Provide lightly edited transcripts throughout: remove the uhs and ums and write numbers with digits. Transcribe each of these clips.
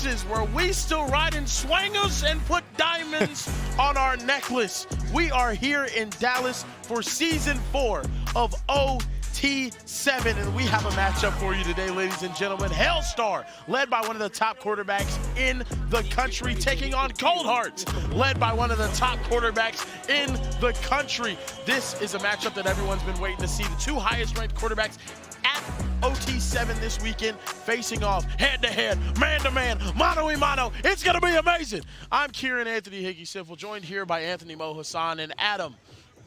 Texas, where we still ride in swangers and put diamonds on our necklace. We are here in Dallas for season 4 of OT7, and we have a matchup for you today, ladies and gentlemen. Hellstar, led by one of the top quarterbacks in the country, taking on Cold Hearts, led by one of the top quarterbacks in the country. This is a matchup that everyone's been waiting to see. The two highest-ranked quarterbacks at OT7 this weekend, facing off head-to-head, man-to-man, mano-a-mano. It's going to be amazing. I'm Kieran Anthony Higgy-Siffel, joined here by Anthony Mo Hassan and Adam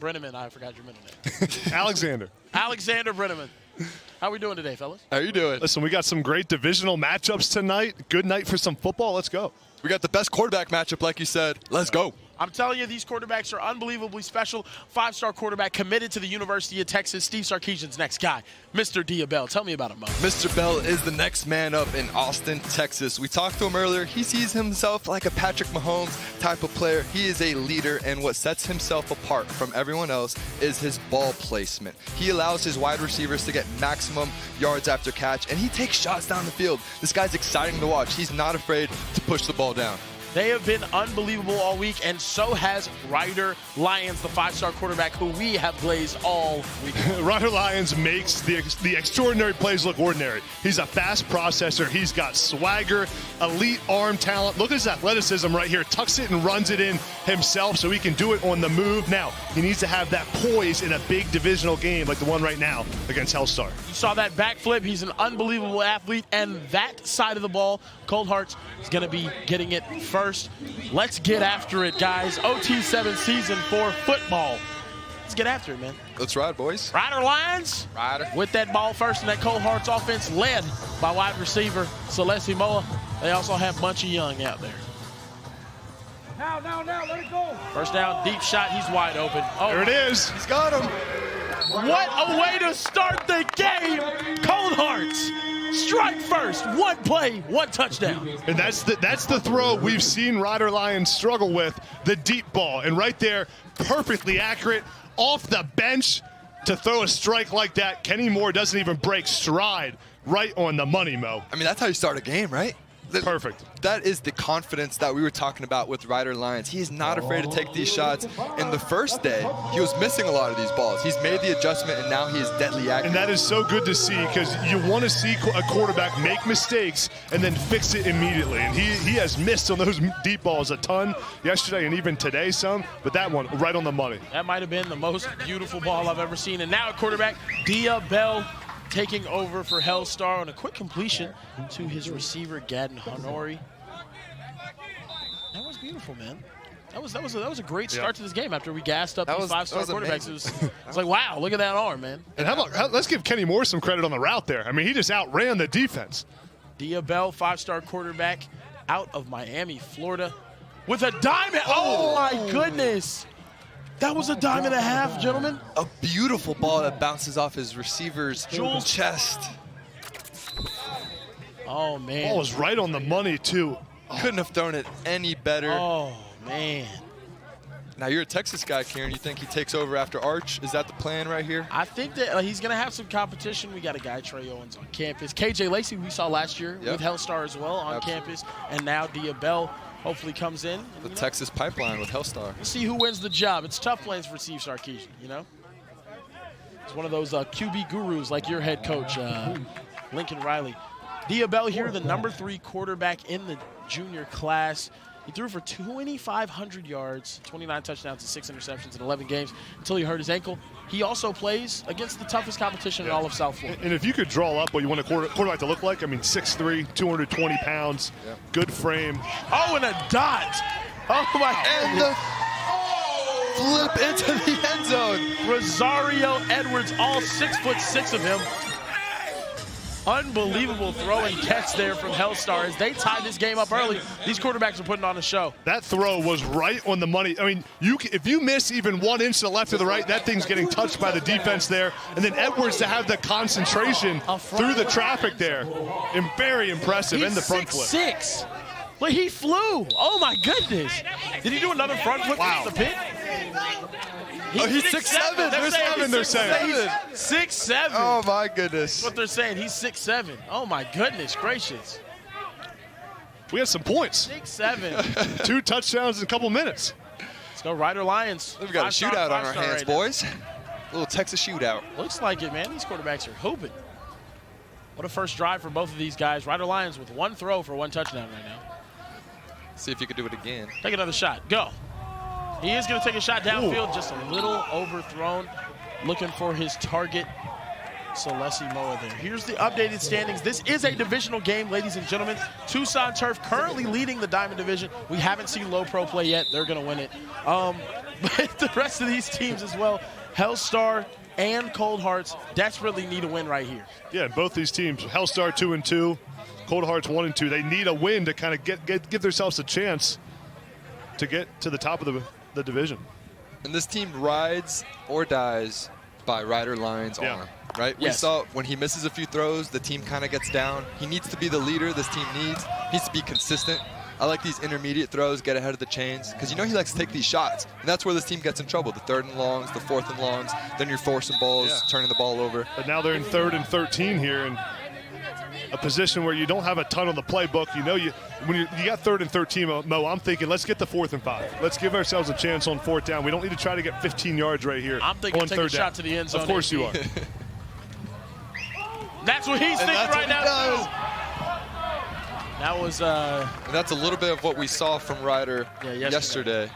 Brenneman. I forgot your middle name. Alexander Brenneman. How we doing today, fellas? How you doing? Listen, we got some great divisional matchups tonight. Good night for some football. Let's go. We got the best quarterback matchup, like you said. Let's go. I'm telling you, these quarterbacks are unbelievably special. 5-star quarterback committed to the University of Texas. Steve Sarkisian's next guy, Mr. Diabell. Tell me about him, Mo. Mr. Bell is the next man up in Austin, Texas. We talked to him earlier. He sees himself like a Patrick Mahomes type of player. He is a leader, and what sets himself apart from everyone else is his ball placement. He allows his wide receivers to get maximum yards after catch, and he takes shots down the field. This guy's exciting to watch. He's not afraid to push the ball down. They have been unbelievable all week, and so has Ryder Lyons, the 5-star quarterback who we have glazed all week. Ryder Lyons makes the extraordinary plays look ordinary. He's a fast processor. He's got swagger, elite arm talent. Look at his athleticism right here. Tucks it and runs it in himself so he can do it on the move. Now, he needs to have that poise in a big divisional game like the one right now against Hellstar. You saw that backflip. He's an unbelievable athlete, and that side of the ball, Cold Hearts is going to be getting it first. Let's get after it, guys. OT7 Season 4 football. Let's get after it, man. Let's ride, boys. Ryder Lyons with that ball first, and that Cold Hearts offense led by wide receiver Celeste Moa. They also have BUNCHIE Young out there. Now, let it go. First down, deep shot. He's wide open. Oh, There it is. He's got him. what a way to start the game. Cold Hearts. Strike first, one play, one touchdown. And that's the throw we've seen Ryder Lyons struggle with, the deep ball. And right there, perfectly accurate, off the bench to throw a strike like that. Kenny Moore doesn't even break stride. Right on the money, Mo. I mean, that's how you start a game, right? Perfect. That is the confidence that we were talking about with Ryder Lyons. He is not afraid to take these shots. In the first day, he was missing a lot of these balls. He's made the adjustment, and now he is deadly accurate. And that is so good to see, because you want to see a quarterback make mistakes and then fix it immediately. And he has missed on those deep balls a ton yesterday and even today some, but that one right on the money. That might have been the most beautiful ball I've ever seen. And now at quarterback, Diabell taking over for Hellstar on a quick completion to his receiver, Gadden Honori. That was beautiful, man. That was a great start to this game after we gassed up these 5-star quarterbacks. It was like, wow, look at that arm, man. And let's give Kenny Moore some credit on the route there. I mean, he just outran the defense. Diabell, 5-star quarterback out of Miami, Florida, with a dime. Oh, my goodness. That was a dime and a half, gentlemen. A beautiful ball that bounces off his receiver's chest. Oh, man. Ball was right on the money, too. Couldn't have thrown it any better. Oh, man. Now, you're a Texas guy, Kieran. You think he takes over after Arch? Is that the plan right here? I think that he's going to have some competition. We got a guy, Trey Owens, on campus. KJ Lacey, we saw last year with Hellstar as well on campus. And now Diabell hopefully comes in. The Texas pipeline with Hellstar. We'll see who wins the job. It's tough playing for Steve Sarkisian, you know? It's one of those QB gurus like your head coach, Lincoln Riley. Diabell here, the number 3 quarterback in the junior class. He threw for 2,500 yards, 29 touchdowns, and 6 interceptions in 11 games until he hurt his ankle. He also plays against the toughest competition in all of South Florida. And if you could draw up what you want a quarterback to look like, I mean, 6'3", 220 pounds, good frame. Oh, and a dot. Oh, my And the flip into the end zone. Rosario Edwards, all 6'6" of him. Unbelievable throw and catch there from Hellstar as they tied this game up early. These quarterbacks are putting on a show. That throw was right on the money. I mean, if you miss even 1 inch to the left or the right, that thing's getting touched by the defense there. And then Edwards to have the concentration through the traffic there. And very impressive in the front flip. 6'6". Well, he flew. Oh, my goodness. Did he do another front flip in the pit? He's 6'7". They're saying. 6'7". Oh, my goodness. That's what they're saying. He's 6'7". Oh, my goodness gracious. We had some points. 6-7. 2 touchdowns in a couple minutes. Let's go Rider Lions. We've got a shootout on our hands, right now. boys. A little Texas shootout. Looks like it, man. These quarterbacks are hooping. What a first drive for both of these guys. Rider Lions with 1 throw for 1 touchdown right now. See if you can do it again. Take another shot. Go. He is going to take a shot downfield, just a little overthrown. Looking for his target, Celesi Moa there. Here's the updated standings. This is a divisional game, ladies and gentlemen. Tucson Turf currently leading the Diamond Division. We haven't seen Low Pro play yet. They're going to win it. But the rest of these teams as well, Hellstar and Cold Hearts, desperately need a win right here. Yeah, both these teams, Hellstar 2-2, Cold Hearts 1-2. They need a win to kind of give themselves a chance to get to the top of the division. And this team rides or dies by Rider Lions' arm, right? Yes. We saw when he misses a few throws, the team kind of gets down. He needs to be the leader this team needs. He needs to be consistent. I like these intermediate throws, get ahead of the chains, because you know he likes to take these shots. And that's where this team gets in trouble, the 3rd and longs, the 4th and longs. Then you're forcing balls, turning the ball over. But now they're in 3rd and 13 here, and a position where you don't have a ton on the playbook. You know, when you got 3rd and 13, Mo, I'm thinking let's get the 4th and 5. Let's give ourselves a chance on 4th down. We don't need to try to get 15 yards right here. I'm thinking on take a 3rd shot down. to the end zone. Of course you are. That's what he's thinking right now. That was and that's a little bit of what we saw from Ryder yesterday.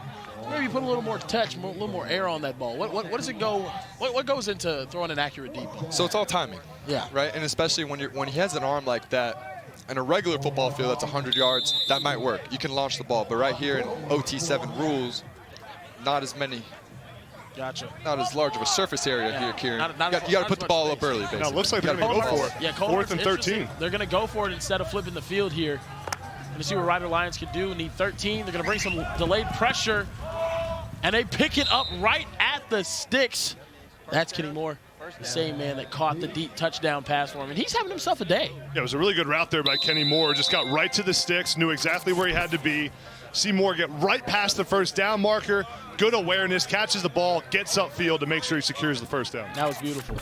Maybe put a little more touch, a little more air on that ball. What does it go? What goes into throwing an accurate deep ball? So it's all timing. Yeah. Right, and especially when he has an arm like that, in a regular football field that's 100 yards, that might work. You can launch the ball, but right here in OT7 rules, not as many. Gotcha. Not as large of a surface area here, Kieran. Not you got to put the ball up early, basically. No, it looks like they're going to go for it. Yeah, 4th and 13. They're going to go for it instead of flipping the field here. Going to see what Rider Lions can do. Need 13. They're going to bring some delayed pressure, and they pick it up right at the sticks. That's Kenny Moore, the same man that caught the deep touchdown pass for him, and he's having himself a day. Yeah, it was a really good route there by Kenny Moore. Just got right to the sticks, knew exactly where he had to be. See Moore get right past the first down marker. Good awareness, catches the ball, gets upfield to make sure he secures the first down. That was beautiful.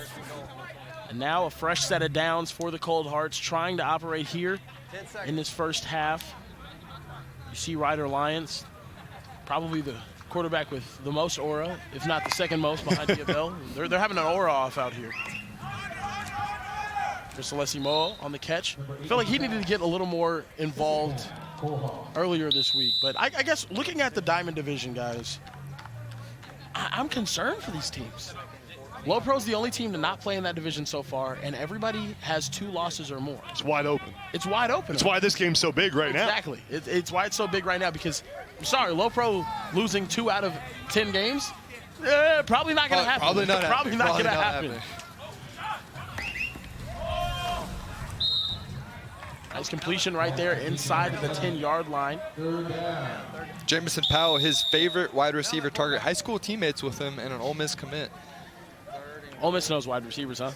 And now a fresh set of downs for the Cold Hearts, trying to operate here in this first half. You see Rider Lions, probably the quarterback with the most aura, if not the second most behind Diabel. They're having an aura off out here. For Celesi Moa on the catch. I feel like he needed to get a little more involved earlier this week. But I guess looking at the Diamond Division, guys, I'm concerned for these teams. Low Pro's the only team to not play in that division so far, and everybody has 2 losses or more. It's wide open. It's wide open. That's why this game's so big right now. Exactly. It's why it's so big right now because, I'm sorry, Low Pro losing 2 out of 10 games, probably not going to happen. Probably not going to happen. Nice completion right there inside of the 10-yard line. Jamison Powell, his favorite wide receiver target, high school teammates with him, and an Ole Miss commit. Ole Miss knows wide receivers, huh?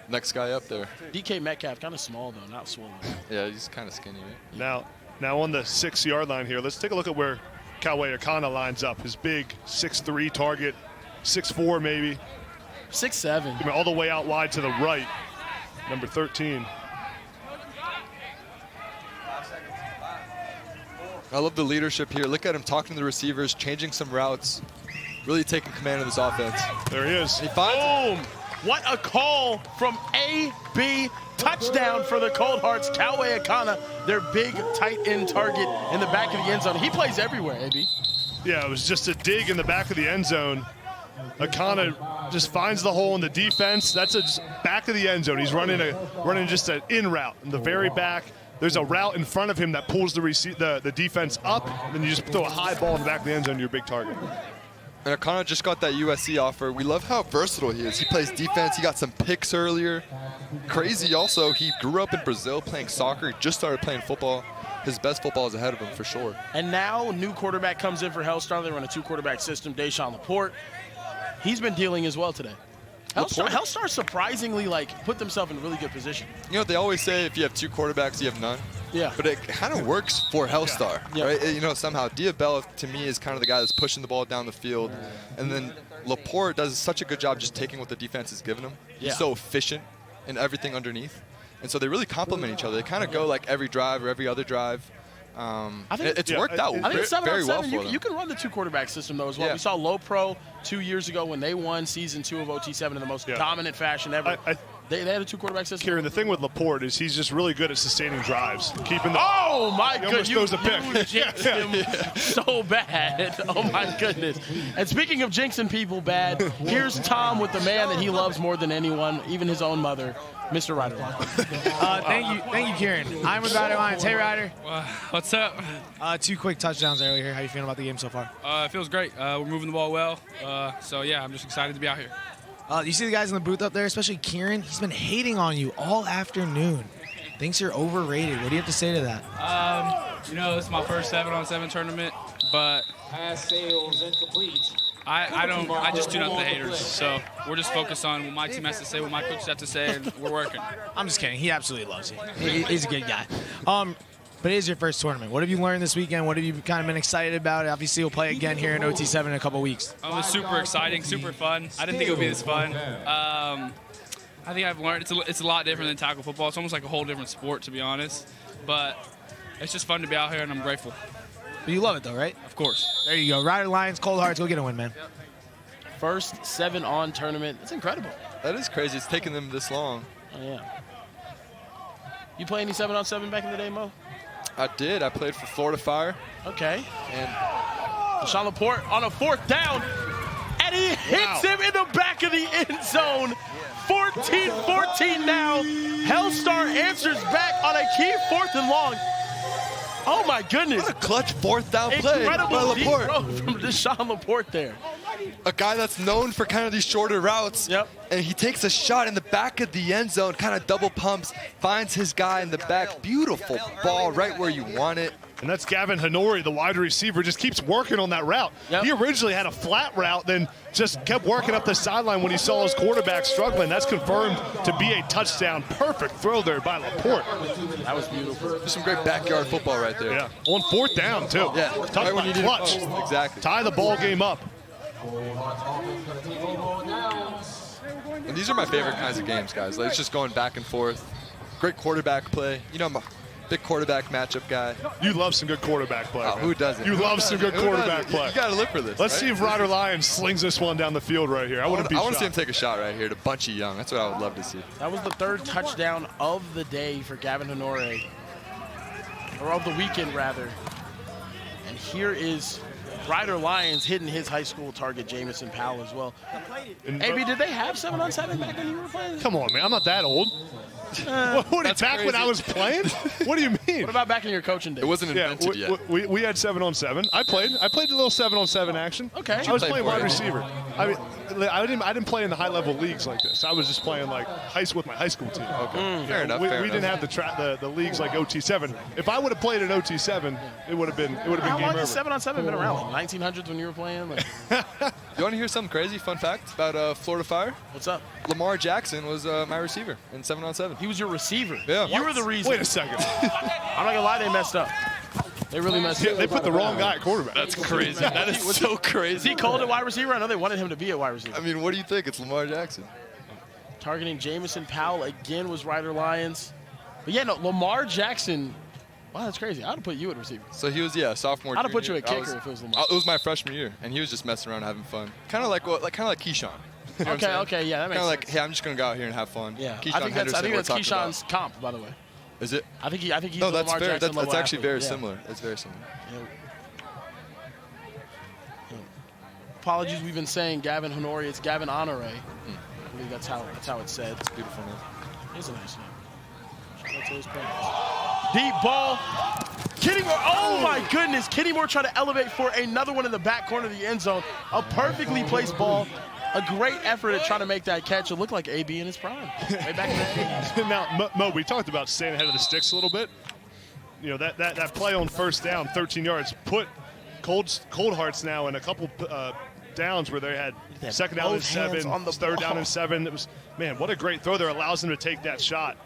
Next guy up there. DK Metcalf, kind of small, though, not swollen. Yeah, he's kind of skinny, right? Now on the 6-yard line here, let's take a look at where Kauai Akana lines up. His big 6'3" target, 6'4" maybe. 6'7". I mean, all the way out wide to the right, number 13. I love the leadership here. Look at him talking to the receivers, changing some routes, really taking command of this offense. There he is. He finds Boom! What a call from AB. Touchdown for the Cold Hearts. Kauai Akana, their big tight end target in the back of the end zone. He plays everywhere, AB. Yeah, it was just a dig in the back of the end zone. Akana just finds the hole in the defense. That's a back of the end zone. He's running just an in route in the very back. There's a route in front of him that pulls the defense up, and then you just throw a high ball in the back of the end zone, your big target. And Akana just got that USC offer. We love how versatile he is. He plays defense. He got some picks earlier. Crazy also, he grew up in Brazil playing soccer. He just started playing football. His best football is ahead of him for sure. And now a new quarterback comes in for Hellstar. They run a 2-quarterback system, Deshaun Laporte. He's been dealing as well today. Hellstar surprisingly put themselves in a really good position. You know, they always say if you have 2 quarterbacks, you have none. Yeah. But it kind of works for Hellstar, right? You know, somehow Diabella, to me, is kind of the guy that's pushing the ball down the field. And then Laporte does such a good job just taking what the defense is giving him. He's so efficient in everything underneath. And so they really complement each other. They kind of go like every drive or every other drive. I think it's worked out I think 7 very on 7, well for them. you can run the 2 quarterback system though as well. Yeah. We saw Low Pro 2 years ago when they won season 2 of OT7 in the most dominant fashion ever. They had a 2 quarterback system. Kieran, the thing with Laporte is he's just really good at sustaining drives, keeping the. Oh my goodness! He almost throws a pick. Jinxed him so bad. Oh my goodness! And speaking of jinxing people bad, here's Tom with the man that he loves more than anyone, even his own mother, Mr. Ryder Lyons. Thank you, Kieran. I'm with Ryder Lyons. Hey, Ryder. What's up? 2 quick touchdowns earlier. How you feeling about the game so far? It feels great. We're moving the ball well. So yeah, I'm just excited to be out here. You see the guys in the booth up there, especially Kieran. He's been hating on you all afternoon. Thinks you're overrated. What do you have to say to that? It's my first 7-on-7 tournament, but Pass sails incomplete. I just tune out the haters. So we're just focused on what my team has to say, what my coaches have to say, and we're working. I'm just kidding. He absolutely loves you. He's a good guy. But it is your first tournament. What have you learned this weekend? What have you kind of been excited about? Obviously, you'll play again here in OT7 in a couple weeks. It was super exciting, super fun. I didn't think it would be this fun. I think I've learned it's a lot different than tackle football. It's almost like a whole different sport, to be honest. But it's just fun to be out here, and I'm grateful. But you love it, though, right? Of course. There you go. Ryder Lyons, Cold Hearts, go get a win, man. First 7-on tournament. It's incredible. That is crazy. It's taken them this long. Oh, yeah. You play any 7-on-7 back in the day, Mo? I did. I played for Florida Fire. Okay. And Deshaun Laporte on a 4th down, and he hits him in the back of the end zone. 14-14 now. Hellstar answers back on a key 4th and long. Oh my goodness! What a clutch 4th down play by Incredible deep Laporte. throw from Deshaun Laporte there. A guy that's known for kind of these shorter routes. Yep. And he takes a shot in the back of the end zone, kind of double pumps, finds his guy in the back. Beautiful ball right where you want it. And that's Gavin Honori, the wide receiver, just keeps working on that route. Yep. He originally had a flat route, then just kept working up the sideline when he saw his quarterback struggling. That's confirmed to be a touchdown. Perfect throw there by Laporte. That was beautiful. Just some great backyard football right there. Yeah, on 4th down, too. Yeah, Talk right when about you need it clutch. most. Exactly. Tie the ball game up. And these are my favorite kinds of games, guys. Like, it's just going back and forth. Great quarterback play. You know, I'm a big quarterback matchup guy. You love some good quarterback play. Oh, man. who doesn't? You love some good Who quarterback doesn't? play. You got to live for this. Let's right? see if Ryder Lyons slings this one down the field right here. I I want to see him take. take a shot right here to BUNCHIE Young. That's what I would love to see. That was the 3rd touchdown of the day for Gavin Honore, or of the weekend rather. And here is Ryder Lyons hitting his high school target, Jamison Powell, as well. AB, did they have 7-on-7 back when you were playing? Come on, man. I'm not that old. What That's back when crazy. I was playing? What do you mean? What about back in your coaching days? It wasn't invented Yeah, yet. we had 7-on-7. I played a little 7-on-7 action. Okay. I was played playing for wide it. receiver. I mean, I didn't play in the high level leagues like this. I was just playing like with my high school team. Okay. Fair enough. We fair didn't enough. have the leagues like OT7. If I would have played in OT7, it would have been How game long over. has 7-on-7 been around? Like 1900s when you were playing? Like, You want to hear something crazy? Fun fact about Florida Fire? what's up? Lamar Jackson was my receiver in 7-on-7. He was your receiver. Yeah. You were the reason. Wait a second. I'm not gonna lie, they messed up. They really messed up. They put the wrong guy at quarterback. That's crazy. That is so Is crazy. he called at wide receiver? I know they wanted him to be a wide receiver. I mean, what do you think? It's Lamar Jackson. Targeting Jamison Powell again was Ryder Lyons. But yeah, no, Lamar Jackson. Wow, that's crazy. I'd have put you at receiver. So he was, sophomore. I'd have put junior. you at kicker if it was Lamar. It was my freshman year, and he was just messing around, having fun. Kind of like Keyshawn. You know what I'm Okay, saying? okay, yeah, that makes Kind of sense. like, hey, I'm just gonna go out here and have fun. Yeah, Keyshawn I think that's Henderson, we're talking Keyshawn's comp, by the way. about. Is it? I think he's No, the that's Lamar fair. Jackson That's level actually athlete. very Yeah. similar. It's very similar. Yeah. Apologies, we've been saying Gavin Honore. It's Gavin Honore. I believe that's how it's said. It's beautiful name. It's a nice name. Shout out to his parents. Deep ball. Kenny Moore. Oh my goodness. Kenny Moore trying to elevate for another one in the back corner of the end zone. A perfectly placed ball. A great effort at trying to make that catch. It looked like AB in his prime. Way back in the 80s. Now, Mo, we talked about staying ahead of the sticks a little bit. You know, that play on first down, 13 yards, put Cold Hearts now in a couple downs where they had They had second down and both hands 7, on the third down ball. and 7. It was, man, what a great throw there. Allows them to take that shot.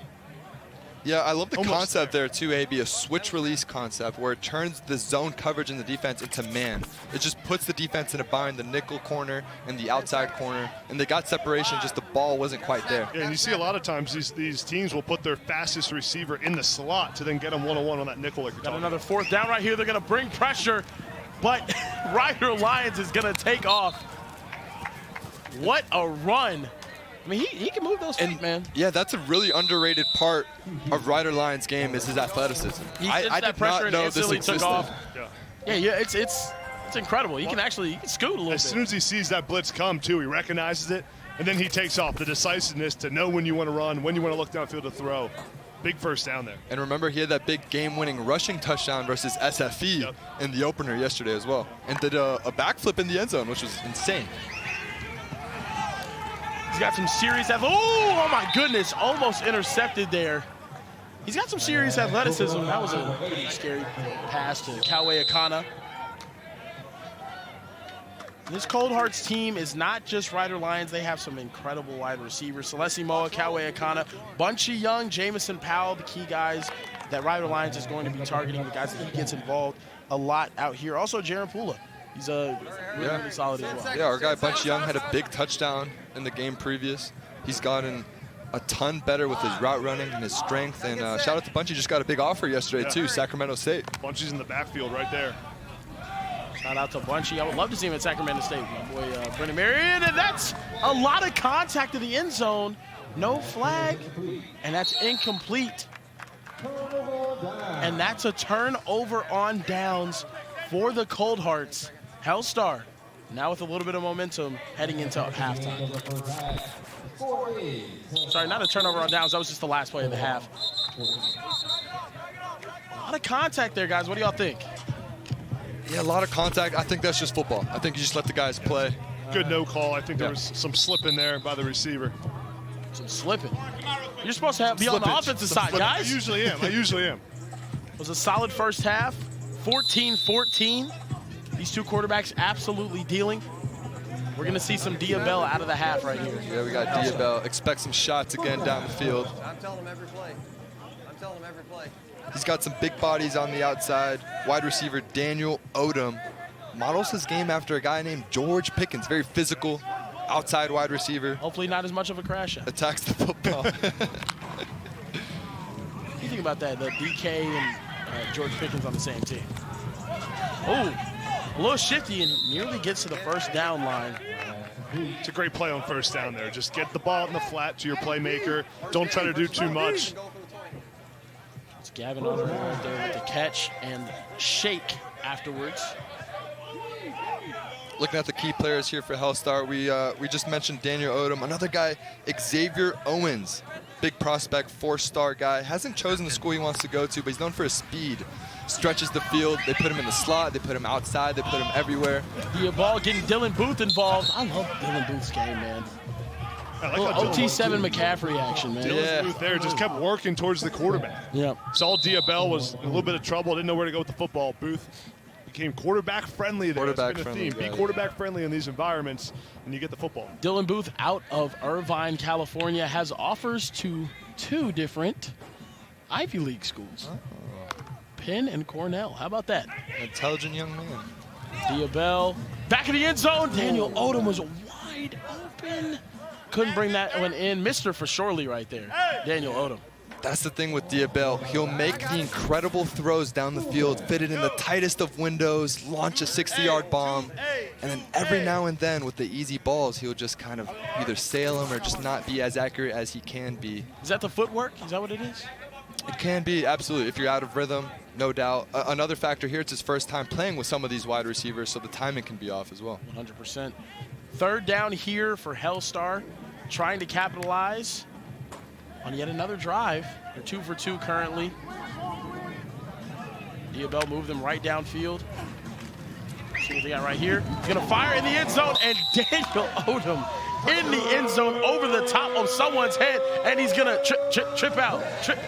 Yeah, I love the concept there too, AB, a switch release concept where it turns the zone coverage in the defense into man. It just puts the defense in a bind, the nickel corner and the outside corner, and they got separation, just the ball wasn't quite there. Yeah, and you see a lot of times these teams will put their fastest receiver in the slot to then get them one-on-one on that nickel like you're Got talking another fourth down right here. They're going to bring pressure, but Ryder Lyons is going to take off. What a run. I mean, he can move those feet, man. Yeah, that's a really underrated part of Ryder Lyons' game is his athleticism. I did not know this existed. Took off. Yeah, it's incredible. He can scoot a little bit. As soon as he sees that blitz come, too, he recognizes it, and then he takes off. The decisiveness to know when you want to run, when you want to look downfield to throw. Big first down there. And remember, he had that big game-winning rushing touchdown versus SFE in the opener yesterday as well, and did a backflip in the end zone, which was insane. He's got some serious oh my goodness, almost intercepted there. He's got some serious athleticism. That was a pretty scary pass to Coway Akana. This Cold Hearts team is not just Ryder Lyons. They have some incredible wide receivers. Celesi Moa, Coway Akana, BUNCHIE Young, Jamison Powell, the key guys that Ryder Lyons is going to be targeting, the guys that he gets involved a lot out here. Also, Jaron Pula. He's really solid as well. Yeah, our guy BUNCHIE Young had a big touchdown in the game previous. He's gotten a ton better with his route running and his strength. And shout out to BUNCHIE, just got a big offer yesterday too, Sacramento State. BUNCHIE's in the backfield right there. Shout out to BUNCHIE. I would love to see him at Sacramento State. My boy Brendan Marion, and that's a lot of contact to the end zone. No flag, and that's incomplete. And that's a turnover on downs for the Cold Hearts. Hellstar now with a little bit of momentum heading into halftime. Sorry, not a turnover on downs. That was just the last play of the half. A lot of contact there, guys. What do y'all think? Yeah, a lot of contact. I think that's just football. I think you just let the guys play. Good no call. I think there was some slipping there by the receiver. Some slipping. You're supposed to be on the offensive side, guys. I usually am. It was a solid first half, 14-14. These two quarterbacks absolutely dealing. We're going to see some Diabell out of the half right here. Yeah, we got Diabell. Expect some shots again down the field. I'm telling him every play. He's got some big bodies on the outside. Wide receiver Daniel Odom models his game after a guy named George Pickens. Very physical, outside wide receiver. Hopefully not as much of a crash out. Attacks the football. What do you think about that, the DK and George Pickens on the same team? Oh, a little shifty and nearly gets to the first down line. It's a great play on first down there. Just get the ball in the flat to your playmaker. Don't try to do too much. It's Gavin on right there with the catch and shake afterwards. Looking at the key players here for Hellstar, we just mentioned Daniel Odom. Another guy, Xavier Owens, big prospect, 4-star guy. Hasn't chosen the school he wants to go to, but he's known for his speed. Stretches the field. They put him in the slot. They put him outside. They put him everywhere. The ball getting Dylan Booth involved. I love Dylan Booth's game, man. I like OT7 McCaffrey action, man. Dylan Booth there just kept working towards the quarterback. Yep. Saw Diabell was in a little bit of trouble. Didn't know where to go with the football. Booth became quarterback friendly there. Quarterback That's been a friendly, theme. yeah. Be quarterback friendly in these environments, and you get the football. Dylan Booth out of Irvine, California, has offers to 2 different Ivy League schools. Penn and Cornell. How about that? Intelligent young man. Diabell back in the end zone. Daniel Odom was wide open. Couldn't bring that one in. Mr. for surely right there. Daniel Odom. That's the thing with Diabell. He'll make the incredible throws down the field, fit it in the tightest of windows, launch a 60-yard bomb, and then every now and then with the easy balls, he'll just kind of either sail them or just not be as accurate as he can be. Is that the footwork? Is that what it is? It can be, absolutely. If you're out of rhythm, no doubt. Another factor here, it's his first time playing with some of these wide receivers, so the timing can be off as well. 100%. Third down here for Hellstar, trying to capitalize on yet another drive. They're 2 for 2 currently. Diabell moved them right downfield. See what they got right here. He's gonna fire in the end zone, and Daniel Odom in the end zone over the top of someone's head, and he's gonna trip out. Trip.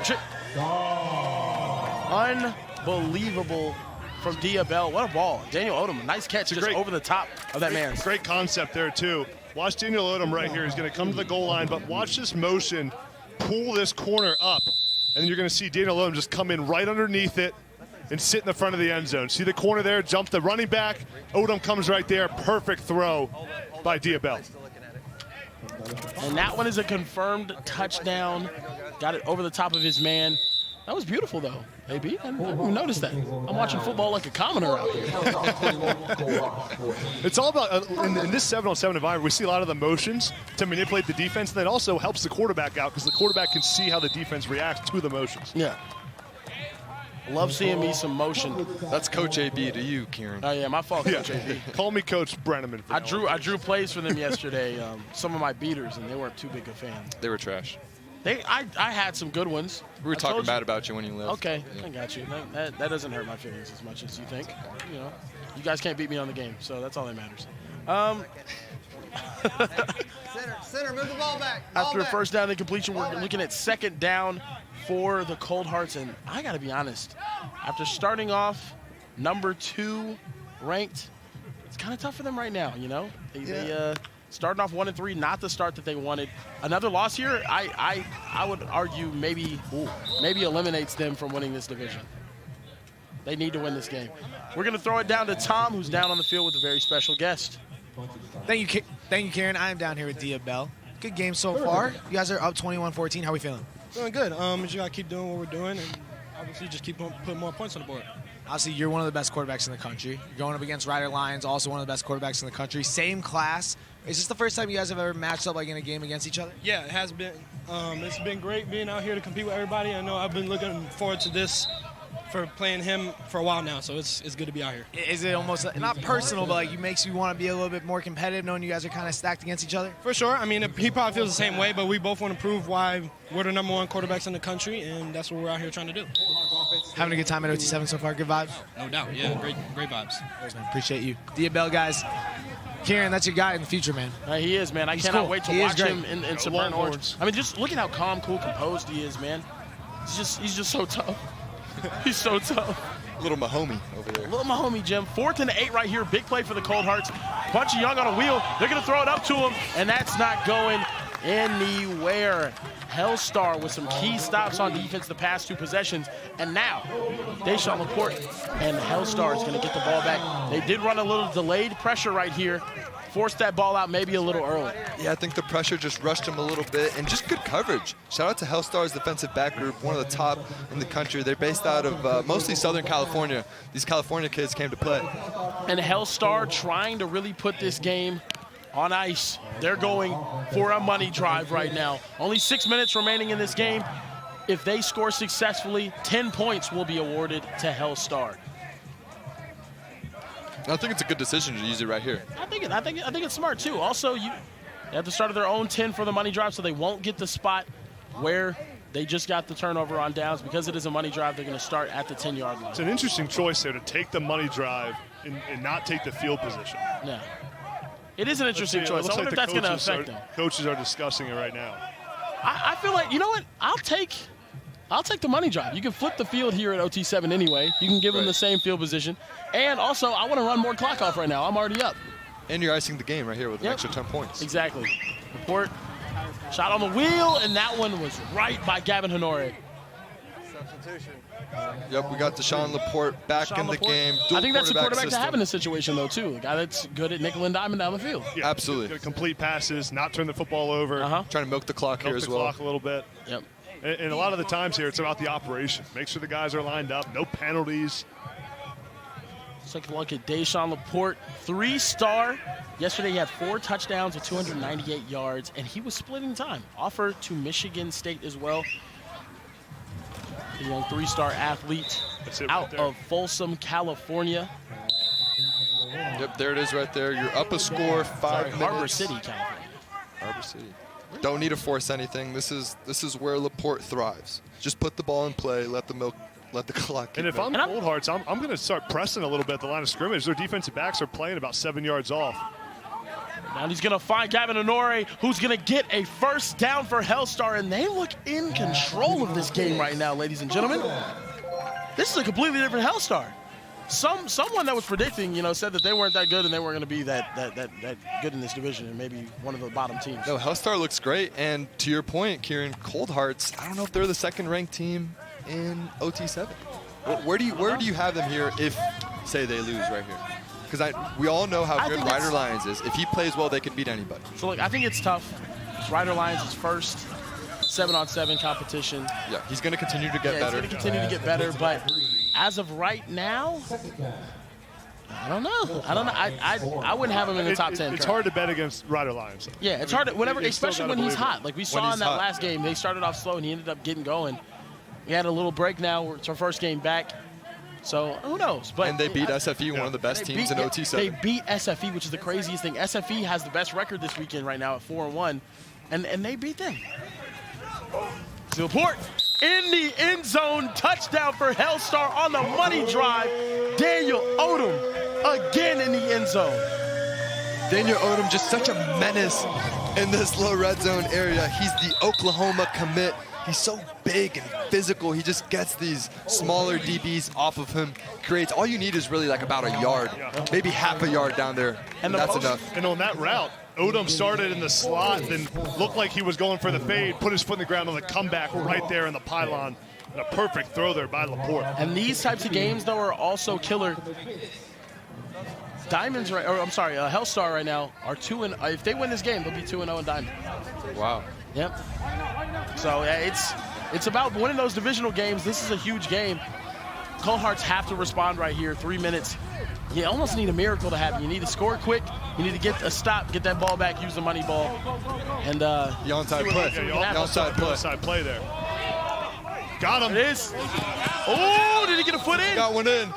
Unbelievable from Diabell. What a ball. Daniel Odom, nice catch just over the top of that man. Great concept there, too. Watch Daniel Odom right here. He's going to come to the goal line, but watch this motion pull this corner up. and then you're going to see Daniel Odom just come in right underneath it and sit in the front of the end zone. See the corner there, jump the running back. Odom comes right there. Perfect throw by Diabel. And that one is a confirmed touchdown. Got it over the top of his man. That was beautiful, though. AB, I didn't even notice that. I'm watching football like a commoner out here. It's all about, in this 7-on-7 environment, we see a lot of the motions to manipulate the defense. That also helps the quarterback out because the quarterback can see how the defense reacts to the motions. Yeah. Love seeing me some motion. That's Coach AB to you, Kieran. Oh, yeah, my fault, Coach AB. Call me Coach Brenneman. I drew plays for them yesterday, some of my beaters, and they weren't too big a fan. They were trash. I had some good ones. We were talking bad about you when you left. Okay, yeah. I got you. That doesn't hurt my feelings as much as you think. You know, you guys can't beat me on the game, so that's all that matters. Center, move the ball back. After a first down incompletion, we're looking at second down for the Cold Hearts, and I got to be honest, after starting off number 2 ranked, it's kind of tough for them right now, you know? They starting off 1-3, not the start that they wanted. Another loss here, I would argue maybe eliminates them from winning this division. They need to win this game. We're going to throw it down to Tom, who's down on the field with a very special guest. Thank you, Kieran. I am down here with Diabel. Good game so far. You guys are up 21-14. How are we feeling? Feeling good. Just got to keep doing what we're doing and obviously just keep putting more points on the board. Obviously, you're one of the best quarterbacks in the country. You're going up against Ryder Lyons, also one of the best quarterbacks in the country. Same class. Is this the first time you guys have ever matched up like in a game against each other? Yeah, it has been. It's been great being out here to compete with everybody. I know I've been looking forward to this for playing him for a while now, so it's good to be out here. Is it almost not personal, but like it makes you want to be a little bit more competitive knowing you guys are kind of stacked against each other? For sure. I mean, he probably feels the same way, but we both want to prove why we're the number 1 quarterbacks in the country, and that's what we're out here trying to do. Having a good time at OT7 so far? Good vibes? No doubt. Yeah, great vibes. Thanks, man. Appreciate you. Diabel, guys. Kieran, that's your guy in the future, man. He is, man. I cannot wait to watch him in Suburban Orange. Longhorns. I mean, just look at how calm, cool, composed he is, man. He's just so tough. He's so tough. Little Mahomie over there. Little Mahomie, Jim. 4th and 8 right here. Big play for the Cold Hearts. Bunch of Young on a wheel. They're going to throw it up to him, and that's not going anywhere. Hellstar with some key stops on defense the past 2 possessions. And now, Deshaun Laporte and Hellstar is going to get the ball back. They did run a little delayed pressure right here. Forced that ball out maybe a little early. Yeah, I think the pressure just rushed him a little bit, and just good coverage. Shout out to Hellstar's defensive back group, one of the top in the country. They're based out of mostly Southern California. These California kids came to play. And Hellstar trying to really put this game on ice. They're going for a money drive right now. Only 6 minutes remaining in this game. If they score successfully, 10 points will be awarded to Hellstar. I think it's a good decision to use it right here. I think it's smart too. Also, they have to start at their own 10 for the money drive, so they won't get the spot where they just got the turnover on downs. Because it is a money drive, they're going to start at the 10-yard line. It's an interesting choice there to take the money drive and not take the field position. Yeah. It is an interesting choice. I wonder if that's going to affect them. Coaches are discussing it right now. I feel like, you know what? I'll take the money drive. You can flip the field here at OT7 anyway. You can give them the same field position. And also, I want to run more clock off right now. I'm already up. And you're icing the game right here with an extra 10 points. Exactly. Laporte, shot on the wheel, and that one was right by Gavin Honore. Substitution. Yep, we got Deshaun Laporte back in the game. I think that's the quarterback system to have in this situation, though, too. A guy that's good at nickel and diamond down the field. Yeah, absolutely. Good complete passes, not turn the football over. Trying to milk the clock here as well. Milk the clock a little bit. Yep. And a lot of the times here, it's about the operation. Make sure the guys are lined up, no penalties. Let's take a look at Deshaun Laporte, 3-star. Yesterday he had 4 touchdowns with 298 yards, and he was splitting time. Offer to Michigan State as well. The young 3-star athlete out of Folsom, California. Yep, there it is right there. You're up a score, 5 minutes. Harbor City, California. Harbor City. Don't need to force anything. This is where Laporte thrives. Just put the ball in play, let the clock. And if I'm Cold Hearts, I'm going to start pressing a little bit at the line of scrimmage. Their defensive backs are playing about 7 yards off. Now he's going to find Gavin Honore, who's going to get a first down for Hellstar, and they look in control of this game right now, ladies and gentlemen. This is a completely different Hellstar. someone that was predicting, said that they weren't that good and they weren't going to be that good in this division and maybe one of the bottom teams. No, Hellstar looks great, and to your point, Kieran, Cold Hearts, I don't know if they're the second-ranked team in OT7. Where do you have them here if, say, they lose right here? Because we all know how good Ryder Lyons is. If he plays well, they could beat anybody. So, look, I think it's tough. Ryder Lyons is first 7-on-7 competition. Yeah, he's going to continue to get better. He's going to continue to get better, but as of right now, I don't know. I wouldn't have him in the top 10. It's hard to bet against Ryder Lyons. Yeah, it's hard to, especially when he's hot. Like we saw in that last yeah. game, they started off slow and he ended up getting going. He had a little break now. It's our first game back. So who knows? But and they beat SFE, one of the best teams in OT7. They beat SFE, which is the craziest thing. SFE has the best record this weekend right now at 4-1, and they beat them. Support in the end zone, touchdown for Hellstar on the money drive. Daniel Odom again in the end zone. Daniel Odom, just such a menace in this low red zone area. He's the Oklahoma commit. He's so big and physical. He just gets these smaller DBs off of him. Creates, all you need is really like about a yard, maybe half a yard down there, and that's enough. And on that route, Odom started in the slot, then looked like he was going for the fade, put his foot in the ground on the comeback right there in the pylon. And a perfect throw there by Laporte. And these types of games, though, are also killer. Hellstar right now are 2-0. If they win this game, they'll be 2-0 in Diamond. Wow. Yep. So it's about winning those divisional games. This is a huge game. Cold Hearts have to respond right here. 3 minutes. You almost need a miracle to happen. You need to score quick. You need to get a stop, get that ball back, use the money ball, and the onside play. The onside play there. Got him. It is. Oh, did he get a foot in? Got one in.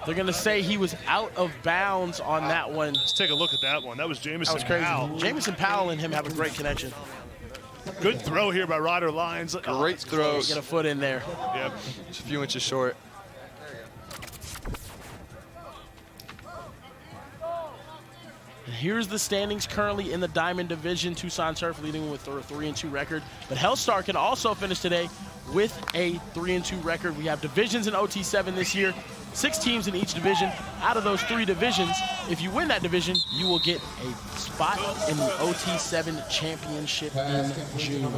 They're going to say he was out of bounds on that one. Let's take a look at that one. That was Jamison Powell. Jamison Powell and him have a great connection. Good throw here by Ryder Lyons. Great throws. Get a foot in there. Yep. Just a few inches short. Here's the standings currently in the Diamond Division. Tucson Surf leading with a 3-2 record. But Hellstar can also finish today with a 3-2 record. We have divisions in OT7 this year. 6 teams in each division. Out of those 3 divisions, if you win that division, you will get a spot in the OT7 championship in June.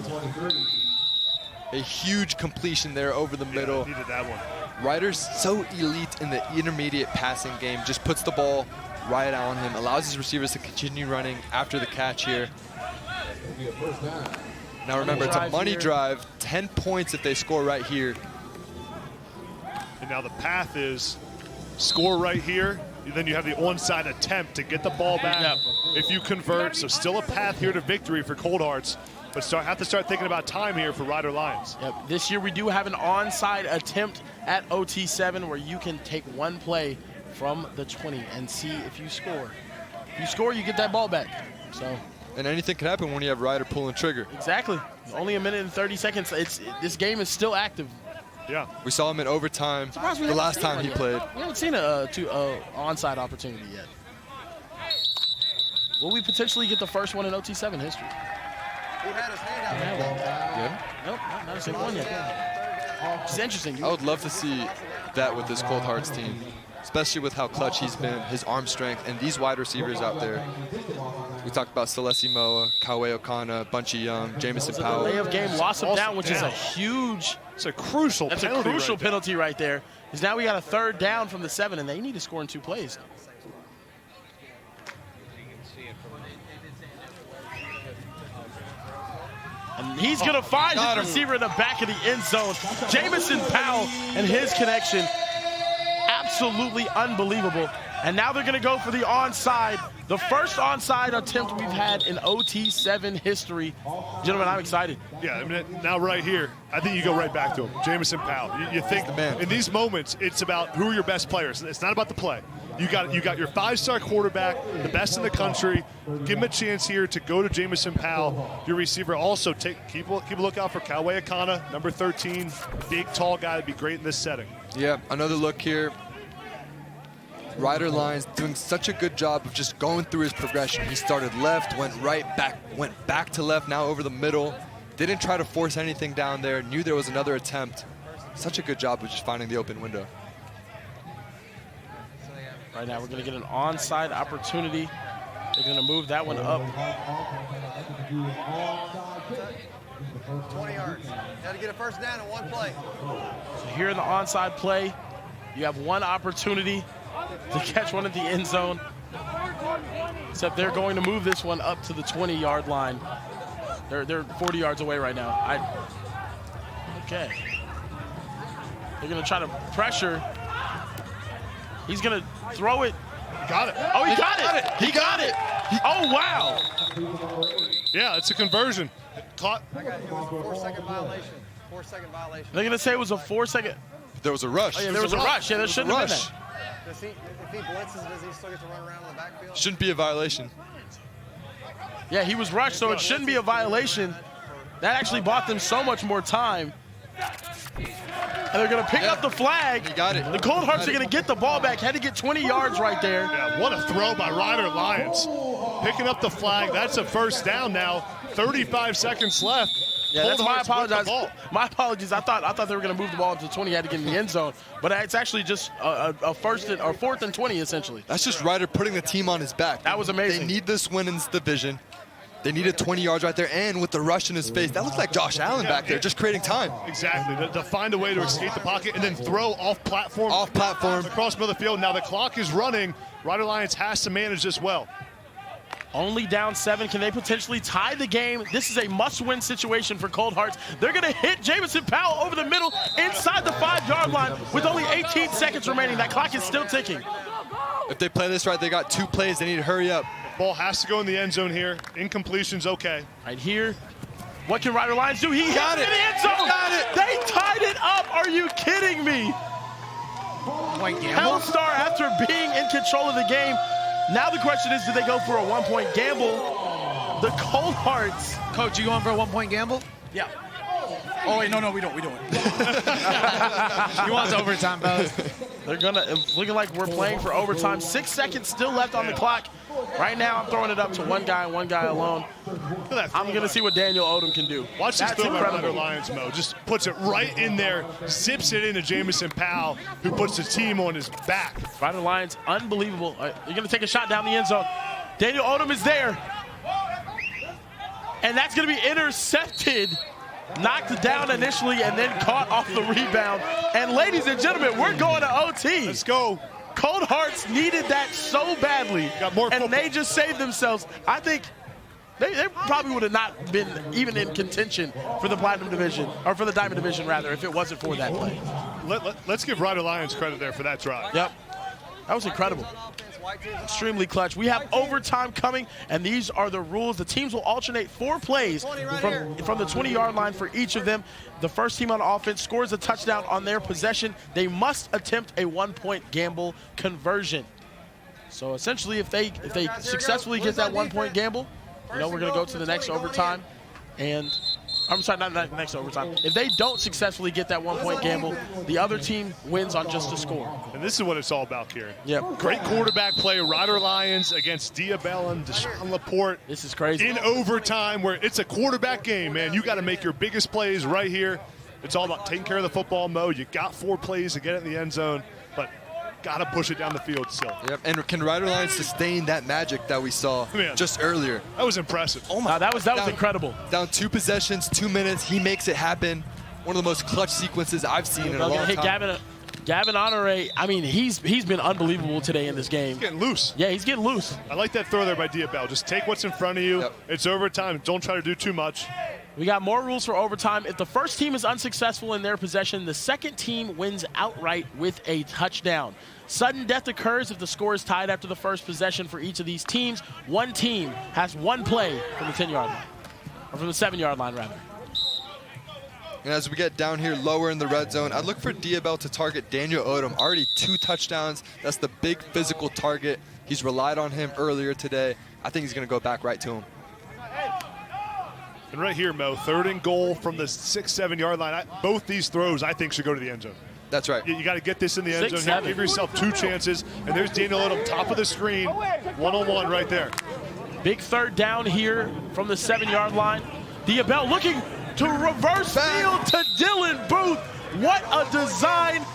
A huge completion there over the middle. Needed that one. Ryder's so elite in the intermediate passing game. Just puts the ball right on him, allows his receivers to continue running after the catch here. Now remember, it's a money drive, 10 points if they score right here. And now the path is score right here, then you have the onside attempt to get the ball back if you convert. So still a path here to victory for Cold Hearts, but have to start thinking about time here for Ryder Lyons. Yep. This year we do have an onside attempt at OT7 where you can take one play from the 20 and see if you score. If you score, you get that ball back. So. And anything can happen when you have Ryder pulling trigger. Exactly. Only a minute and 30 seconds. This game is still active. Yeah. We saw him in overtime the last time he played. We haven't seen a onside opportunity yet. Will we potentially get the first one in OT7 history? Who had his hand out? Yeah. Nope, not a single one yet. It's interesting. I would love to see that with this Cold Hearts team, especially with how clutch he's been, his arm strength, and these wide receivers out there. We talked about Celesi Moa, Kawe Okana, Bunchie Young, Jamison Powell. The layup game lost him down, which is a huge. It's a crucial penalty. That's a crucial penalty right there. Because now we got a 3rd down from the 7, and they need to score in 2 plays. And he's going to find his receiver in the back of the end zone. Jamison Powell and his connection. Absolutely unbelievable. And now they're going to go for the onside. The first onside attempt we've had in OT7 history. Gentlemen, I'm excited. Yeah, I mean, now right here, I think you go right back to him. Jamison Powell. You think in these moments, it's about who are your best players. It's not about the play. You got your 5-star quarterback, the best in the country. Give him a chance here to go to Jamison Powell. Your receiver also keep a lookout for Kawe Okana, number 13, big, tall guy. Would be great in this setting. Yeah, another look here. Ryder Lyons doing such a good job of just going through his progression. He started left, went right back, went back to left, now over the middle. Didn't try to force anything down there, knew there was another attempt. Such a good job of just finding the open window. right now. We're going to get an onside opportunity. They're going to move that one up. 20 yards. You had to get a first down in one play. So here in the onside play, you have one opportunity to catch one at the end zone. Except they're going to move this one up to the 20-yard line. They're 40 yards away right now. Okay. They're going to try to pressure. He's going to throw it. Got it. Oh, he got it. He got it. Oh, wow. Yeah, it's a conversion. Caught. I got it. It was a 4-second violation. 4-second violation. They're going to say it was a 4-second. There was a rush. Oh, yeah, there was a rush. Yeah, there shouldn't have been that. If he blitzes, does he still get to run around in the backfield? Shouldn't be a violation. Yeah, he was rushed, so it shouldn't be a violation. That actually bought them so much more time. And they're going to pick up the flag. He got it. The Cold Hearts are going to get the ball back. Had to get 20 yards right there. Yeah, what a throw by Ryder Lyons. Picking up the flag. That's a first down now. 35 seconds left. Yeah, that's my apologies. My apologies. I thought they were going to move the ball up to 20. Had to get in the end zone, but it's actually just a 4th and 20 essentially. That's just Ryder putting the team on his back. That was amazing. They need this win in this division. They needed 20 yards right there, and with the rush in his face, that looked like Josh Allen back there, just creating time. Exactly. To find a way to escape the pocket and then throw off platform. Off platform. Across the middle of the field. Now the clock is running. Ryder Lyons has to manage this well. Only down 7. Can they potentially tie the game? This is a must-win situation for Cold Hearts. They're going to hit Jamison Powell over the middle inside the 5-yard line with only 18 seconds remaining. That clock is still ticking. If they play this right, they got 2 plays. They need to hurry up. Ball has to go in the end zone here. Incompletion's okay. Right here. What can Ryder Lyons do? He got hit it. in the end zone. He got it. They tied it up. Are you kidding me? Hellstar, after being in control of the game, now the question is, do they go for a 1-point gamble? The Cold Hearts. Coach, you going for a 1-point gamble? Yeah. Oh, wait, no, we don't. He wants overtime, fellas. They're it's looking like we're playing for overtime. 6 seconds still left on the clock. Right now, I'm throwing it up to one guy alone. I'm going to see what Daniel Odom can do. Watch this That's throw by Ryder incredible. Lyons, Mo. Just puts it right in there, zips it into Jamison Powell, who puts the team on his back. Ryder Lyons, unbelievable. You're going to take a shot down the end zone. Daniel Odom is there. And that's going to be intercepted. Knocked down initially and then caught off the rebound. And ladies and gentlemen, we're going to OT. Let's go. Cold Hearts needed that so badly. Got more and football. they just saved themselves. I think they probably would have not been even in contention for the Platinum Division, or for the Diamond Division rather, if it wasn't for that play. Let's give Ryder Lyons credit there for that drive. Yep. That was incredible. Extremely clutch. We have overtime coming, and these are the rules. The teams will alternate 4 plays from the 20-yard line for each of them. The first team on offense scores a touchdown on their possession. They must attempt a 1-point gamble conversion. So essentially, if they successfully get that 1-point gamble, we're going to go to the next overtime. And I'm sorry, not the next overtime. If they don't successfully get that 1-point gamble, the other team wins on just a score. And this is what it's all about, Kieran. Yep. Great quarterback play, Ryder Lyons against Diabella and Deshaun Laporte. This is crazy. In overtime, where it's a quarterback game, man. You got to make your biggest plays right here. It's all about taking care of the football, Mo. You got 4 plays to get it in the end zone, but got to push it down the field still. Yep. And can Ryder Lyons sustain that magic that we saw just earlier? That was impressive. Oh my! That was incredible. Down 2 possessions, 2 minutes. He makes it happen. One of the most clutch sequences I've seen in a long time. Gavin Honore, I mean, he's been unbelievable today in this game. He's getting loose. Yeah, he's getting loose. I like that throw there by Diabella. Just take what's in front of you. Yep. It's overtime. Don't try to do too much. We got more rules for overtime. If the first team is unsuccessful in their possession, the second team wins outright with a touchdown. Sudden death occurs if the score is tied after the first possession for each of these teams. One team has 1 play from the 10-yard line, or from the 7-yard line, rather. And as we get down here lower in the red zone, I'd look for Diabella to target Daniel Odom. Already 2 touchdowns. That's the big physical target. He's relied on him earlier today. I think he's going to go back right to him. And right here, Mo, 3rd and goal from the 6-7 yard line. Both these throws, I think, should go to the end zone. That's right. You got to get this in the end zone here. Give yourself 2 chances. And there's Daniel Odom, top of the screen, one-on-one right there. Big 3rd down here from the 7-yard line. Diabella looking to reverse field to Dylan Booth. What a design.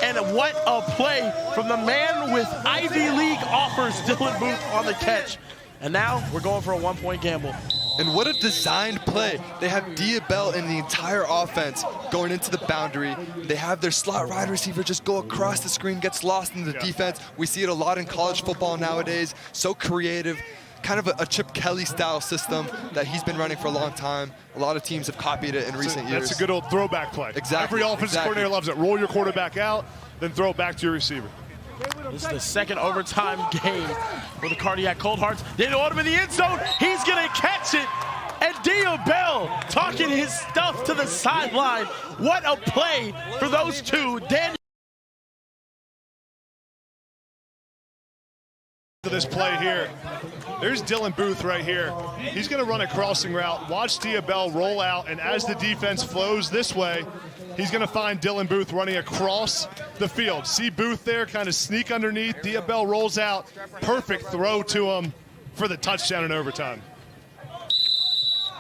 And what a play from the man with Ivy League offers, Dylan Booth on the catch. And now we're going for a 1-point gamble. And what a designed play. They have Diabel and the entire offense going into the boundary. They have their slot wide receiver just go across the screen, gets lost in the defense. We see it a lot in college football nowadays. So creative, kind of a Chip Kelly style system that he's been running for a long time. A lot of teams have copied it in recent years. That's a good old throwback play. Exactly. Every offensive coordinator loves it. Roll your quarterback out, then throw it back to your receiver. This is the second overtime game for the Cardiac Cold Hearts. Daniel Odom in the end zone. He's going to catch it. And Diabel talking his stuff to the sideline. What a play for those two. Daniel. This play here. There's Dylan Booth right here. He's going to run a crossing route. Watch Diabel roll out, and as the defense flows this way, he's going to find Dylan Booth running across the field. See Booth there kind of sneak underneath. Diabel rolls out. Perfect throw to him for the touchdown in overtime.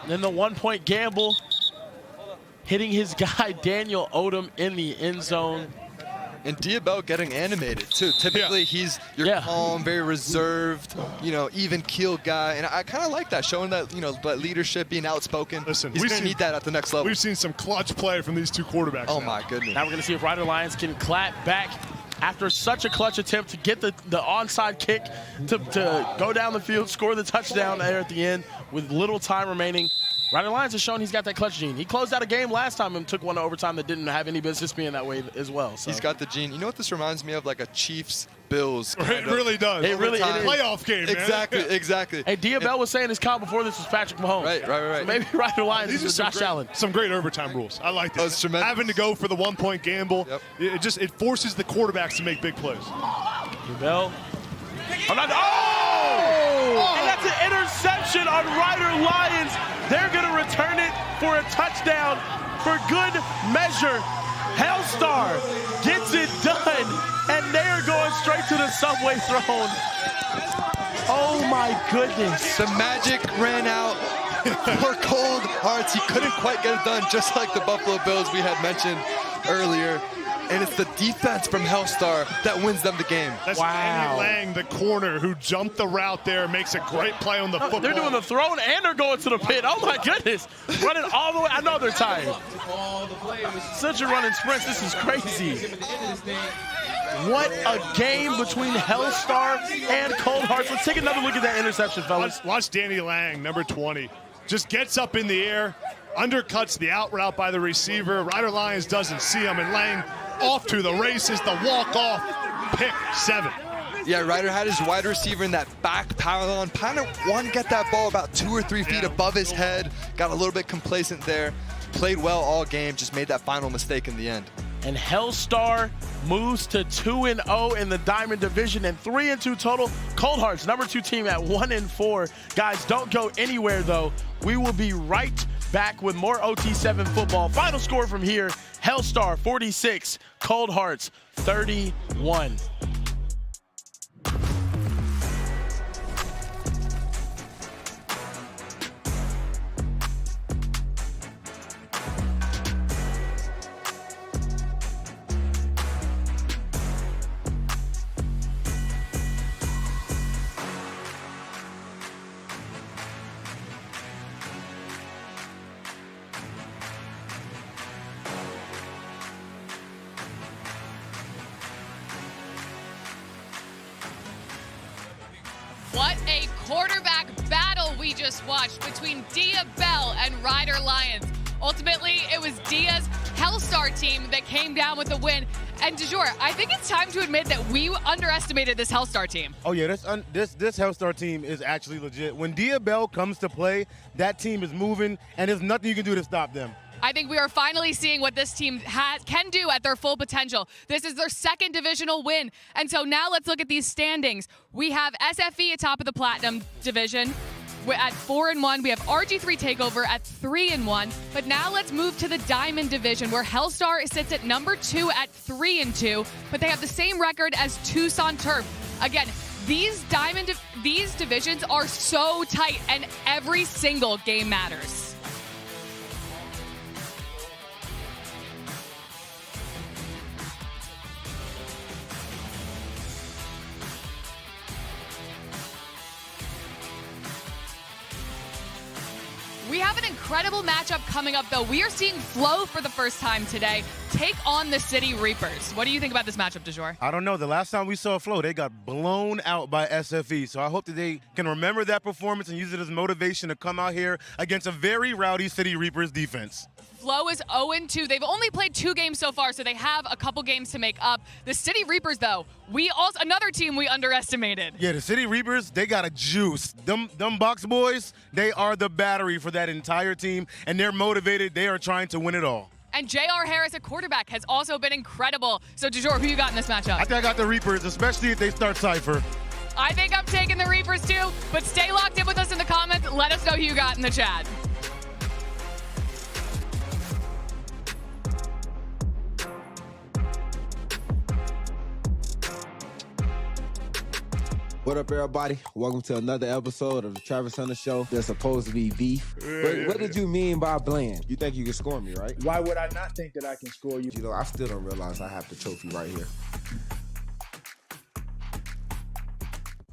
Then the 1-point gamble, hitting his guy Daniel Odom in the end zone. And Diabel getting animated too. Typically he's your calm, very reserved, even keel guy. And I kind of like that, showing that, that leadership, being outspoken. Listen, he's going to need that at the next level. We've seen some clutch play from these two quarterbacks. Oh my goodness. Now we're going to see if Rider Lions can clap back after such a clutch attempt to get the onside kick to go down the field, score the touchdown there at the end with little time remaining. Rider Lions has shown he's got that clutch gene. He closed out a game last time and took one to overtime that didn't have any business being that way as well. So. He's got the gene. You know what this reminds me of? Like a Chiefs-Bills. It really does. It really is. Playoff game, man. Exactly. Hey, Diabel was saying his call before this was Patrick Mahomes. Right. So maybe Rider Lions These is are Josh Allen. Some great overtime rules. I like this. It's tremendous. Having to go for the 1-point gamble, Yep. it forces the quarterbacks to make big plays. Diabel. And that's an interception on Rider Lions. They're going to return it for a touchdown for good measure. Hellstar gets it done, and they're going straight to the subway throne. Oh my goodness. The magic ran out for Cold Hearts. He couldn't quite get it done, just like the Buffalo Bills we had mentioned earlier. And it's the defense from Hellstar that wins them the game. That's Andy Lang, the corner, who jumped the route there, makes a great play on the football. They're doing the throw, and they're going to the pit. Oh, my goodness. Running all the way. I know they're tired. Such a running sprints. This is crazy. What a game between Hellstar and Cold Hearts. Let's take another look at that interception, fellas. Watch Danny Lang, number 20. Just gets up in the air, undercuts the out route by the receiver. Rider Lions doesn't see him, and Lang off to the races, the walk-off, pick 7. Yeah, Ryder had his wide receiver in that back pylon. Kind of wanted to get that ball about 2 or 3 feet above his head. Got a little bit complacent there. Played well all game, just made that final mistake in the end. And Hellstar moves to 2-0 in the Diamond Division and 3-2 total. Cold Hearts, number 2 team at 1-4. Guys, don't go anywhere though. We will be right back with more OT7 football. Final score from here, Hellstar 46, Cold Hearts 31. What a quarterback battle we just watched between Diabel and Rider Lions. Ultimately, it was Dia's Hellstar team that came down with the win. And DeJour, I think it's time to admit that we underestimated this Hellstar team. Oh yeah, this Hellstar team is actually legit. When Diabel comes to play, that team is moving, and there's nothing you can do to stop them. I think we are finally seeing what this team can do at their full potential. This is their 2nd divisional win. And so now let's look at these standings. We have SFE atop of the Platinum Division at 4-1. We have RG3 Takeover at 3-1. But now let's move to the Diamond Division, where Hellstar sits at number 2 at 3-2. But they have the same record as Tucson Turf. Again, these divisions are so tight, and every single game matters. We have an incredible matchup coming up, though. We are seeing Fleaux for the first time today take on the City Reapers. What do you think about this matchup, DeJour? I don't know. The last time we saw Fleaux, they got blown out by SFE. So I hope that they can remember that performance and use it as motivation to come out here against a very rowdy City Reapers defense. Fleaux is 0-2. They've only played 2 games so far, so they have a couple games to make up. The City Reapers, though, another team we underestimated. Yeah, the City Reapers, they got a juice. Them box boys, they are the battery for that entire team, and they're motivated. They are trying to win it all. And J.R. Harris, a quarterback, has also been incredible. So, DeJour, who you got in this matchup? I think I got the Reapers, especially if they start Cypher. I think I'm taking the Reapers, too. But stay locked in with us in the comments. Let us know who you got in the chat. What up, everybody? Welcome to another episode of the Travis Hunter Show. There's supposed to be beef. But what did you mean by bland? You think you can score me, right? Why would I not think that I can score you? You know, I still don't realize I have the trophy right here.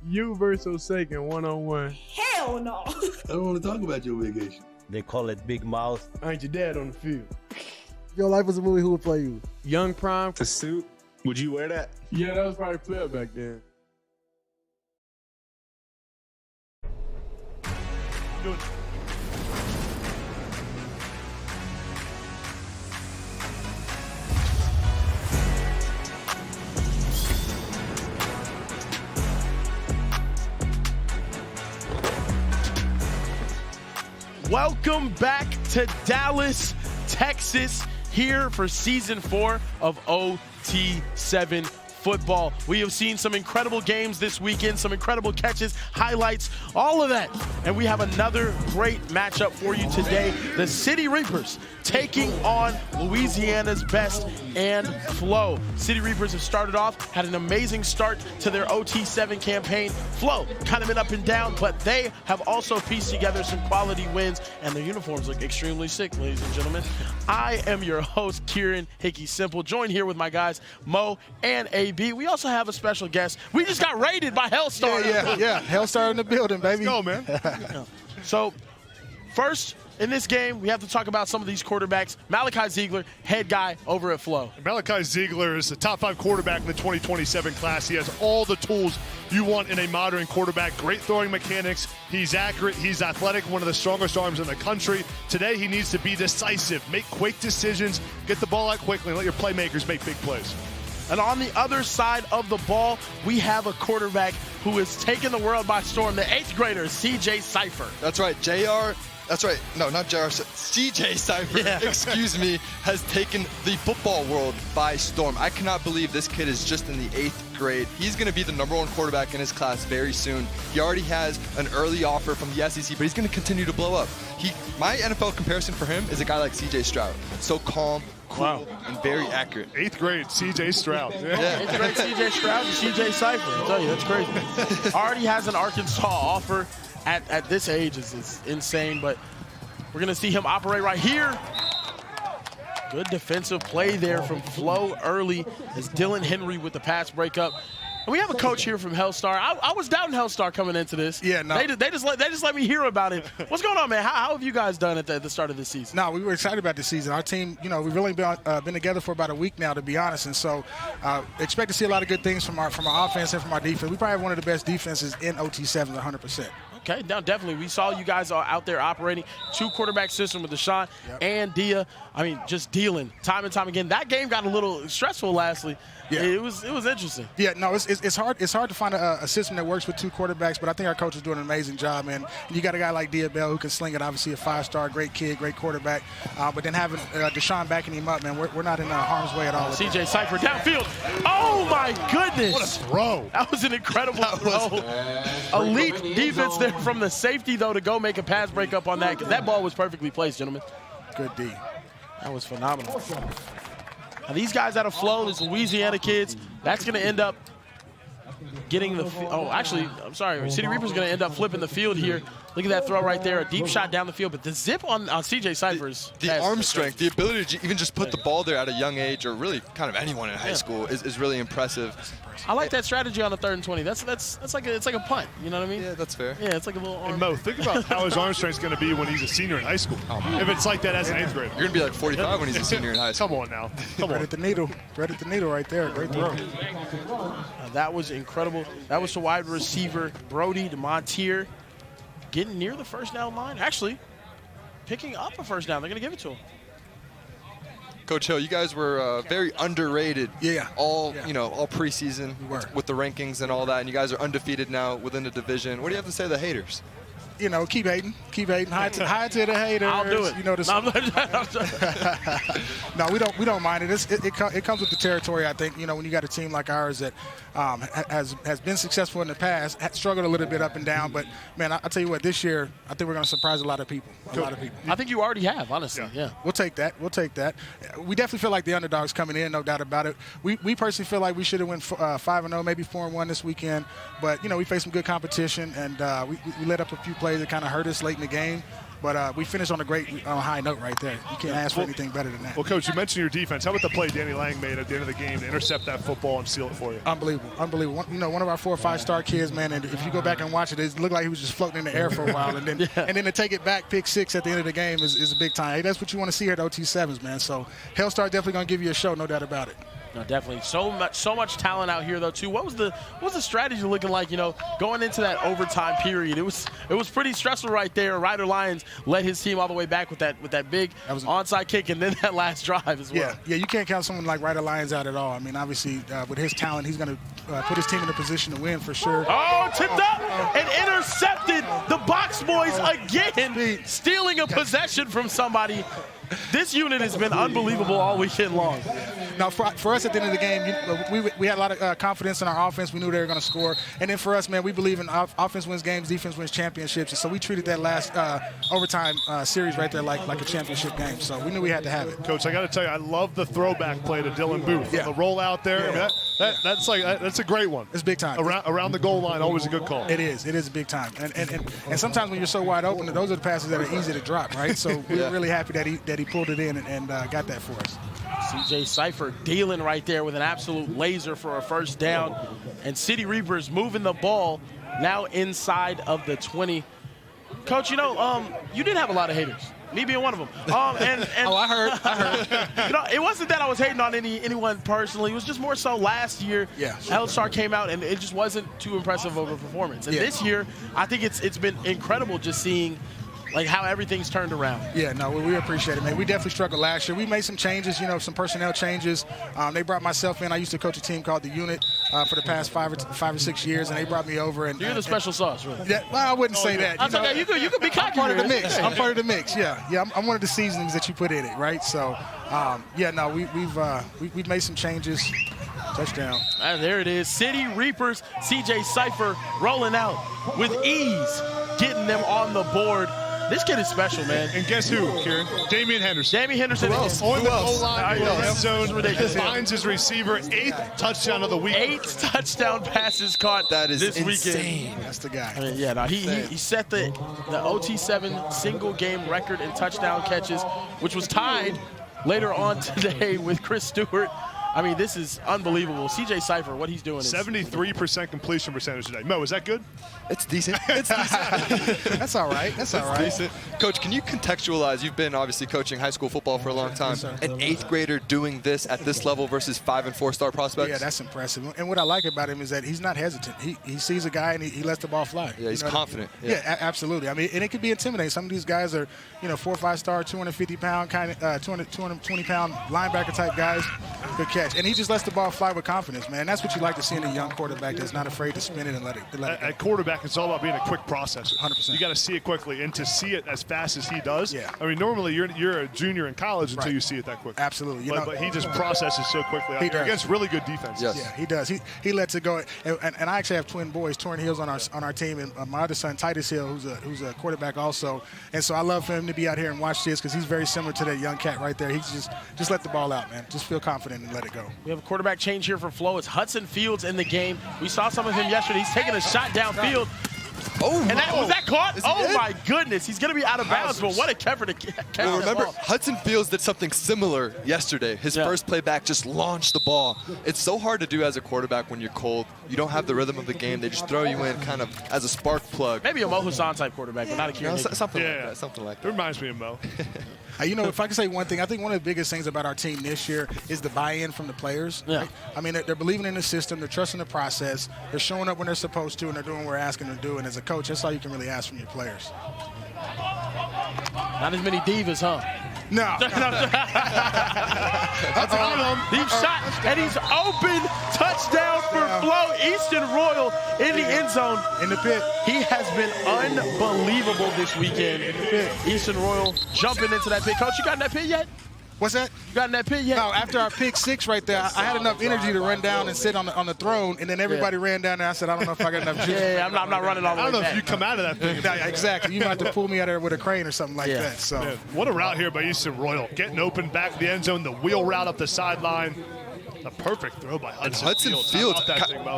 You versus Sagan one-on-one. Hell no. I don't want to talk about your vacation. They call it Big Mouth. I ain't your dad on the field. If your life was a movie, who would play you? Young Prime. The suit. Would you wear that? Yeah, that was probably clear back then. Welcome back to Dallas, Texas, here for Season 4 of OT7 football. We have seen some incredible games this weekend, some incredible catches, highlights, all of that. And we have another great matchup for you today. The City Reapers taking on Louisiana's best and Fleaux. City Reapers have started off, had an amazing start to their OT7 campaign. Fleaux kind of been up and down, but they have also pieced together some quality wins, and their uniforms look extremely sick, ladies and gentlemen. I am your host, Kieran Hickey Simple, joined here with my guys, Mo and AB. We also have a special guest. We just got raided by Hellstar. Yeah. Hellstar in the building, baby. Let's go, man. So, first, in this game, we have to talk about some of these quarterbacks. Malachi Ziegler, head guy over at Fleaux. Malachi Ziegler is the top 5 quarterback in the 2027 class. He has all the tools you want in a modern quarterback. Great throwing mechanics. He's accurate. He's athletic, one of the strongest arms in the country. Today, he needs to be decisive, make quick decisions, get the ball out quickly, and let your playmakers make big plays. And on the other side of the ball, we have a quarterback who has taken the world by storm, the 8th grader, CJ Cypher. That's right, That's right. No, not JR. CJ Cypher, excuse me, has taken the football world by storm. I cannot believe this kid is just in the 8th grade. He's going to be the #1 quarterback in his class very soon. He already has an early offer from the SEC, but he's going to continue to blow up. My NFL comparison for him is a guy like CJ Stroud. So calm, cool, and very accurate. 8th grade, CJ Stroud. Yeah. 8th grade CJ Stroud and CJ Cypher. I tell you, that's crazy. Already has an Arkansas offer. At this age is insane, but we're going to see him operate right here. Good defensive play there from Fleaux early as Dylan Henry with the pass breakup. And we have a coach here from Hellstar. I was doubting Hellstar coming into this. Yeah, no. They just let me hear about it. What's going on, man? How have you guys done at the start of this season? No, we were excited about this season. Our team, we've really been together for about a week now, to be honest. And so expect to see a lot of good things from our offense and from our defense. We probably have one of the best defenses in OT7, 100%. Okay, now definitely. We saw you guys out there operating 2-quarterback system with Deshaun and Dia. I mean, just dealing time and time again. That game got a little stressful lastly. Yeah. It was interesting. Yeah, no, it's hard to find a system that works with 2 quarterbacks, but I think our coach is doing an amazing job, man. You got a guy like Dia Bell who can sling it, obviously a 5-star, great kid, great quarterback. But then having Deshaun backing him up, man, we're not in harm's way at all. CJ Cypher downfield. Oh, my goodness. What a throw. That was an incredible throw. Elite defense there from the safety, though, to go make a pass breakup on that, because that ball was perfectly placed, gentlemen. Good D. That was phenomenal. Now, these guys out of Fleaux, these Louisiana kids, that's going to end up getting the – oh, actually, I'm sorry. City Reapers going to end up flipping the field here. Look at that throw right there, a deep shot down the field. But the zip on CJ Cypher's the arm strength, the ability to even just put the ball there at a young age, or really kind of anyone in high school, is really impressive. I like that strategy on the 3rd and 20. That's like it's like a punt. You know what I mean? Yeah, that's fair. Yeah, it's like a little arm. And Mo, think about how his arm strength is going to be when he's a senior in high school. If it's like that as an 8th grader. You're going to be like 45 when he's a senior in high school. Come on now. Come on. Right at the needle. Right at the needle right there. Great throw. That was incredible. That was to wide receiver Brody DeMontier, getting near the first down line. Actually, picking up a first down. They're going to give it to him. Coach Hill, you guys were very underrated. All preseason with the rankings and all that, and you guys are undefeated now within the division. What do you have to say to the haters? You know, keep hating. Hi to the haters. I'll do it. You know, no, we don't mind it. It comes with the territory. I think, you know, when you got a team like ours that has been successful in the past, struggled a little bit up and down, but man, I tell you what, this year I think we're going to surprise a lot of people. I think you already have, honestly. Yeah. We'll take that. We definitely feel like the underdogs coming in, no doubt about it. We personally feel like we should have went 5-0, maybe 4-1 this weekend, but you know, we faced some good competition, and we let up a few plays that kind of hurt us late in the game. But we finished on a great high note right there. You can't ask for anything better than that. Well, Coach, you mentioned your defense. How about the play Danny Lang made at the end of the game to intercept that football and seal it for you? Unbelievable. You know, one of our 4 or 5-star kids, man, and if you go back and watch it, it looked like he was just floating in the air for a while. And then to take it back, pick 6 at the end of the game is a big time. Hey, that's what you want to see here at OT7s, man. So Hellstar definitely going to give you a show, no doubt about it. No, definitely. So much talent out here, though, too. What was the strategy looking like, you know, going into that overtime period? It was pretty stressful right there. Ryder Lyons led his team all the way back with that big onside kick and then that last drive as well. Yeah, you can't count someone like Ryder Lyons out at all. I mean, obviously, with his talent, he's going to put his team in a position to win for sure. Oh, tipped up and intercepted. The Box Boys again, stealing a possession from somebody. This unit has been unbelievable all weekend long. Now, for us at the end of the game, we had a lot of confidence in our offense. We knew they were going to score. And then for us, man, we believe in offense wins games, defense wins championships. And so we treated that last overtime series right there like a championship game. So we knew we had to have it. Coach, I got to tell you, I love the throwback play to Dylan Booth. The rollout there. Yeah. That's a great one. It's big time. Around the goal line, always a good call. It is big time. And sometimes when you're so wide open, those are the passes that are easy to drop, right? So we're really happy that he pulled it in and got that for us. CJ Cypher dealing right there with an absolute laser for a first down. And City Reapers moving the ball now inside of the 20. Coach, you know, you did have a lot of haters. Me being one of them. And oh, I heard. You know, it wasn't that I was hating on anyone personally. It was just more so last year. Yeah. Hellstar came out and it just wasn't too impressive of a performance. And this year, I think it's been incredible just seeing like how everything's turned around. Yeah, no, we appreciate it, man. We definitely struggled last year. We made some changes, you know, some personnel changes. They brought myself in. I used to coach a team called the Unit for the past 5 or 6 years, and they brought me over. And you're the special sauce, really. Yeah, well, I wouldn't say that. That's okay. You could be cocky. I'm part of the mix. I'm part of the mix. Yeah. I'm one of the seasonings that you put in it, right? So, we've made some changes. Touchdown. And there it is. City Reapers, CJ Cypher rolling out with ease, getting them on the board. This kid is special, man. And guess who, Kieran? Damian Henderson. Damian Henderson. On the goal line, end zone, finds his receiver. 8th touchdown of the week. 8 touchdown passes caught this insane. weekend. That's the guy. I mean, he set the OT7 single game record in touchdown catches, which was tied later on today with Chris Stewart. I mean, this is unbelievable. CJ Cypher, what he's doing is 73% completion percentage today. Mo, is that good? It's decent. It's decent. That's all right. That's all right. Decent. Coach, can you contextualize? You've been obviously coaching high school football for a long time. Yes, an 8th grader doing this at this level versus 5- and 4-star prospects? Yeah, that's impressive. And what I like about him is that he's not hesitant. He sees a guy and he lets the ball fly. Yeah, he's confident. Yeah, absolutely. I mean, and it can be intimidating. Some of these guys are, 4 or 5-star, 250-pound, 220-pound linebacker type guys. Good catch. And he just lets the ball fly with confidence, man. That's what you like to see in a young quarterback that's not afraid to spin it and let it go. At quarterback, it's all about being a quick processor. 100%. You got to see it quickly, and to see it as fast as he does. Yeah. I mean, normally you're a junior in college until you see it that quick. Absolutely. But he just processes so quickly out here against really good defense. Yes. Yeah, he does. He lets it go. And I actually have twin boys, Torrin Hills on our team, and my other son Titus Hill, who's a quarterback also. And so I love for him to be out here and watch this because he's very similar to that young cat right there. He's just let the ball out, man. Just feel confident and let it go. We have a quarterback change here for Fleaux. It's Hudson Fields in the game. We saw some of him yesterday. He's taking a shot downfield. Oh, and was that caught? Oh in? my goodness, he's gonna be out of bounds. But what a cover to catch Well, that remember, ball. Hudson Fields did something similar yesterday. His first play back just launched the ball. It's so hard to do as a quarterback when you're cold. You don't have the rhythm of the game. They just throw you in kind of as a spark plug. Maybe a Mo Hassan type quarterback, but not a Kieran. Something like that. Something like that. It reminds me of Mo. You know, if I can say one thing, I think one of the biggest things about our team this year is the buy-in from the players. Yeah. Right? I mean, they're believing in the system, they're trusting the process, they're showing up when they're supposed to, and they're doing what we're asking them to do. And as a coach, that's all you can really ask from your players. Not as many divas, huh? No. Deep shot, and he's open. Touchdown for Fleaux. Easton Royal in the end zone. In the pit. He has been unbelievable this weekend. In the pit. Easton Royal jumping into that pit. Coach, you got in that pit yet? What's that? You got in that pit yet? No, after our pick 6 right there, I had enough energy to run down and sit on the throne, and then everybody ran down there. I said, I don't know if I got enough juice. Yeah, I'm not running all the way I don't know back. if you come out of that thing. Yeah, exactly. You might have to pull me out of there with a crane or something like that. So, Man, what a route here by Easton Royal. Getting open back of the end zone, the wheel route up the sideline. A perfect throw by Hudson Fields.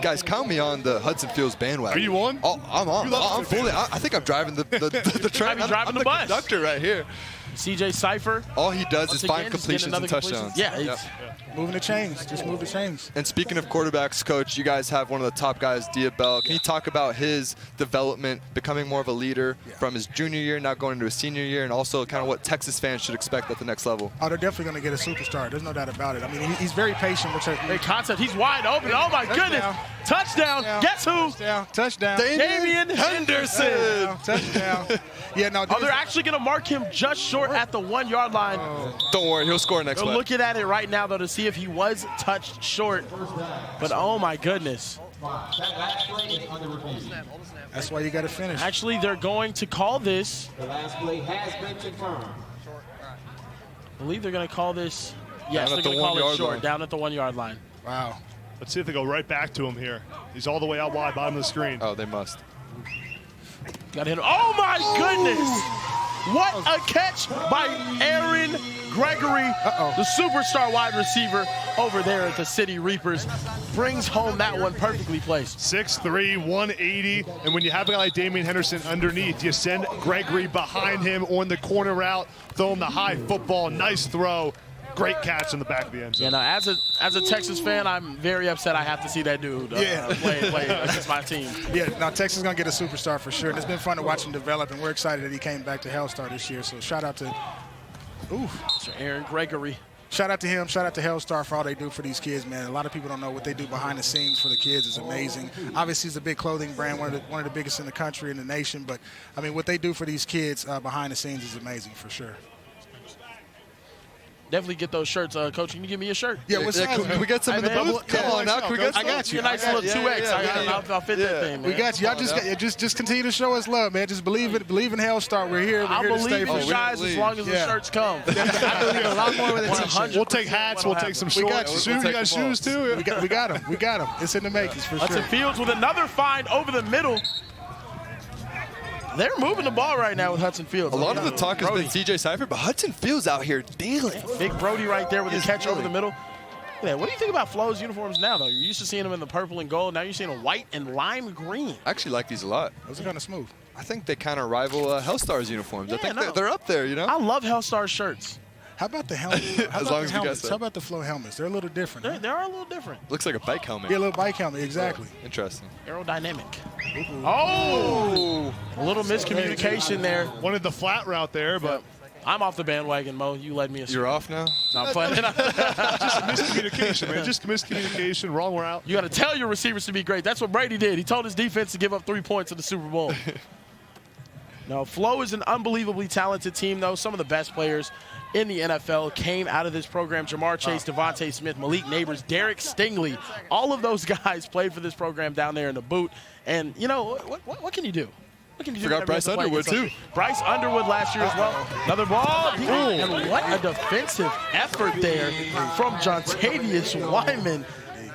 Guys, count me on the Hudson Fields bandwagon. Are you on? Oh, I'm on. I'm fully. I think I'm driving the train. I'm driving the bus. Conductor right here. CJ Cypher. All he does is find again, he's getting completions and another touchdowns. completion. Yeah, moving the chains. Just move the chains. And speaking of quarterbacks, Coach, you guys have one of the top guys, Diabel. Can you talk about his development, becoming more of a leader from his junior year, now going into his senior year, and also kind of what Texas fans should expect at the next level? Oh, they're definitely going to get a superstar. There's no doubt about it. I mean, he's very patient. Great concept. He's wide open. Oh, my goodness. Touchdown. Guess who? Touchdown. Damian Henderson. Touchdown. Yeah, no. Oh, they're actually going to mark him just short at the 1 yard line. Don't worry, he'll score next They're week. looking at it right now, though, to see if he was touched short. But, oh, my goodness. That's why you got to finish. Actually, they're going to call this. The last play has been confirmed. I believe they're going to call this. Yes, Down they're at going to the call 1 it yard short, line. down at the 1 yard line. Wow. Let's see if they go right back to him here. He's all the way out wide, bottom of the screen. Oh, they must. Got hit. Oh, my goodness. What a catch by Aaron Gregory, the superstar wide receiver over there at the City Reapers. Brings home that one perfectly placed. 6'3", 180. And when you have a guy like Damian Henderson underneath, you send Gregory behind him on the corner route, throw him the high football, nice throw. Great catch in the back of the end zone. Yeah, now as a Texas fan, I'm very upset I have to see that dude play against my team. Yeah, now Texas is going to get a superstar for sure. And it's been fun to watch him develop, and we're excited that he came back to Hellstar this year. So shout out to Aaron Gregory. Shout out to him. Shout out to Hellstar for all they do for these kids, man. A lot of people don't know what they do behind the scenes for the kids is amazing. Obviously, it's a big clothing brand, one of the biggest in the country and the nation. But, I mean, what they do for these kids behind the scenes is amazing for sure. Definitely get those shirts. Coach, can you give me a shirt? Yeah, what's can we get some in the booth? Come on now, can we get some? I got you. A nice little 2X. I'll fit that thing, man. We got you. Y'all just continue to show us love, man. Just believe in Hellstar. We're here. I'll believe you guys as long as the shirts come. I believe a lot more with a t-shirt. We'll take hats. We'll take some shorts. Shoes. You got shoes too? We got them. We got them. It's in the makings for sure. Hudson Fields with another find over the middle. They're moving the ball right now with Hudson Fields. A lot of the talk has been CJ Cypher, but Hudson Fields out here dealing. Big Brody right there with the catch over the middle. Yeah, what do you think about Fleaux's uniforms now, though? You're used to seeing them in the purple and gold. Now you're seeing a white and lime green. I actually like these a lot. Those are kind of smooth. I think they kind of rival Hellstar's uniforms. I think they're up there, you know? I love Hellstar shirts. How about the helmets? As long as you guess that. How about the Fleaux helmets? They're a little different. They are a little different. Looks like a bike helmet. Yeah, a little bike helmet, exactly. Interesting. Aerodynamic. Oh! A little miscommunication there. Wanted the flat route there, but I'm off the bandwagon, Mo. You led me astray. You're off now? No, I'm playing. just a miscommunication, man. Just miscommunication, wrong route. You got to tell your receivers to be great. That's what Brady did. He told his defense to give up 3 points in the Super Bowl. No, Fleaux is an unbelievably talented team, though. Some of the best players in the NFL came out of this program. Jamar Chase, Devontae Smith, Malik Neighbors, Derek Stingley. All of those guys played for this program down there in the boot. And, you know, what can you do? What can you do? Forgot Bryce Underwood, too. Bryce Underwood last year as well. Another ball. And what a defensive effort there from Jontavius Wyman.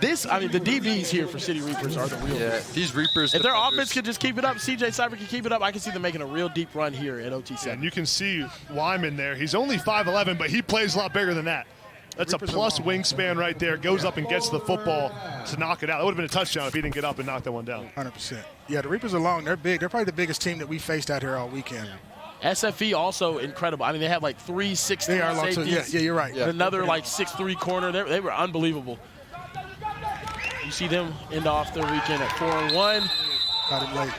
The DBs here for City Reapers are the real ones. These Reapers. If their offense could just keep it up, CJ Cypher can keep it up, I can see them making a real deep run here at OT7. And you can see Wyman there. He's only 5'11", but he plays a lot bigger than that. That's a plus wingspan right there. Goes up and gets the football to knock it out. That would have been a touchdown if he didn't get up and knock that one down. 100%. Yeah, the Reapers are long. They're big. They're probably the biggest team that we faced out here all weekend. SFE also incredible. I mean, they have like 3 6'3" They are long too. safeties. Yeah, you're right. And another like 6'3" corner. They were unbelievable. You see them end off their weekend at 4-1. Got him late.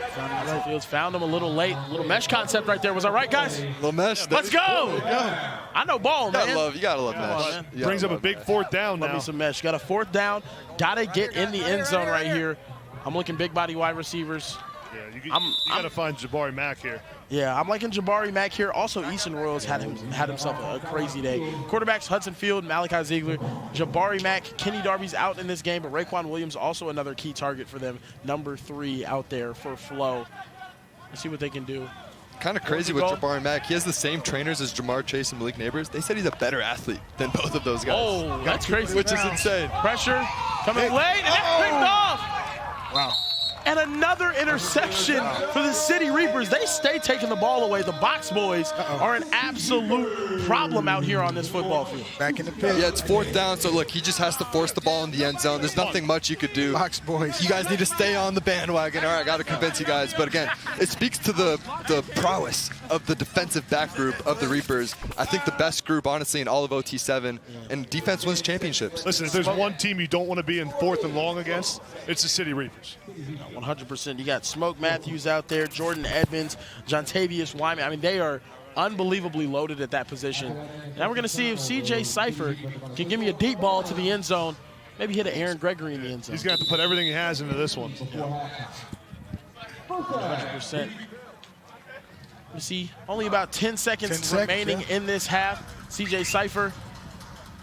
Fields found him a little late. A little mesh concept right there. Was that right, guys? Little mesh. Let's go. I know ball, man. You gotta love mesh. Brings up a big fourth down now. Love me some mesh. Got a fourth down. Got to get in the end zone right here. I'm looking big body wide receivers. Yeah, you got to find Jabari Mack here. Yeah, I'm liking Jabari Mack here. Also, Easton Royals had himself a crazy day. Quarterbacks Hudson Field, Malachi Ziegler, Jabari Mack, Kenny Darby's out in this game, but Raekwon Williams also another key target for them. Number 3 out there for Fleaux. Let's see what they can do. Kind of crazy with Jabari Mack. He has the same trainers as Jamar Chase and Malik Neighbors. They said he's a better athlete than both of those guys. Oh, that's crazy. Which is insane. Pressure coming late, and it's picked off. Wow. And another interception for the City Reapers. They stay taking the ball away. The Box Boys are an absolute problem out here on this football field. Back in the pit. Yeah, it's 4th down, so look, he just has to force the ball in the end zone. There's nothing much you could do. Box Boys. You guys need to stay on the bandwagon. All right, I got to convince you guys. But again, it speaks to the prowess of the defensive back group of the Reapers. I think the best group, honestly, in all of OT7. And defense wins championships. Listen, if there's one team you don't want to be in 4th and long against, it's the City Reapers. 100%. You got Smoke Matthews out there, Jordan Edmonds, Jontavius Wyman. I mean, they are unbelievably loaded at that position. Now we're going to see if C.J. Cypher can give me a deep ball to the end zone, maybe hit an Aaron Gregory in the end zone. He's going to have to put everything he has into this one. 100%. You see, only about 10 seconds remaining in this half. C.J. Cypher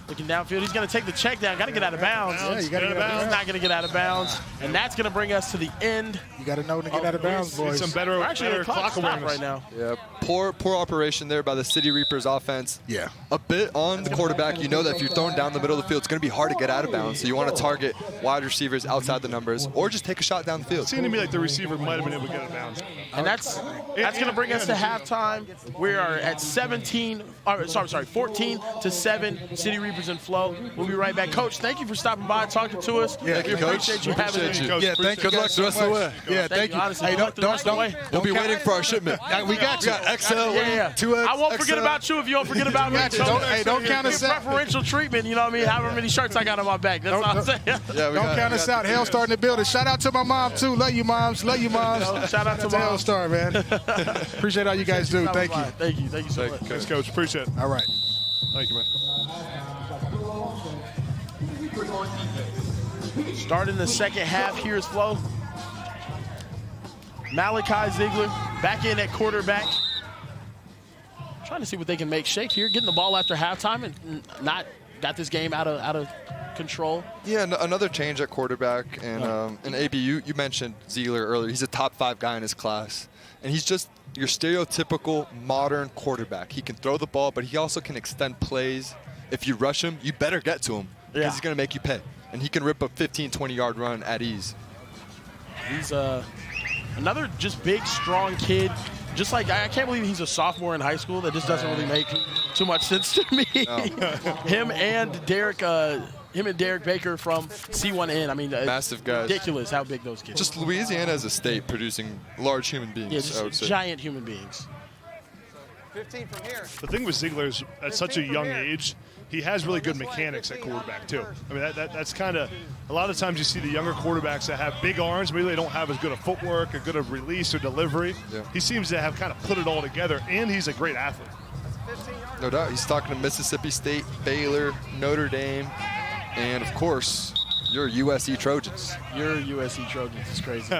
looking downfield. He's going to take the check down. Got to get out of bounds. Yeah, you got to get out of bounds. He's not going to get out of bounds. And that's going to bring us to the end. You got to know to get out of bounds, boys. Some better clock awareness right now. Yeah, poor operation there by the City Reapers offense. Yeah. A bit on the quarterback. You know that if you're thrown down the middle of the field, it's going to be hard to get out of bounds. So you want to target wide receivers outside the numbers or just take a shot down the field. It seemed to me like the receiver might have been able to get out of bounds. And that's going to bring us to halftime. We are at 14-7 City Reapers and Fleaux. We'll be right back. Coach, thank you for stopping by and talking to us. Yeah, we appreciate you having us. Yeah, thank you. Good luck the rest of the way. Yeah, thank you. Honestly, Hey, We'll be waiting for our shipment. We got you. XL, 2X. I won't forget about you if you don't forget about me. Don't count us out. Preferential treatment, you know what I mean? However many shirts I got on my back. That's all I'm saying. Don't count us out. Hellstar in the building. Shout out to my mom, too. Love you, moms. Love you, moms. Shout out to Hellstar, man. Appreciate all you guys do. Thank you. Thank you. Thank you so much. Thanks, Coach. Appreciate it. All right. Thank you, man. Starting the second half, here's Fleaux. Malachi Ziegler back in at quarterback. Trying to see what they can make shake here. Getting the ball after halftime and not got this game out of control. Yeah, another change at quarterback. And AB, you mentioned Ziegler earlier. He's a top 5 guy in his class. And he's just your stereotypical modern quarterback. He can throw the ball, but he also can extend plays. If you rush him, you better get to him because he's going to make you pay. And he can rip a 15, 20-yard run at ease. He's another just big, strong kid. Just like, I can't believe he's a sophomore in high school. That just doesn't really make too much sense to me. No. Him and Derek Baker from C1N. I mean, massive guys. Ridiculous how big those kids are. Just Louisiana as a state producing large human beings. Yeah, just giant human beings. 15 from here. The thing with Ziegler is at such a young age, he has really good mechanics at quarterback, too. I mean, that's kind of – a lot of times you see the younger quarterbacks that have big arms, maybe they don't have as good a footwork, a good a release or delivery. Yeah. He seems to have kind of put it all together, and he's a great athlete. No doubt. He's talking to Mississippi State, Baylor, Notre Dame, and, of course, your USC Trojans. Your USC Trojans is crazy.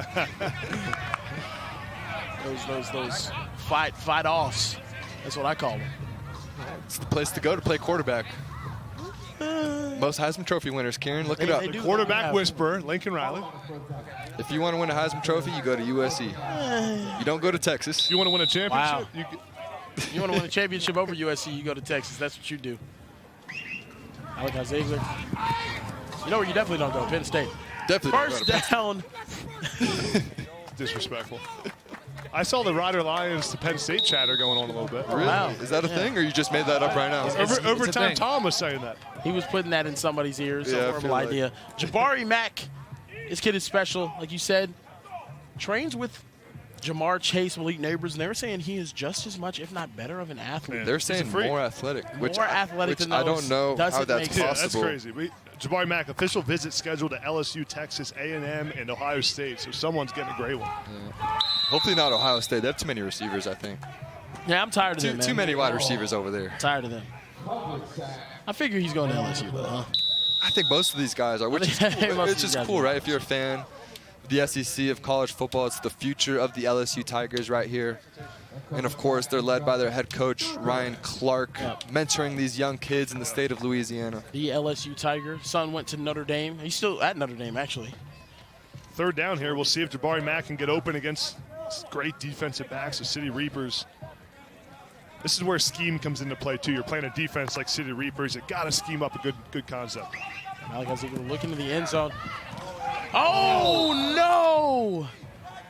those fight-offs. That's what I call them. It's the place to go to play quarterback. Most Heisman Trophy winners, Kieran, look it up. The quarterback whisperer, Lincoln Riley. If you want to win a Heisman Trophy, you go to USC. You don't go to Texas. You want to win a championship? Wow. You want to win a championship over USC, you go to Texas. That's what you do. Malachi Ziegler. You know where you definitely don't go? Penn State. Definitely First down. Disrespectful. I saw the Rider Lions to Penn State chatter going on a little bit. Really? Wow. Is that a thing, or you just made that up right now? Overtime Tom was saying that. He was putting that in somebody's ears. Yeah, A horrible idea. Jabari Mack, this kid is special. Like you said, trains with Jamar Chase, Malik Neighbors, and they were saying he is just as much, if not better, of an athlete. They're saying more athletic, which than I don't know how that's possible. Yeah, that's crazy. Jabari Mack, official visit scheduled to LSU, Texas, A&M, and Ohio State, so someone's getting a great one. Yeah. Hopefully not Ohio State. They have too many receivers, I think. Yeah, I'm tired of them, man. Too many wide receivers over there. Tired of them. I figure he's going to LSU, though, huh? I think most of these guys are, which is it's just cool, right? If you're a fan of the SEC, of college football, it's the future of the LSU Tigers right here. And, of course, they're led by their head coach, Ryan Clark, mentoring these young kids in the state of Louisiana. The LSU Tiger. Son went to Notre Dame. He's still at Notre Dame, actually. Third down here. We'll see if Jabari Mack can get open against great defensive backs, the City Reapers. This is where scheme comes into play, too. You're playing a defense like City Reapers. You got to scheme up a good concept. Malachi Ziegler looking to the end zone. Oh, no!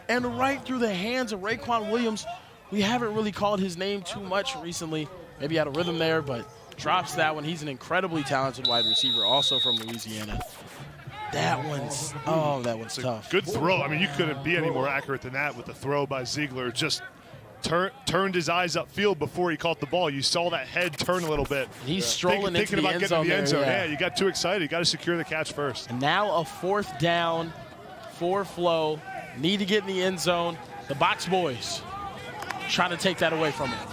And right through the hands of Raekwon Williams. We haven't really called his name too much recently. Maybe out of rhythm there, but drops that one. He's an incredibly talented wide receiver, also from Louisiana. That one's tough. Good throw. I mean, you couldn't be any more accurate than that with the throw by Ziegler. Just turned his eyes upfield before he caught the ball. You saw that head turn a little bit. He's strolling thinking into the about end getting zone the end zone. there, Yeah, you got too excited. You got to secure the catch first. And now a fourth down for Fleaux. Need to get in the end zone. The box boys trying to take that away from him.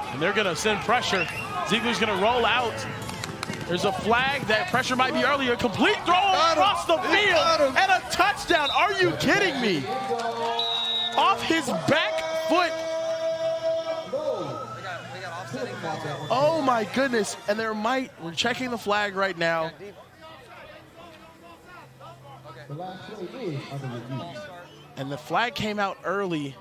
And they're going to send pressure. Ziegler's going to roll out. There's a flag. That pressure might be earlier. Complete throw across the field and a touchdown. Are you kidding me? Off his back foot. Oh my goodness. And we're checking the flag right now. And the flag came out early.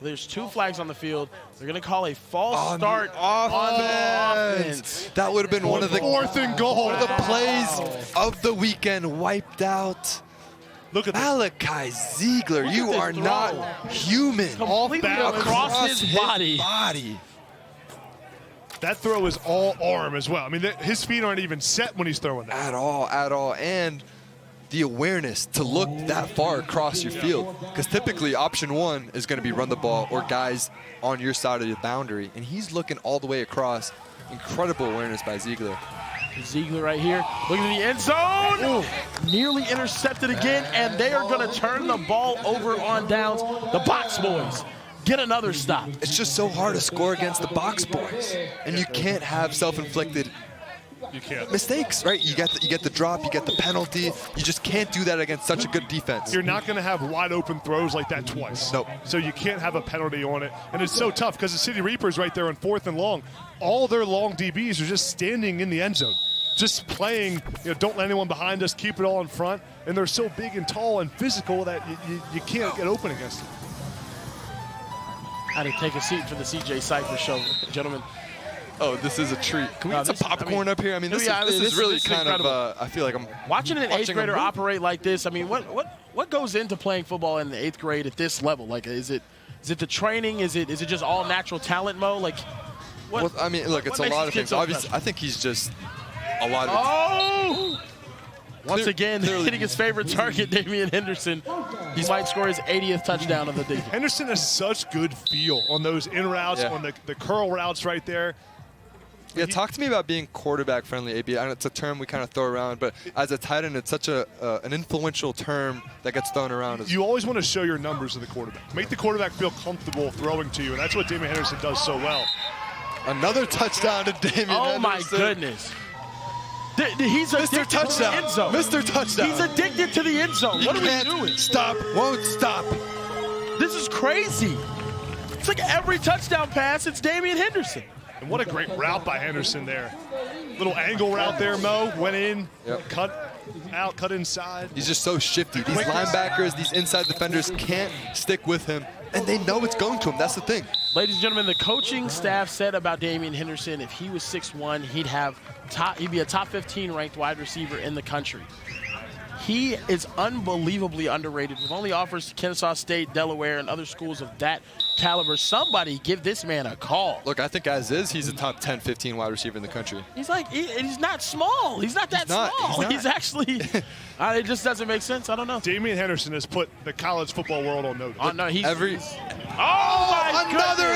There's two flags on the field. They're going to call a false start on the offense. That would have been one of the fourth and goal. One of the plays of the weekend wiped out. Look at Malachi Ziegler. You are not human. Completely across his body. That throw is all arm as well. I mean, his feet aren't even set when he's throwing that. At all. And the awareness to look that far across your field. Because typically option one is going to be run the ball or guys on your side of the boundary. And he's looking all the way across. Incredible awareness by Ziegler. Ziegler right here, looking at the end zone. Ooh. Nearly intercepted again, and they are going to turn the ball over on downs. The box boys get another stop. It's just so hard to score against the box boys. And you can't have self-inflicted mistakes, right? You get the drop, you get the penalty. You just can't do that against such a good defense. You're not going to have wide open throws like that twice. Nope. So you can't have a penalty on it. And it's so tough because the City Reapers right there on 4th and long, all their long DBs are just standing in the end zone. Just playing, don't let anyone behind us, keep it all in front. And they're so big and tall and physical that you can't get open against them. How to take a seat for the CJ Cypher show, gentlemen. Oh, this is a treat. Can we get some popcorn up here? I mean, this is really kind of, I feel like I'm watching an 8th grader operate like this. I mean, what goes into playing football in the 8th grade at this level? Like, is it the training? Is it just all natural talent, Mo? Like, what? Well, I mean, look, it's a lot of things. So obviously, I think he's just a lot of. Oh! Once again, hitting his favorite target, Damian Henderson. He might score his 80th touchdown of the day. Henderson has such good feel on those in routes, on the curl routes right there. Yeah, talk to me about being quarterback friendly, AB. I know it's a term we kind of throw around, but as a tight end, it's such an influential term that gets thrown around. You always want to show your numbers to the quarterback. Make the quarterback feel comfortable throwing to you, and that's what Damian Henderson does so well. Another touchdown to Damian Henderson. Oh, my goodness. He's Mr. Touchdown. To the end zone. Mr. Touchdown. He's addicted to the end zone. What are we doing? Stop. Won't stop. This is crazy. It's like every touchdown pass, it's Damian Henderson. And what a great route by Henderson there. Little angle route there, Mo. Went in, cut out, cut inside. He's just so shifty. These linebackers, these inside defenders can't stick with him, and they know it's going to him. That's the thing. Ladies and gentlemen, the coaching staff said about Damian Henderson, if he was 6'1", he'd be a top 15 ranked wide receiver in the country. He is unbelievably underrated with only offers to Kennesaw State, Delaware, and other schools of that caliber. Somebody give this man a call. Look, I think as is, he's a top 10, 15 wide receiver in the country. He's like, he's not small. He's not that small. He's actually, it just doesn't make sense. I don't know. Damian Henderson has put the college football world on notice. Oh, no, another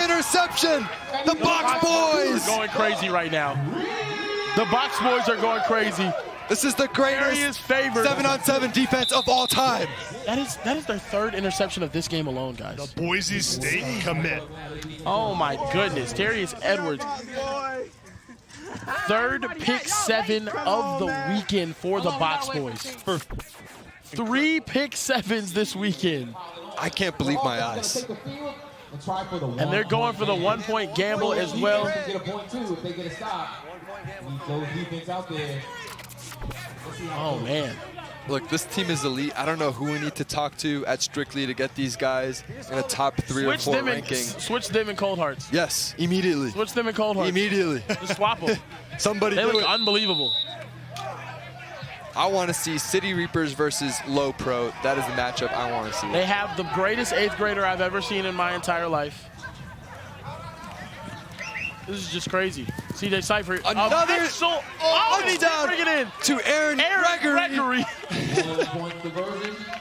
interception. The Box Boys are going crazy right now. The Box Boys are going crazy. This is the greatest 7-on-7 defense of all time. That is their third interception of this game alone, guys. The Boise State commit. Oh my goodness, Darius Edwards. Third pick 7 of the weekend for the Box Boys. 3 pick 7s this weekend. I can't believe my eyes. And they're going for the 1-point gamble as well. Oh, man. Look, this team is elite. I don't know who we need to talk to at Strictly to get these guys in a top 3 or 4 ranking. Switch them in Cold Hearts. Yes, immediately. Switch them in Cold Hearts. Immediately. Just swap them. Somebody They do look it. unbelievable. I want to see City Reapers versus Low Pro. That is the matchup I want to see. They have the greatest 8th grader I've ever seen in my entire life. This is just crazy. CJ Cypher. Another touchdown. Bring it in to Aaron Gregory.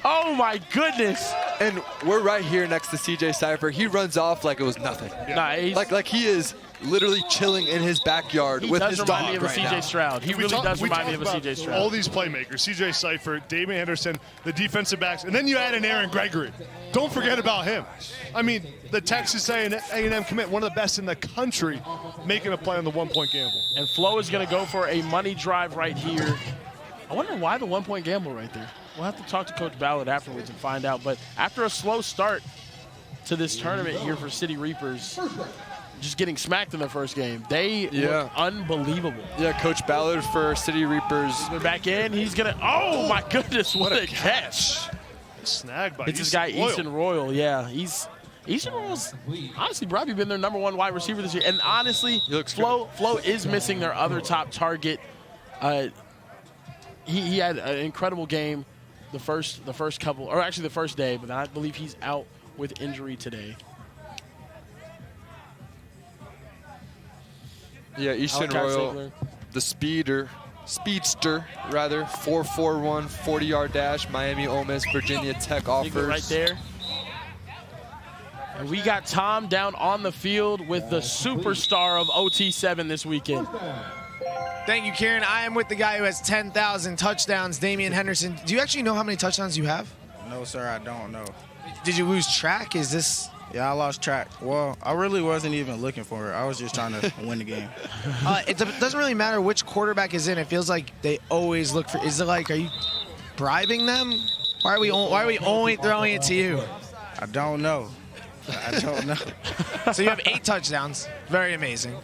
Oh my goodness. And we're right here next to CJ Cypher. He runs off like it was nothing. Nah, like he is literally chilling in his backyard with his dog remind me of a CJ Stroud. He really does remind me of a CJ Stroud. All these playmakers, CJ Cypher, Damian Henderson, the defensive backs, and then you add in Aaron Gregory. Don't forget about him. I mean, the Texas A&M commit, one of the best in the country, making a play on the 1-point gamble. And Fleaux is going to go for a money drive right here. I wonder why the 1-point gamble right there. We'll have to talk to Coach Ballard afterwards and find out. But after a slow start to this tournament here for City Reapers, just getting smacked in the first game, they look unbelievable. Yeah, Coach Ballard for City Reapers. They're back in. He's going to – oh, my goodness, what a catch. Snagged by It's this guy, Easton Royal. Yeah, Easton Royal's honestly probably been their #1 wide receiver this year. And honestly, Fleaux is missing their other top target. He had an incredible game the first couple, or actually the first day, but I believe he's out with injury today. Yeah, Easton Royal, the speedster, 4.41, 40-yard dash, Miami, Ole Miss, Virginia Tech offers. Right there. And we got Tom down on the field with the superstar of OT7 this weekend. Thank you, Kieran. I am with the guy who has 10,000 touchdowns, Damian Henderson. Do you actually know how many touchdowns you have? No, sir, I don't know. Did you lose track? Is this? Yeah, I lost track. Well, I really wasn't even looking for it. I was just trying to win the game. It doesn't really matter which quarterback is in. It feels like they always look for. Is it like, are you bribing them? Why are we only throwing it to you? I don't know. I don't know. So you have 8 touchdowns. Very amazing.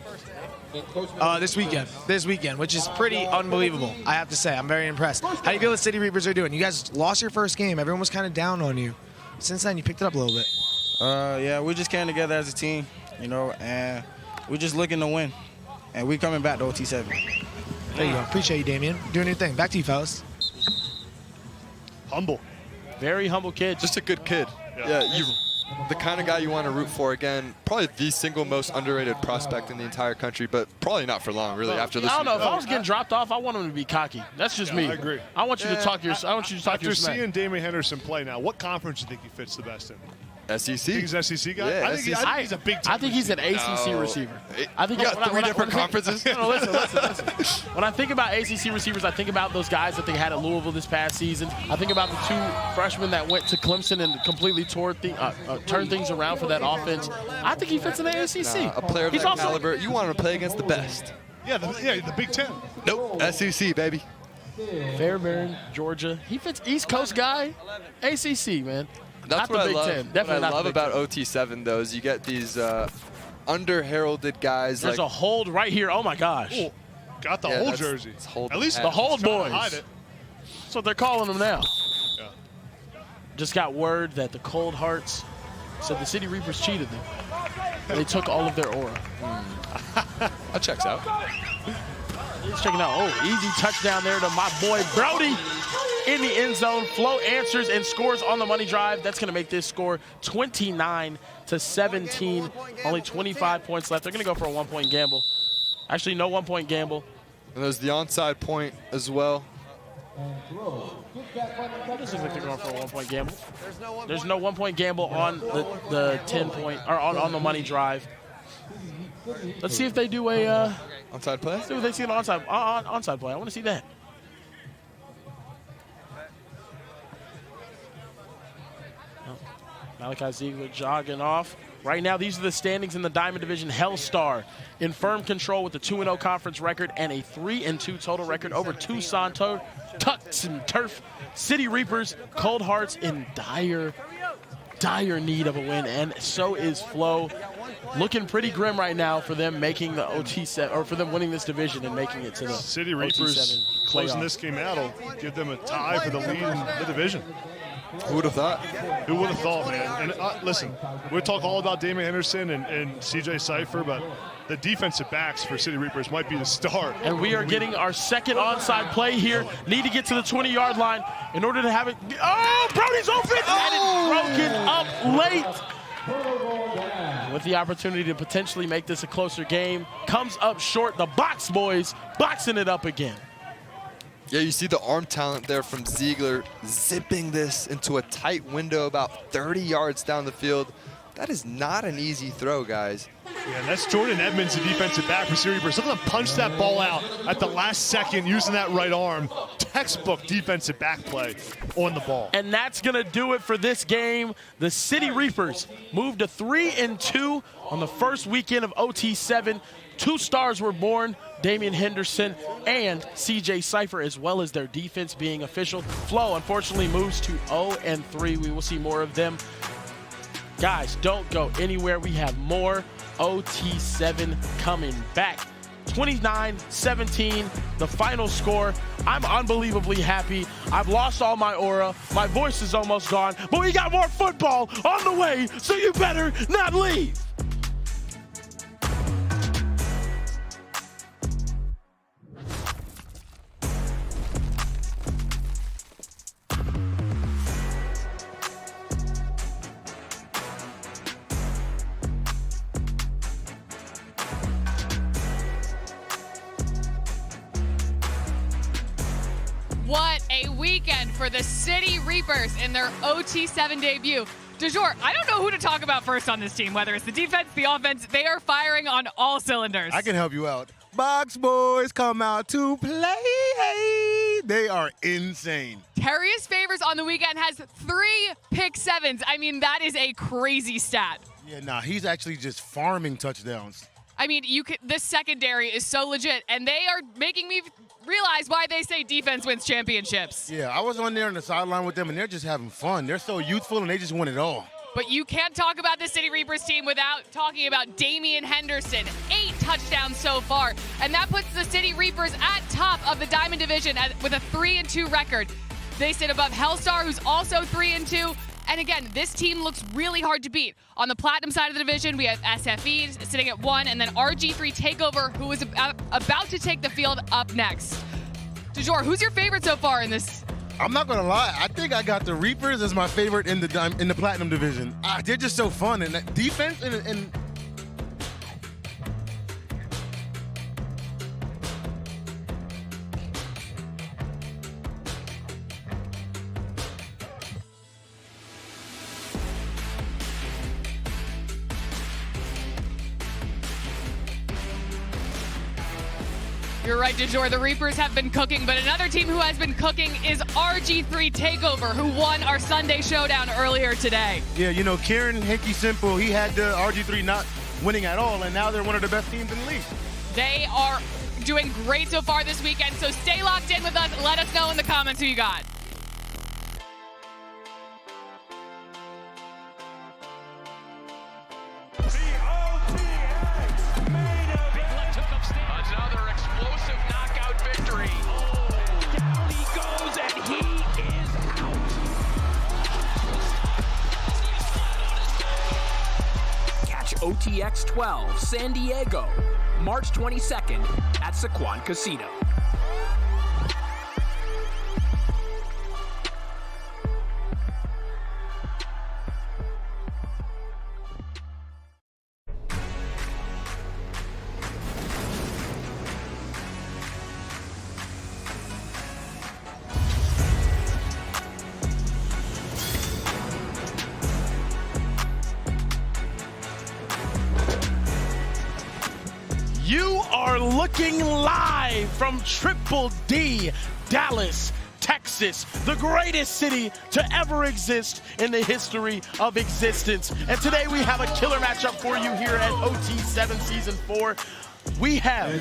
This weekend, which is pretty unbelievable, I have to say. I'm very impressed. How do you feel the City Reapers are doing? You guys lost your first game. Everyone was kind of down on you. Since then, you picked it up a little bit. Yeah, we just came together as a team, and we're just looking to win. And we're coming back to OT7. There you go. Appreciate you, Damian. Doing your thing. Back to you, fellas. Humble. Very humble kid. Just a good kid. Yeah, the kind of guy you want to root for. Again, probably the single most underrated prospect in the entire country, but probably not for long, really, after this. I don't know. If I was getting dropped off, I want him to be cocky. That's just me. I agree. I want you to talk your smack. After seeing Damian Henderson play now, what conference do you think he fits the best in? SEC. He's an SEC guy? Yeah, I think he's a big time I think he's an ACC receiver. I think got 3 different conferences. No, listen. When I think about ACC receivers, I think about those guys that they had at Louisville this past season. I think about the 2 freshmen that went to Clemson and completely turned things around for that offense. I think he fits in the ACC. A player of that caliber, you want him to play against the best. Yeah, the Big Ten. Nope, SEC, baby. Fairbairn, Georgia. He fits East Coast guy, ACC, man. That's what I love. Definitely what I love about OT7, though, is you get these under-heralded guys. There's a hold right here. Oh, my gosh. Ooh, got the whole jersey. At least the hold boys. That's what they're calling them now. Yeah. Just got word that the Cold Hearts said the City Reapers cheated them. They took all of their aura. That checks out. He's checking out. Oh, easy touchdown there to my boy Brody. in the end zone. Fleaux answers and scores on the money drive. That's going to make this score 29-17. Only 25 points left. They're going to go for a 1-point gamble. Actually, no 1-point gamble. And there's the onside point as well. This looks like they're going for a 1-point gamble. There's no 1-point gamble on the 10-point or on the money drive. Let's see if they do a onside play. Let's see if they see an onside play. I want to see that. Malachi Ziegler jogging off. Right now, these are the standings in the Diamond Division. Hellstar in firm control with a 2-0 conference record and a 3-2 total record over Tucson Tucks and Turf. City Reapers, Cold Hearts in dire need of a win, and so is Fleaux. Looking pretty grim right now for them making the OT7, or for them winning this division and making it to the City Reapers OT7 closing playoff. this game out will give them a tie for the lead in the division. Who would have thought? Who would have thought, man? And listen, we'll talk all about Damian Henderson and CJ Cypher, but the defensive backs for City Reapers might be the star. And we are getting our second onside play here. Need to get to the 20-yard line in order to have it. Oh, Brody's open! And it's broken up late. With the opportunity to potentially make this a closer game. Comes up short. The Box Boys boxing it up again. Yeah, you see the arm talent there from Ziegler, zipping this into a tight window about 30 yards down the field. That is not an easy throw, guys. Yeah, and that's Jordan Edmonds, the defensive back for City Reapers. Look at him punch that ball out at the last second using that right arm. Textbook defensive back play on the ball. And that's going to do it for this game. The City Reapers moved to 3-2 on the first weekend of OT7. 2 stars were born, Damian Henderson and CJ Cypher, as well as their defense being official. Fleaux, unfortunately, moves to 0-3. We will see more of them. Guys, don't go anywhere. We have more OT7 coming back. 29-17, the final score. I'm unbelievably happy. I've lost all my aura. My voice is almost gone, but we got more football on the way, so you better not leave. What a weekend for the City Reapers in their OT7 debut. DeJour, I don't know who to talk about first on this team, whether it's the defense, the offense. They are firing on all cylinders. I can help you out. Box Boys come out to play. They are insane. Terrius Favors on the weekend has 3 pick-7s. I mean, that is a crazy stat. Yeah, nah, he's actually just farming touchdowns. I mean, this secondary is so legit, and they are making me realize why they say defense wins championships. Yeah, I was on there on the sideline with them, and they're just having fun. They're so youthful, and they just win it all. But you can't talk about the City Reapers team without talking about Damian Henderson. 8 touchdowns so far, and that puts the City Reapers at top of the Diamond Division with a 3-2 record. They sit above Hellstar, who's also 3-2. And again, this team looks really hard to beat. On the Platinum side of the division, we have SFE sitting at 1, and then RG3 Takeover, who is about to take the field up next. DeJour, who's your favorite so far in this? I'm not gonna lie. I think I got the Reapers as my favorite in the Platinum division. They're just so fun, and that defense and You're right, DeJour. The Reapers have been cooking, but another team who has been cooking is RG3 Takeover, who won our Sunday Showdown earlier today. yeah, you know, Kieran Hinkie Simple, he had the RG3 not winning at all, and now they're one of the best teams in the league. They are doing great so far this weekend, so stay locked in with us. Let us know in the comments who you got. Another explosive knockout victory. Down he goes, and he is out. Catch OTX 12 San Diego, March 22nd at Sequan Casino. looking live from Triple D, Dallas, Texas, the greatest city to ever exist in the history of existence. And today we have a killer matchup for you here at OT7 Season 4. We have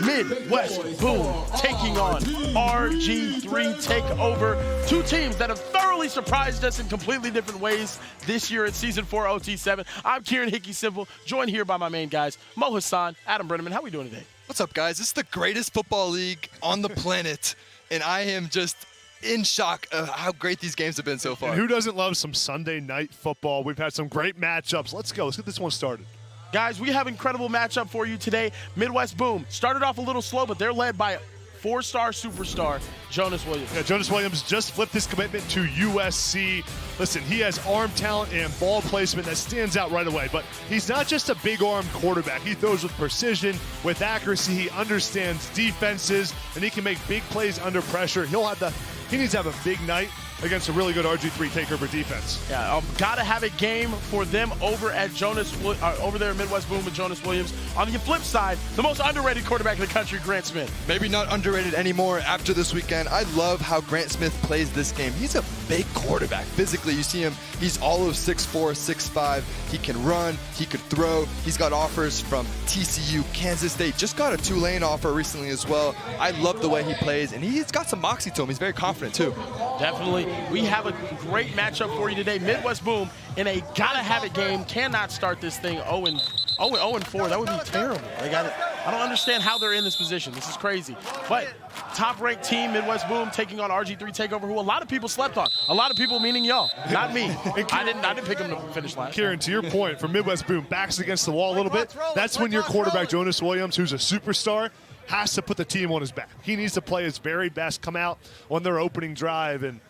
Midwest Boom taking on RG3 Takeover. Two teams that have thoroughly surprised us in completely different ways this year at Season 4 OT7. I'm Kieran Hickey Simple, joined here by my main guys, Mo Hassan, Adam Brenneman. How are we doing today? What's up, guys? This is the greatest football league on the planet, and I am just in shock of how great these games have been so far. And who doesn't love some Sunday night football? We've had some great matchups. Let's go. Let's get this one started. Guys, we have an incredible matchup for you today. Midwest Boom started off a little slow, but they're led by four-star superstar Jonas Williams. Yeah, Jonas Williams just flipped his commitment to USC. Listen, he has arm talent and ball placement that stands out right away, but he's not just a big-armed quarterback. He throws with precision, with accuracy. He understands defenses, and he can make big plays under pressure. He needs to have a big night against a really good RG3 Takeover defense. Yeah, gotta have a game for them over at over there at Midwest Boom with Jonas Williams. On the flip side, the most underrated quarterback in the country, Grant Smith. Maybe not underrated anymore after this weekend. I love how Grant Smith plays this game. He's a big quarterback. Physically, you see him, he's all of 6'4", 6'5". He can run, he could throw. He's got offers from TCU, Kansas State, just got a Tulane offer recently as well. I love the way he plays, and he's got some moxie to him. He's very confident too. Definitely. We have a great matchup for you today. Midwest Boom in a gotta-have-it game. Cannot start this thing 0-4. That would be terrible. I don't understand how they're in this position. This is crazy. But top-ranked team, Midwest Boom, taking on RG3 Takeover, who a lot of people slept on. A lot of people, meaning y'all, not me. I didn't pick him to finish last. Kieran, to your point, for Midwest Boom, backs against the wall a little bit. That's when your quarterback, Jonas Williams, who's a superstar, has to put the team on his back. He needs to play his very best, come out on their opening drive and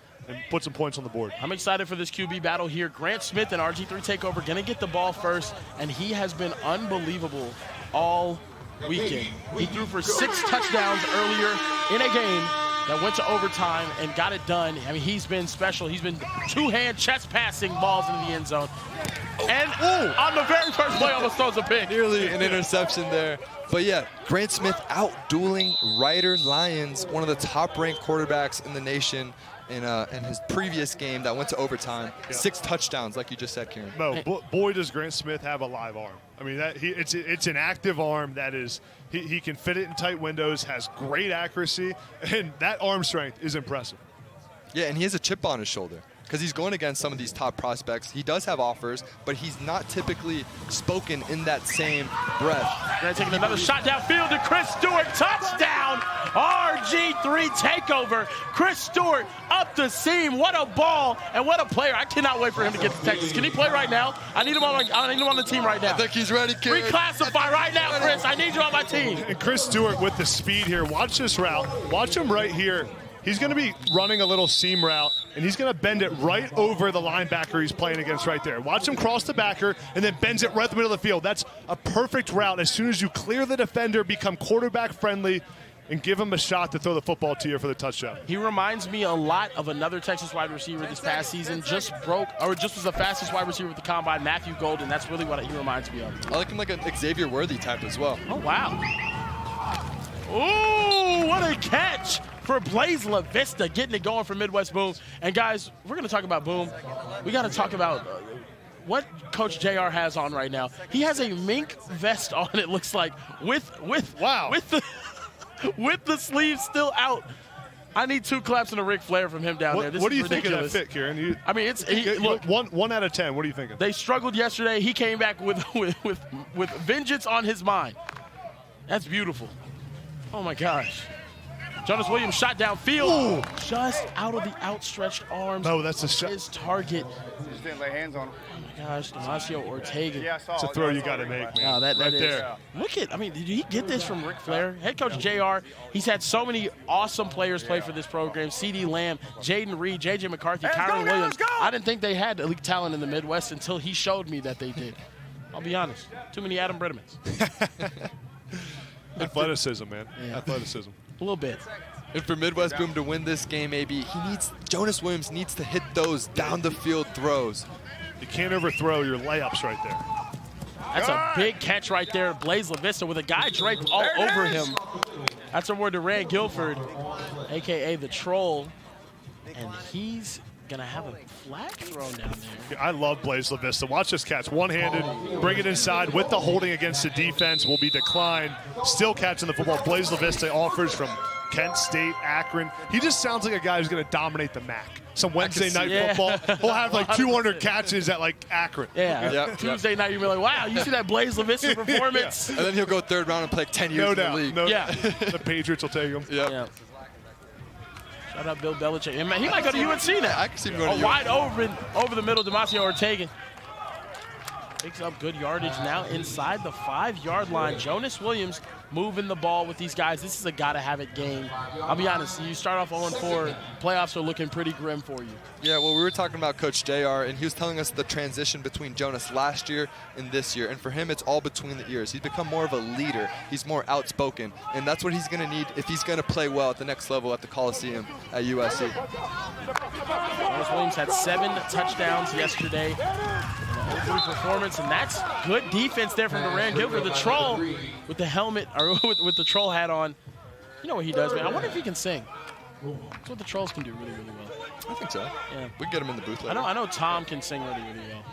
put some points on the board. I'm excited for this QB battle here. Grant Smith and RG3 Takeover going to get the ball first, and he has been unbelievable all weekend. He threw for 6 touchdowns earlier in a game that went to overtime and got it done. I mean, he's been special. He's been two-hand chest passing balls into the end zone. And on the very first play, almost throws a pick. Nearly an interception there. But yeah, Grant Smith out-dueling Ryder Lyons, one of the top-ranked quarterbacks in the nation in his previous game that went to overtime. Yeah. 6 touchdowns, like you just said, Kieran. No, boy, does Grant Smith have a live arm. I mean, it's an active arm that is, he can fit it in tight windows, has great accuracy, and that arm strength is impressive. Yeah, and he has a chip on his shoulder because he's going against some of these top prospects. He does have offers, but he's not typically spoken in that same breath. They're taking another shot downfield to Chris Stewart. Touchdown, RG3 Takeover. Chris Stewart up the seam. What a ball and what a player. I cannot wait for him to get to Texas. Can he play right now? I need him on the team right now. I think he's ready, Kieran. Reclassify right now, Chris. I need you on my team. And Chris Stewart with the speed here. Watch this route. Watch him right here. He's going to be running a little seam route, and he's going to bend it right over the linebacker he's playing against right there. Watch him cross the backer and then bends it right in the middle of the field. That's a perfect route. As soon as you clear the defender, become quarterback friendly, and give him a shot to throw the football to you for the touchdown. He reminds me a lot of another Texas wide receiver this past season. Just was the fastest wide receiver with the combine, Matthew Golden. That's really what he reminds me of. I like him like a Xavier Worthy type as well. Oh, wow. Ooh, what a catch for Blaze La Vista, getting it going for Midwest Boom. And guys, we're going to talk about Boom. We got to talk about what Coach JR has on right now. He has a mink vest on, it looks like, with the sleeves still out. I need 2 claps and a Ric Flair from him down there. This what do is you ridiculous. think of that fit, Kieran? I mean, look. 1 out of 10. What are you thinking? They struggled yesterday. He came back with vengeance on his mind. That's beautiful. Oh my gosh. Jonas Williams shot downfield. Ooh. Just out of the outstretched arms. No, that's a shot. His target. Just didn't lay hands on him. Oh my gosh, Demasio Ortega. Yeah, I saw. It's a throw you got to make, man. Oh, that right is. there. Look at, did he get this from Ric Flair? Head coach JR, he's had so many awesome players play for this program. C.D. Lamb, Jaden Reed, J.J. McCarthy, Kyron Williams. I didn't think they had elite talent in the Midwest until he showed me that they did. I'll be honest. Too many Adam Brennemans. Athleticism, man. Yeah. Athleticism. A little bit. And for Midwest Boom to win this game, maybe Jonas Williams needs to hit those down the field throws. You can't overthrow your layups right there. That's a big catch right there. Blaze LaVista with a guy draped all over him. That's over Durant Guilford, a.k.a. the Troll. And he's going to have a flag thrown down there. I love Blaze LaVista. Watch this catch. One-handed, bring it inside with the holding against the defense will be declined. Still catching the football. Blaze LaVista offers from Kent State, Akron. He just sounds like a guy who's going to dominate the MAC. Some Wednesday night football. He'll have like 200 catches at like Akron. Yeah. Tuesday night, you'll be like, wow, you see that Blaze LaVista performance? And then he'll go third round and play like 10 years in the league. The Patriots will take him. Yeah. Shout out Bill Belichick. And man, he might go to UNC now. I can see him going to wide over the middle, Demasio Ortega. Picks up good yardage now inside the 5-yard line. Jonas Williams moving the ball with these guys. This is a gotta-have-it game. I'll be honest, you start off 0-4, playoffs are looking pretty grim for you. Yeah, well, we were talking about Coach JR, and he was telling us the transition between Jonas last year and this year. And for him, it's all between the ears. He's become more of a leader. He's more outspoken. And that's what he's going to need if he's going to play well at the next level at the Coliseum at USC. Jonas Williams had 7 touchdowns yesterday. An 0-3 performance, and that's good defense there from Durant Guilford. The Troll with the helmet, or with the Troll hat on. You know what he does, man. I wonder if he can sing. That's what the Trolls can do really, really well. I think so. Yeah. We can get him in the booth later. I know Tom can sing really, really well.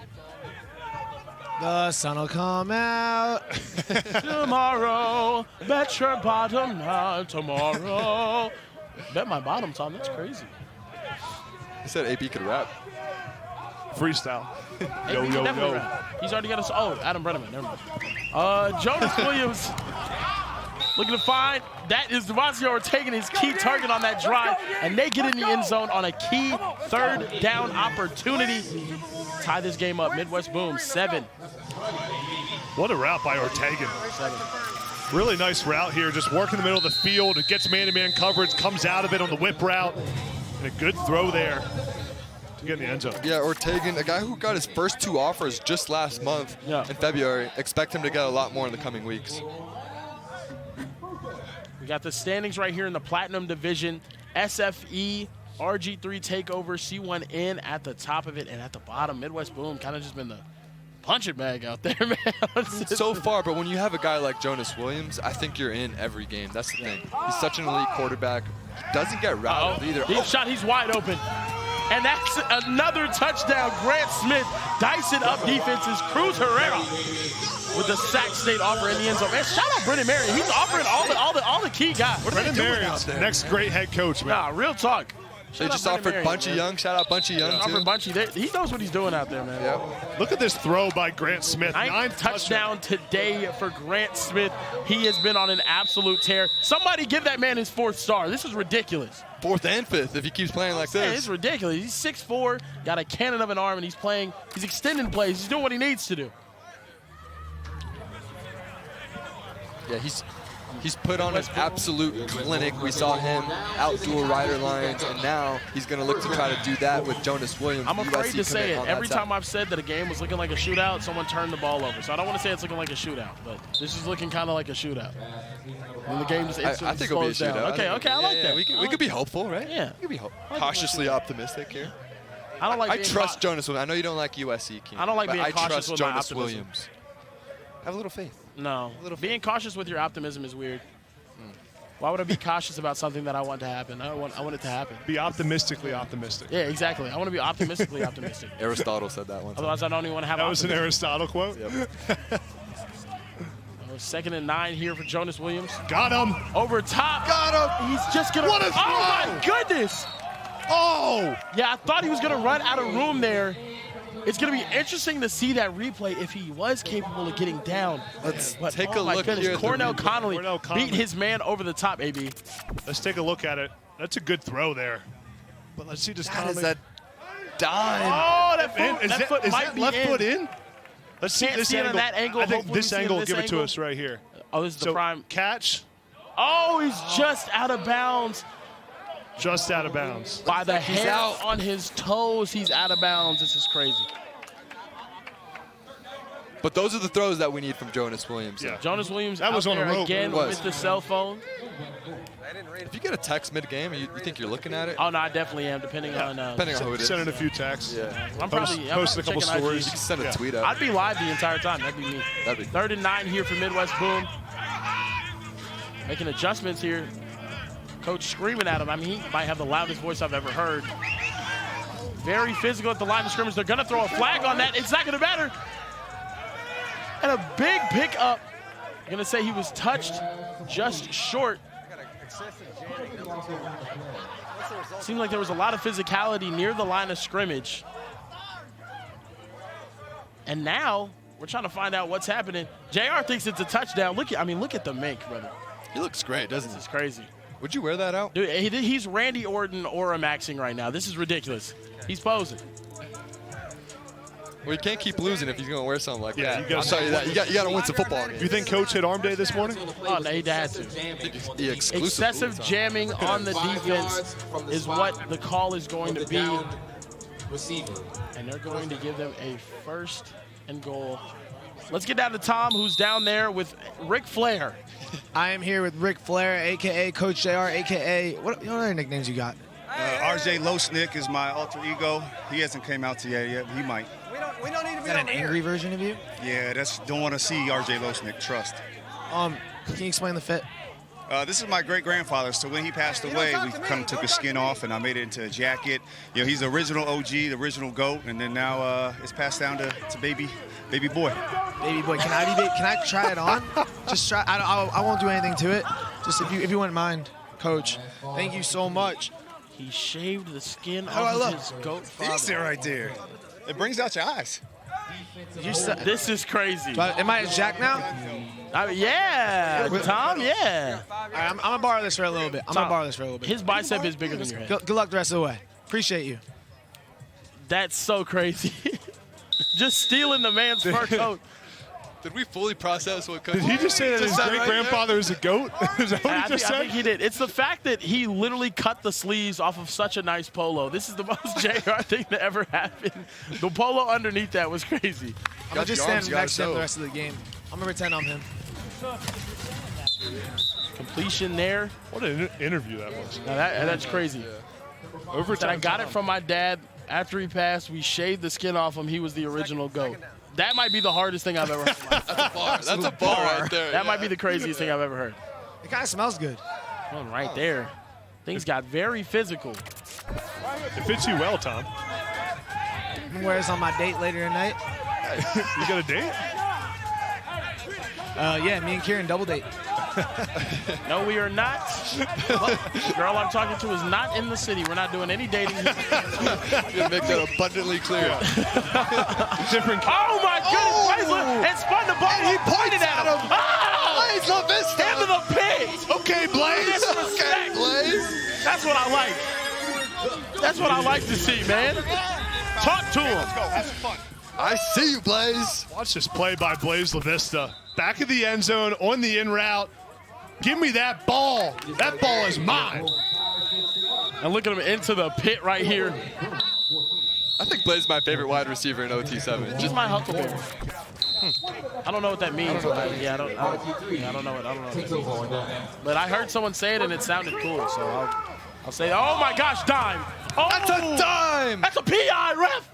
The sun will come out. Tomorrow, bet your bottom now. Tomorrow. Bet my bottom, Tom. That's crazy. He said AP could rap. Freestyle. Yo, yo, yo. Rap. He's already got us. Oh, Adam Brenneman. Never mind. Jonas Williams looking to find. That is Demasio Ortega, his key target on that drive. And they get in the end zone on a key 3rd down opportunity. Tie this game up. Midwest Boom, 7. What a route by Ortega. 7. Really nice route here. Just working the middle of the field. It gets man-to-man coverage, comes out of it on the whip route. And a good throw there to get in the end zone. Yeah, Ortega, a guy who got his first 2 offers just last month in February. Expect him to get a lot more in the coming weeks. We got the standings right here in the Platinum Division. SFE, RG3 Takeover, C1N at the top of it, and at the bottom, Midwest Boom kind of just been the punching bag out there, man. So far, but when you have a guy like Jonas Williams, I think you're in every game. That's the thing. He's such an elite quarterback. He doesn't get routed either. Deep shot, he's wide open. And that's another touchdown. Grant Smith dicing up defenses. Cruz Herrera with the Sac State offer in the end zone. Man, shout out Brendan Marion. He's offering all the key guys. Brendan Marion's next great head coach, man. Nah, real talk. They just offered Bunchie Young. Shout out Bunchie Young, too. Offered Bunchie. He knows what he's doing out there, man. Yep. Look at this throw by Grant Smith. 9th touchdown today for Grant Smith. He has been on an absolute tear. Somebody give that man his 4th star. This is ridiculous. 4th and 5th if he keeps playing like this. Man, it's ridiculous. He's 6'4", got a cannon of an arm, and he's playing. He's extending plays. He's doing what he needs to do. Yeah, he's put on an absolute clinic. We saw him outdo Ryder Lyons, and now he's going to look to try to do that with Jonas Williams. I'm afraid to say it. Every time I've said that a game was looking like a shootout, someone turned the ball over. So I don't want to say it's looking like a shootout, but this is looking kind of like a shootout. And the game just instantly I think it'll be a shootout. Down. Okay, I like that. We could be hopeful, right? Yeah. We could be cautiously optimistic here. I trust Jonas Williams. I know you don't like USC, King. I don't like being I cautious trust with Jonas my Williams. Have a little faith. No. Being cautious with your optimism is weird. Why would I be cautious about something that I want to happen? I want it to happen. Be optimistically optimistic. Yeah, exactly. I want to be optimistically optimistic. Aristotle said that once. Otherwise, I don't even want to have That was an Aristotle quote? Yep. 2nd and 9 here for Jonas Williams. Got him. Over top. Got him. He's just going to. What a throw. Oh, my goodness. Oh. Yeah, I thought he was going to run out of room there. It's going to be interesting to see that replay if he was capable of getting down. Let's take a look here. Cornell Connolly beat his man over the top, AB. Let's take a look at it. That's a good throw there. But let's see this That is that dime. Oh, that foot is might that be left in. foot in? Let's see Can't this see it angle. on that angle. I think Hopefully this we see it angle on will this give it to angle. us right here. Oh, this is the prime. Catch. Oh, he's just out of bounds. Just out of bounds. By the hair on his toes, he's out of bounds. This is crazy. But those are the throws that we need from Jonas Williams. Yeah. Jonas Williams That was out on a there rope. again It was. with the cell phone. If you get a text mid-game, you think you're looking at it? Oh, no, I definitely am, depending on who it is. Sending a few texts. Yeah. I'm probably posting a couple checking stories. IG. You can send a tweet out. I'd be live the entire time. That'd be me. That'd be 3rd and 9 here for Midwest Boom. Making adjustments here. Coach screaming at him. I mean, he might have the loudest voice I've ever heard. Very physical at the line of scrimmage. They're going to throw a flag on that. It's not going to matter. And a big pickup. I'm going to say he was touched just short. Seemed like there was a lot of physicality near the line of scrimmage. And now we're trying to find out what's happening. JR thinks it's a touchdown. Look at the mink, brother. He looks great, doesn't he? This is crazy. Would you wear that out? Dude, he's Randy Orton aura maxing right now. This is ridiculous. He's posing. Well, you can't keep losing if he's going to wear something like that. You I'll tell you that. You got to win some football games. You think Coach hit arm day this morning? Oh, no, he had to. The exclusive Excessive jamming on the defense is what the call is going to be. And they're going to give them a 1st and goal. Let's get down to Tom, who's down there with Ric Flair. I am here with Ric Flair, a.k.a. Coach JR, a.k.a. What other nicknames you got? RJ Losnick is my alter ego. He hasn't came out yet, but he might. We don't need to Is be that an over here. angry version of you? Yeah, don't want to see RJ Losnick, trust. Can you explain the fit? This is my great-grandfather, so when he passed away, we kind of took his skin off, and I made it into a jacket. You know, he's the original OG, the original GOAT, and then now it's passed down to baby boy. Baby boy, can I try it on? Just try. I won't do anything to it. Just if you wouldn't mind, Coach. Thank you so much. He shaved the skin How do I off look? of his goat father. Decent right there. It brings out your eyes. This is crazy. Am I as Jack now? Yeah, Tom, yeah. All right, I'm going to borrow this for a little bit. His bicep is bigger than your head. Good luck the rest of the way. Appreciate you. That's so crazy. Just stealing the man's fur coat. Did we fully process what Coach Did he just say that his great-grandfather is a goat? Is that what he just I said? think he did. It's the fact that he literally cut the sleeves off of such a nice polo. This is the most JR thing to ever happen. The polo underneath that was crazy. I'm going to just stand next to him the rest of the game. I'm going to pretend I'm him. Completion there. What an interview that was. Now that's crazy. Overtime. I got it from my dad. After he passed, we shaved the skin off him. He was the original GOAT. That might be the hardest thing I've ever heard. That's a bar right there. That might be the craziest thing I've ever heard. It kind of smells good. One right there. Things got very physical. It fits you well, Tom. I'm going to wear this on my date later tonight. You got a date? Yeah, me and Kieran double date. No, we are not. The girl I'm talking to is not in the city. We're not doing any dating. You gotta make that abundantly clear. Different. Oh my goodness! And spun the ball. He pointed at him. Oh! Blaze LaVista. Hand to the pig. Okay, Blaze. Okay, Blaze. That's what I like. That's what I like to see, man. Talk to him. Let's go. Have some fun. I see you, Blaze. Watch this play by Blaze LaVista. Back of the end zone, on the in route. Give me that ball. That ball is mine. And look at him into the pit right here. I think Blaze is my favorite wide receiver in OT7. He's my Huckleberry. I don't know what that means. I don't know it. But I heard someone say it and it sounded cool, so I'll say, oh my gosh, dime. Oh, That's a dime. That's a PI, ref.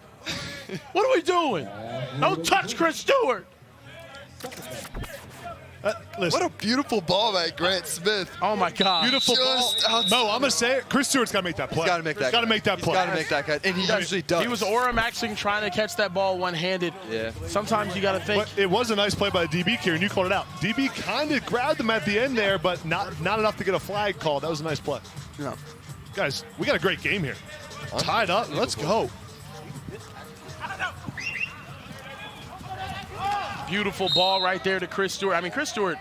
What are we doing? Don't touch Chris Stewart. Listen. What a beautiful ball by Grant Smith. Oh my God. Beautiful ball. Mo, I'm gonna say it. Chris Stewart's gotta make that play. He's gotta make that. He's gotta make that play. He's gotta make that catch, and he usually does. He was aura maxing trying to catch that ball one-handed. Yeah. Sometimes you gotta think. But it was a nice play by the DB, Kieran. You called it out. DB kind of grabbed him at the end there, but not enough to get a flag called. That was a nice play. Yeah. Guys, we got a great game here. Tied up. Let's go. Beautiful ball right there to Chris Stewart. I mean, Chris Stewart,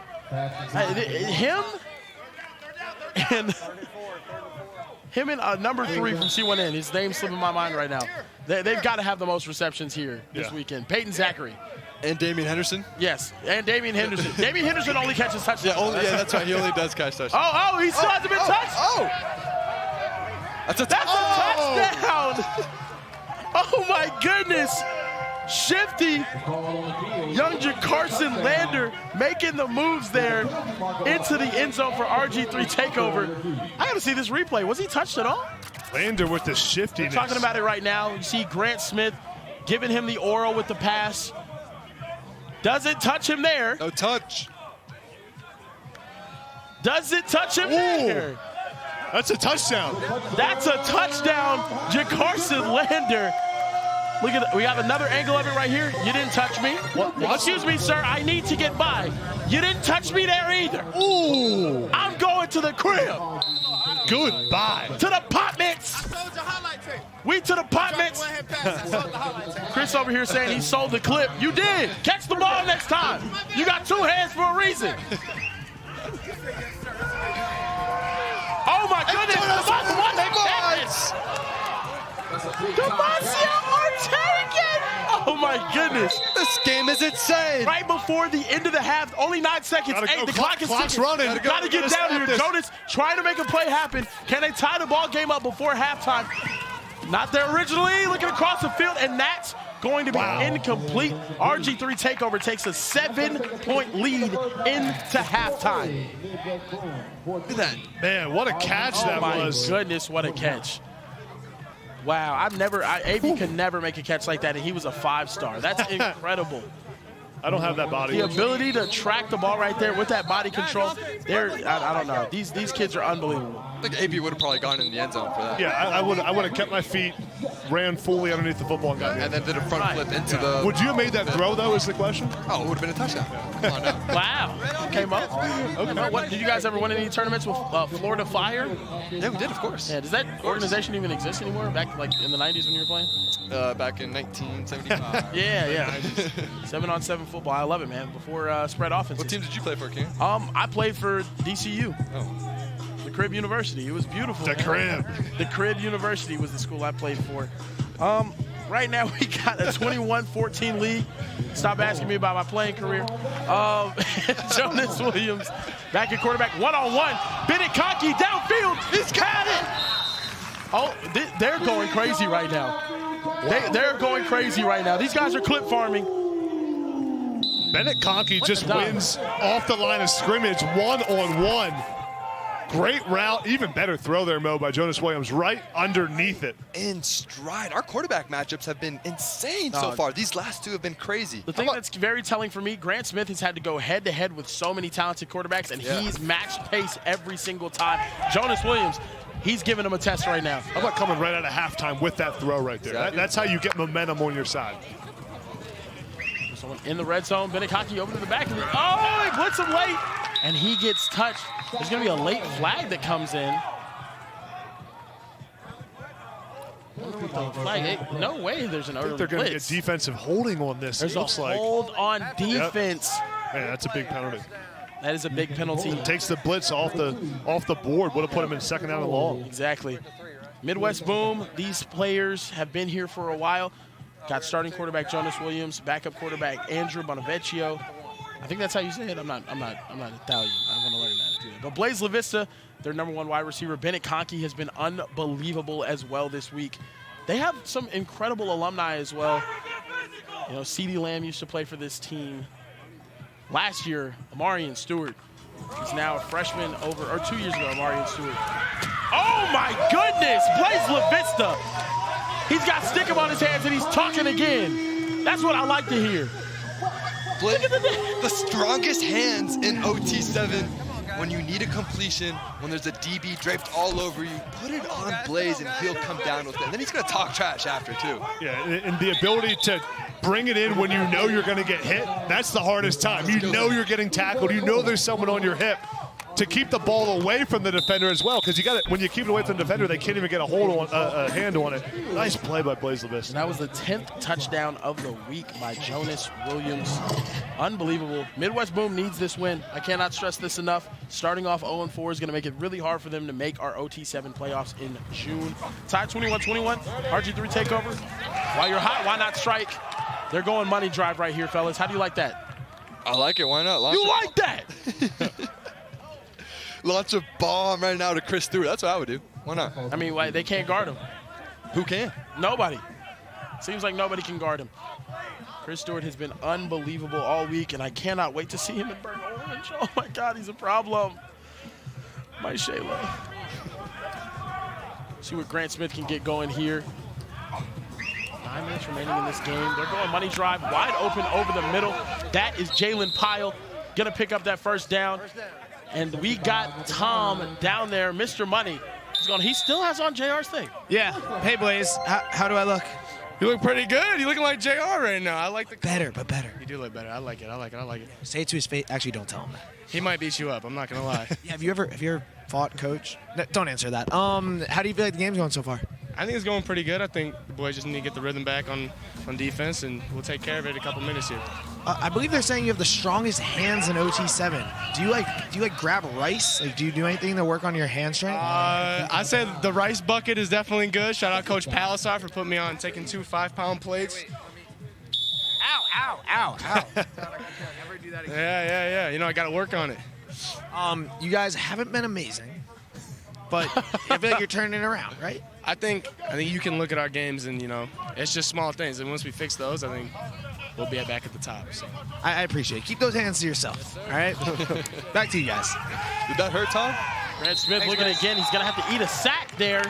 him and number 3 from C1N, his name's slipping my mind right now. They've got to have the most receptions here this weekend. Peyton Zachary. And Damian Henderson? Yes, and Damian Henderson. Damian Henderson only catches touchdowns. That's right. He only does catch touchdowns. Oh, he still hasn't been touched. That's a touchdown. Oh, my goodness. Shifty, young Carson Lander making the moves there into the end zone for RG3 Takeover. I gotta see this replay. Was he touched at all? Lander with the shiftiness. We're talking about it right now. You see Grant Smith giving him the oral with the pass. Doesn't touch him there. No touch. Doesn't touch him there. That's a touchdown. That's a touchdown, Carson Lander. Look at it. We have another angle of it right here. You didn't touch me. Excuse me, sir. I need to get by. You didn't touch me there either. Ooh. I'm going to the crib. Goodbye. To the pot mitts. We to the pot mitts. Chris over here saying he sold the clip. You did. Catch the ball next time. You got two hands for a reason. Oh my goodness. Oh my goodness. This game is insane. Right before the end of the half, only 9 seconds. Hey, the clock is ticking. Running. Gotta get down here. Jonas trying to make a play happen. Can they tie the ball game up before halftime? Not there originally. Looking across the field, and that's going to be incomplete. RG3 Takeover takes a 7-point lead into halftime. Look at that. Man, what a catch that was. Oh my goodness, what a catch. Wow, AB could never make a catch like that, and he was a 5-star. That's incredible. I don't have that body. The ability to track the ball right there with that body control, I don't know. These kids are unbelievable. I think AB would have probably gone in the end zone for that. Yeah, I would have kept my feet, ran fully underneath the football and got and then did a front flip into the... Would you have made that throw, though, is the question? Oh, it would have been a touchdown. Come on now. Wow. Came up. Okay. What, did you guys ever win any tournaments with Florida Fire? Yeah, we did, of course. Yeah, does that organization even exist anymore back like in the 90s when you were playing? Back in 1975. Yeah. 7-on-7 football. I love it, man. Before spread offenses. What team did you play for, King? I played for DCU. Oh. The Crib University. It was beautiful. The Crib. The Crib University was the school I played for. Right now we got a 21-14 lead. Stop asking me about my playing career. Jonas Williams back at quarterback, one-on-one. Bennett Conkey downfield. He's got it. Oh, they're going crazy right now. They're going crazy right now. These guys are clip farming. Bennett Conkey just wins off the line of scrimmage, one-on-one. Great route, even better throw there, Mo, by Jonas Williams, right underneath it. In stride. Our quarterback matchups have been insane so far. These last two have been crazy. The thing that's very telling for me, Grant Smith has had to go head-to-head with so many talented quarterbacks, and he's matched pace every single time. Jonas Williams, he's giving him a test right now. How about coming right out of halftime with that throw right there? Exactly. That's how you get momentum on your side. Someone in the red zone, Bennett Conkey over to the back. Oh, he puts him late, and he gets touched. There's going to be a late flag that comes in. No way there's an early blitz. They're going to get defensive holding on this. There's a hold on defense. Yep. Man, that's a big penalty. That is a big penalty. It takes the blitz off the board. Would have put him in second down and long. Exactly. Midwest Boom, these players have been here for a while. Got starting quarterback Jonas Williams, backup quarterback Andrew Bonavecchio. I think that's how you say it. I'm not Italian. I want to learn that to do it. But Blaze LaVista, their #1 wide receiver, Bennett Conkey, has been unbelievable as well this week. They have some incredible alumni as well. You know, CeeDee Lamb used to play for this team. Last year, Amarian Stewart. He's now a freshman 2 years ago, Amarian Stewart. Oh my goodness, Blaze LaVista. He's got Stickum on his hands and he's talking again. That's what I like to hear. The strongest hands in OT7 when you need a completion, when there's a DB draped all over you, put it on Blaze and he'll come down with it. And then he's going to talk trash after, too. Yeah, and the ability to bring it in when you know you're going to get hit, that's the hardest time. You know you're getting tackled. You know there's someone on your hip. To keep the ball away from the defender as well, because you got it when you keep it away from the defender, they can't even get a hold on a hand on it. Nice play by Blaze LaVista. That was the 10th touchdown of the week by Jonas Williams. Unbelievable. Midwest Boom needs this win. I cannot stress this enough. Starting off 0-4 is going to make it really hard for them to make our OT7 playoffs in June. Tied 21-21. RG3 Takeover. While you're hot, why not strike? They're going money drive right here, fellas. How do you like that? I like it. Why not? You like that? Launch a bomb right now to Chris Stewart. That's what I would do. Why not? I mean, they can't guard him. Who can? Nobody. Seems like nobody can guard him. Chris Stewart has been unbelievable all week, and I cannot wait to see him in burnt orange. Oh my God, he's a problem. My Shayla. See what Grant Smith can get going here. 9 minutes remaining in this game. They're going money drive, wide open over the middle. That is Jalen Pyle, gonna pick up that first down. And we got Tom down there, Mr. Money. He still has on JR's thing. Yeah. Hey, Blaze, how do I look? You look pretty good. You're looking like JR right now. I like the better, but better. You do look better. I like it. I like it. I like it. Say it to his face. Actually, don't tell him that. He might beat you up. I'm not gonna lie. Yeah, have you ever fought Coach? No, don't answer that. How do you feel like the game's going so far? I think it's going pretty good. I think the boys just need to get the rhythm back on defense, and we'll take care of it in a couple minutes here. I believe they're saying you have the strongest hands in OT7. Do you like grab rice? Like, do you do anything to work on your hand strength? I said the rice bucket is definitely good. Shout out Coach Palisar for putting me on taking 2 5-pound plates. Ow. Never do that again. Yeah. You know, I got to work on it. You guys haven't been amazing, but I feel like you're turning it around, right? I think you can look at our games and, you know, it's just small things. And once we fix those, I think we'll be back at the top. So. I appreciate it. Keep those hands to yourself, all right? Back to you guys. Did that hurt, Tom? Grant Smith looking again. He's going to have to eat a sack there.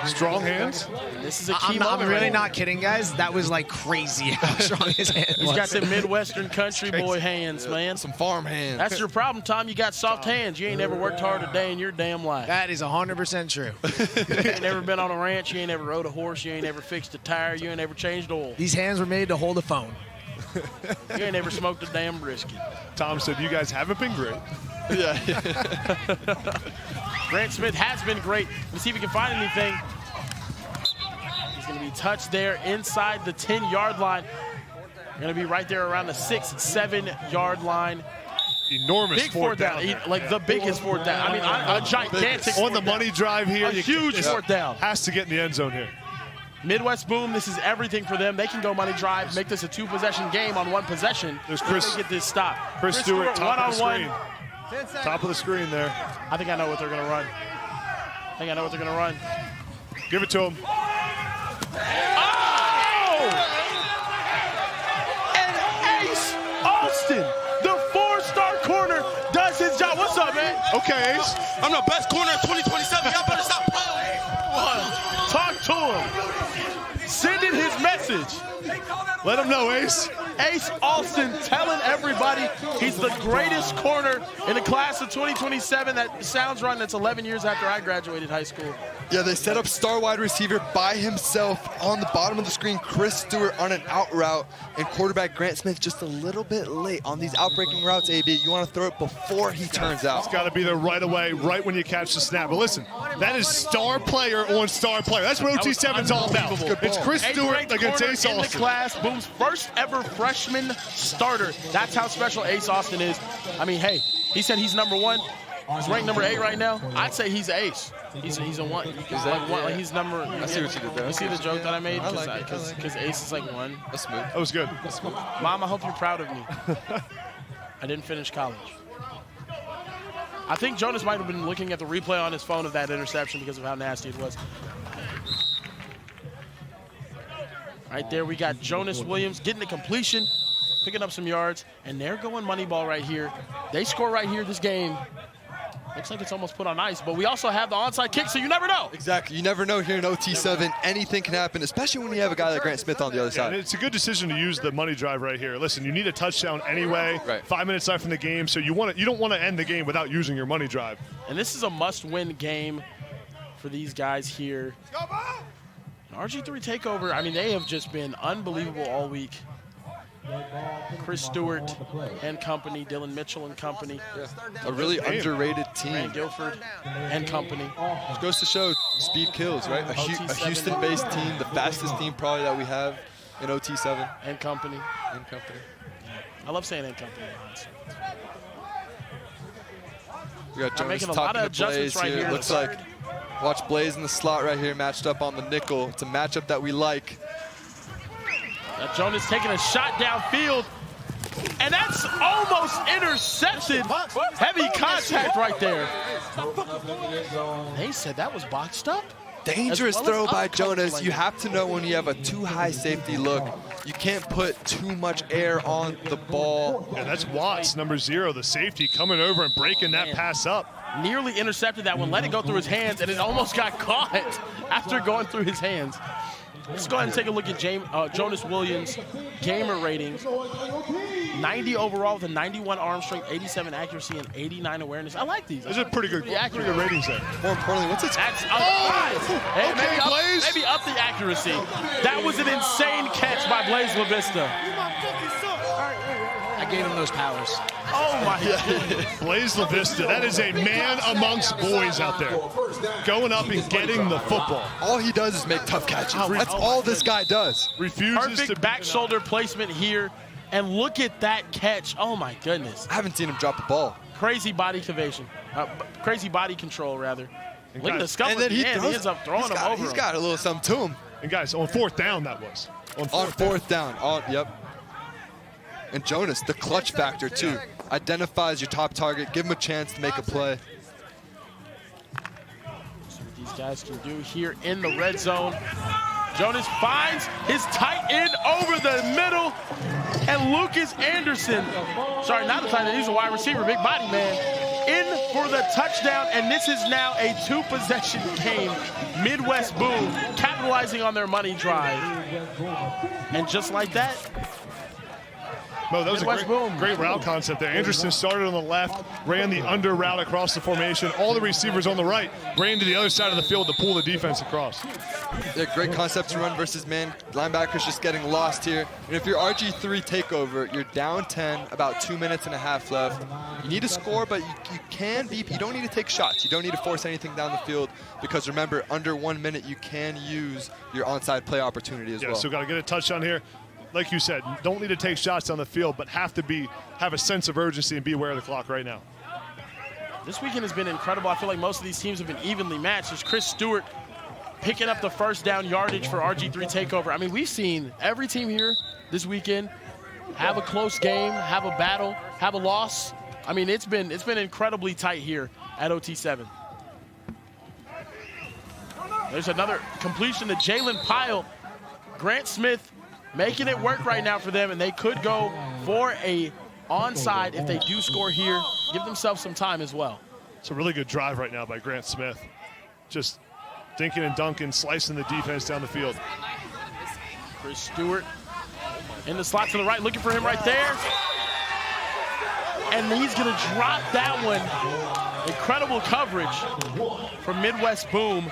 Strong hands. And this is a key moment. I'm really not kidding, guys. That was like crazy how strong his hand was. He's got the Midwestern country boy hands, man. Some farm hands. That's your problem, Tom. You got soft hands. You ain't never worked hard a day in your damn life. That is 100% true. You ain't never been on a ranch. You ain't ever rode a horse. You ain't ever fixed a tire. You ain't ever changed oil. These hands were made to hold a phone. You ain't ever smoked a damn brisket. Tom said you guys haven't been great. Yeah. Grant Smith has been great. Let's see if he can find anything. He's going to be touched there inside the 10-yard line. Going to be right there around the 6-7 line. Enormous big fourth down. Like the biggest fourth down. I mean, a gigantic on the money drive here. A huge fourth down. Has to get in the end zone here. Midwest Boom, this is everything for them. They can go money drive, make this a 2-possession game on 1 possession. There's Chris. They get this stop. Chris Stewart, top of the screen. 1-on-1. Top of the screen there. I think I know what they're going to run. Give it to him. Oh! And Ace Austin, the 4-star corner, does his job. What's up, man? Okay, Ace. I'm the best corner in 2027. Y'all better stop playing. Talk to him. Send in his message. Let him know, Ace. Ace Austin telling everybody he's the greatest corner in the class of 2027. That sounds right. That's 11 years after I graduated high school. Yeah, they set up star wide receiver by himself on the bottom of the screen. Chris Stewart on an out route, and quarterback Grant Smith just a little bit late on these outbreaking routes, AB. You want to throw it before he turns out. It's got to be there right away, right when you catch the snap. But listen, that is star player on star player. That's what OT7 is all about. It's Chris Stewart against Ace Austin. In the class, Boom's first ever freshman starter. That's how special Ace Austin is. I mean, hey, he said he's number 1. He's ranked number 8 right now. I'd say he's an ace. He's a 1. He's number. I see what you did there. You see the joke that I made? Because Ace is like 1. That's smooth. That was good. Mom, I hope you're proud of me. I didn't finish college. I think Jonas might have been looking at the replay on his phone of that interception because of how nasty it was. Right there, we got Jonas Williams getting the completion, picking up some yards, and they're going money ball right here. They score right here this game. Looks like it's almost put on ice, but we also have the onside kick, so you never know. Exactly. You never know here in OT7. Anything can happen, especially when you have a guy like Grant Smith on the other side. And it's a good decision to use the money drive right here. Listen, you need a touchdown anyway. Right. 5 minutes left in the game, so you don't want to end the game without using your money drive. And this is a must-win game for these guys here. RG3 Takeover, I mean, they have just been unbelievable all week. Chris Stewart and company, Dylan Mitchell and company. Yeah. A really underrated team. Rand Guilford and company. It goes to show speed kills, right? A Houston-based team, the fastest team probably that we have in OT7. And company. And company. I love saying and company. We got Jonas talking to Blaze right here. Looks like, watch Blaze in the slot right here, matched up on the nickel. It's a matchup that we like. Jonas taking a shot downfield, and that's almost intercepted. Heavy contact right there. They said that was boxed up. Dangerous as well throw as by other colorful Jonas. language. You have to know when you have a too high safety look. You can't put too much air on the ball. Yeah, that's Watts, number 0, the safety, coming over and breaking that pass up. Nearly intercepted that one, let it go through his hands, and it almost got caught after going through his hands. Let's go ahead and take a look at Jonas Williams' gamer ratings. 90 overall with a 91 arm strength, 87 accuracy, and 89 awareness. I like these. Those are pretty good ratings there. More importantly, what's its... That's okay, maybe up the accuracy. That was an insane catch by Blaze LaVista. I gave him those powers. Oh my goodness. Blaze LaVista, that is a man amongst boys out there. Going up and getting the football. All he does is make tough catches. That's all this guy does. Refuses Perfect to back shoulder placement here. And look at that catch. Oh my goodness. I haven't seen him drop a ball. Crazy body crazy body control, rather. And Look at the scuffle. and then he ends up throwing him over. He's got a little something to him. And guys, on 4th down that was. On fourth down. Yep. And Jonas, the clutch factor too. Identifies your top target, give him a chance to make a play. See what these guys can do here in the red zone. Jonas finds his tight end over the middle, and Lucas Anderson, sorry, not a tight end, he's a wide receiver, big body man, in for the touchdown, and this is now a 2-possession game. Midwest Boom capitalizing on their money drive. And just like that, Mo, that was a great route concept there. Anderson started on the left, ran the under route across the formation. All the receivers on the right ran to the other side of the field to pull the defense across. Yeah, great concept to run versus man. Linebackers just getting lost here. And if you're RG3 takeover, you're down 10, about 2 minutes and a half left. You need to score, but you don't need to take shots. You don't need to force anything down the field because remember, under 1 minute, you can use your onside play opportunity as well. Yeah, so got to get a touchdown here. Like you said, don't need to take shots down the field, but have a sense of urgency and be aware of the clock right now. this weekend has been incredible. I feel like most of these teams have been evenly matched. There's Chris Stewart picking up the first down yardage for RG3 Takeover. I mean, we've seen every team here this weekend have a close game, have a battle, have a loss. I mean, it's been incredibly tight here at OT7. There's another completion to Jalen Pyle. Grant Smith making it work right now for them, and they could go for a onside if they do score here. Give themselves some time as well. It's a really good drive right now by Grant Smith. Just dinking and dunking, slicing the defense down the field. Chris Stewart in the slot to the right, looking for him right there. And he's gonna drop that one. Incredible coverage from Midwest Boom.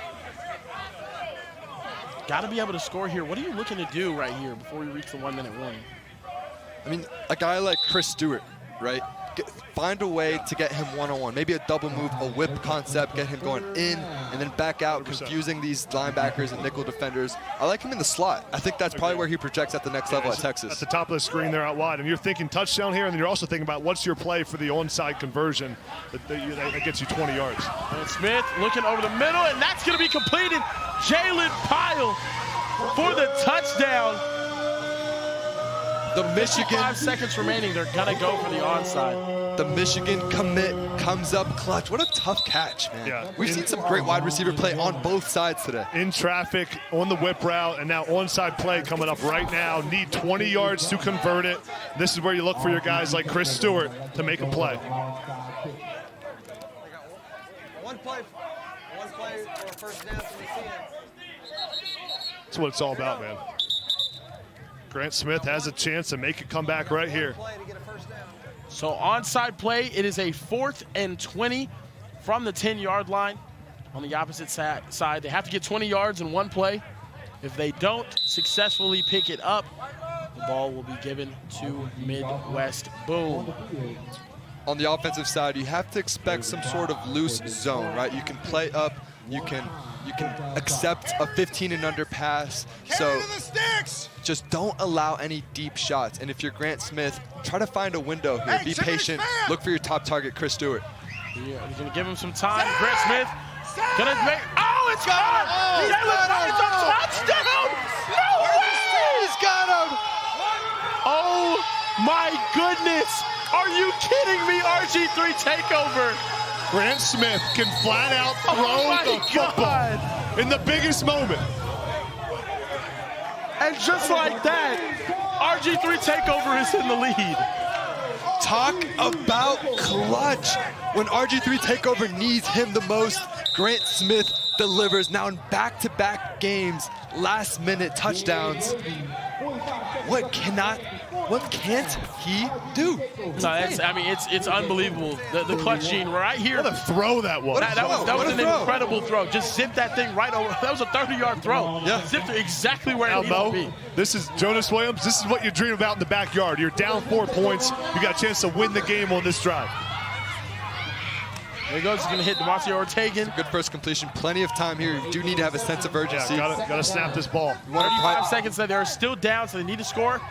Gotta be able to score here. What are you looking to do right here before we reach the 1 minute warning? I mean, a guy like Chris Stewart, right? Find a way to get him one-on-one. Maybe a double move, a whip concept, get him going in and then back out, confusing these linebackers and nickel defenders. I like him in the slot. I think that's probably where he projects at the next level at Texas. At the top of the screen there out wide. And you're thinking touchdown here, and then you're also thinking about what's your play for the onside conversion that gets you 20 yards. And Smith looking over the middle, and that's going to be completed. Jalen Pyle for the touchdown. The Michigan, 5 seconds remaining, they're gonna go for the onside. The Michigan commit comes up clutch. What a tough catch, man. Yeah. We've seen some great wide receiver play on both sides today. In traffic, on the whip route, and now onside play coming up right now. Need 20 yards to convert it. This is where you look for your guys like Chris Stewart to make a play. One play for a first down from the end. That's what it's all about, man. Grant Smith has a chance to make a comeback right here. So onside play, it is a 4th and 20 from the 10-yard line. On the opposite side, they have to get 20 yards in one play. If they don't successfully pick it up, the ball will be given to Midwest Boom. On the offensive side, you have to expect some sort of loose zone, right? You can play up, you can accept a 15 and under pass. So just don't allow any deep shots. And if you're Grant Smith, try to find a window here. Be patient. Look for your top target, Chris Stewart. Yeah, he's gonna give him some time. Grant Smith gonna make. Oh, it's gone! It's a touchdown! No way! He's got him! Oh my goodness! Are you kidding me? RG3 Takeover. Grant Smith can flat out throw the football. in the biggest moment. And just like that, RG3 Takeover is in the lead. Talk about clutch. When RG3 Takeover needs him the most, Grant Smith delivers now in back-to-back games, last-minute touchdowns. What can't he do? No, it's unbelievable. The clutch gene right here. What a throw that was. That was an incredible throw. Just zipped that thing right over. That was a 30-yard throw. Yeah. Zipped it exactly where it needed to be. This is Jonas Williams. This is what you dream about in the backyard. You're down 4 points. You got a chance to win the game on this drive. There he goes. He's going to hit Demonte Ortegan. Good first completion. Plenty of time here. You do need to have a sense of urgency. Yeah, gotta snap this ball. 35 seconds. They're still down, so they need to score.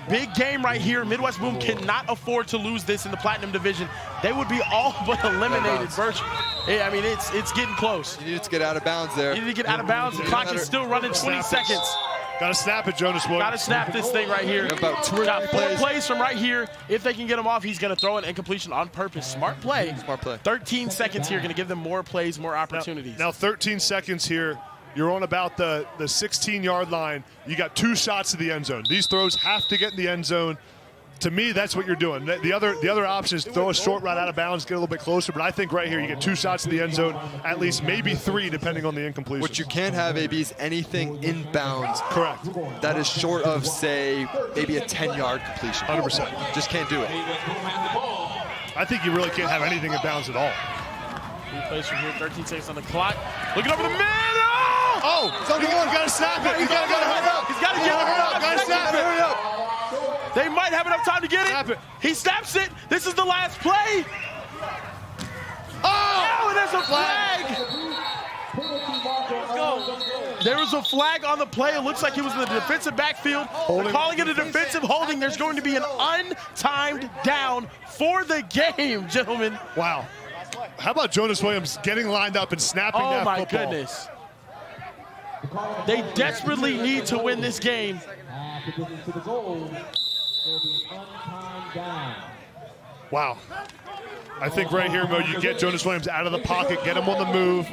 Big game right here. Midwest Boom cannot afford to lose this in the Platinum Division. They would be all but eliminated virtually. I mean, it's getting close. You need to get out of bounds there. You need to get out of bounds. The clock is still running 20 seconds. Gotta snap it, Jonas Williams. Gotta snap this thing right here. About 2 or 3 4 plays from right here. If they can get him off, he's gonna throw an incompletion on purpose. Smart play. Smart play. 13 seconds here, gonna give them more plays, more opportunities. Now 13 seconds here. You're on about the 16-yard line. You got 2 shots to the end zone. These throws have to get in the end zone. To me, that's what you're doing. The other option is throw a short route out of bounds, get a little bit closer. But I think right here you get 2 shots to the end zone, at least maybe 3, depending on the incompletion. What you can't have, AB, is anything inbounds. Correct. That is short of, say, maybe a 10-yard completion. 100%. Just can't do it. I think you really can't have anything in bounds at all. 3 plays from here, 13 seconds on the clock. Looking over the middle! Oh, you gotta snap it. You gotta hurry up. He's gotta get it. Gotta snap it. Hurry up. They might have enough time to get it. He snaps it. This is the last play. Oh, and there's a flag. There was a flag on the play. It looks like he was in the defensive backfield. They're calling it a defensive holding. There's going to be an untimed down for the game, gentlemen. Wow. How about Jonas Williams getting lined up and snapping that football? Oh, my goodness. They desperately need to win this game. Wow. I think right here, Mo, you get Jonas Williams out of the pocket, get him on the move.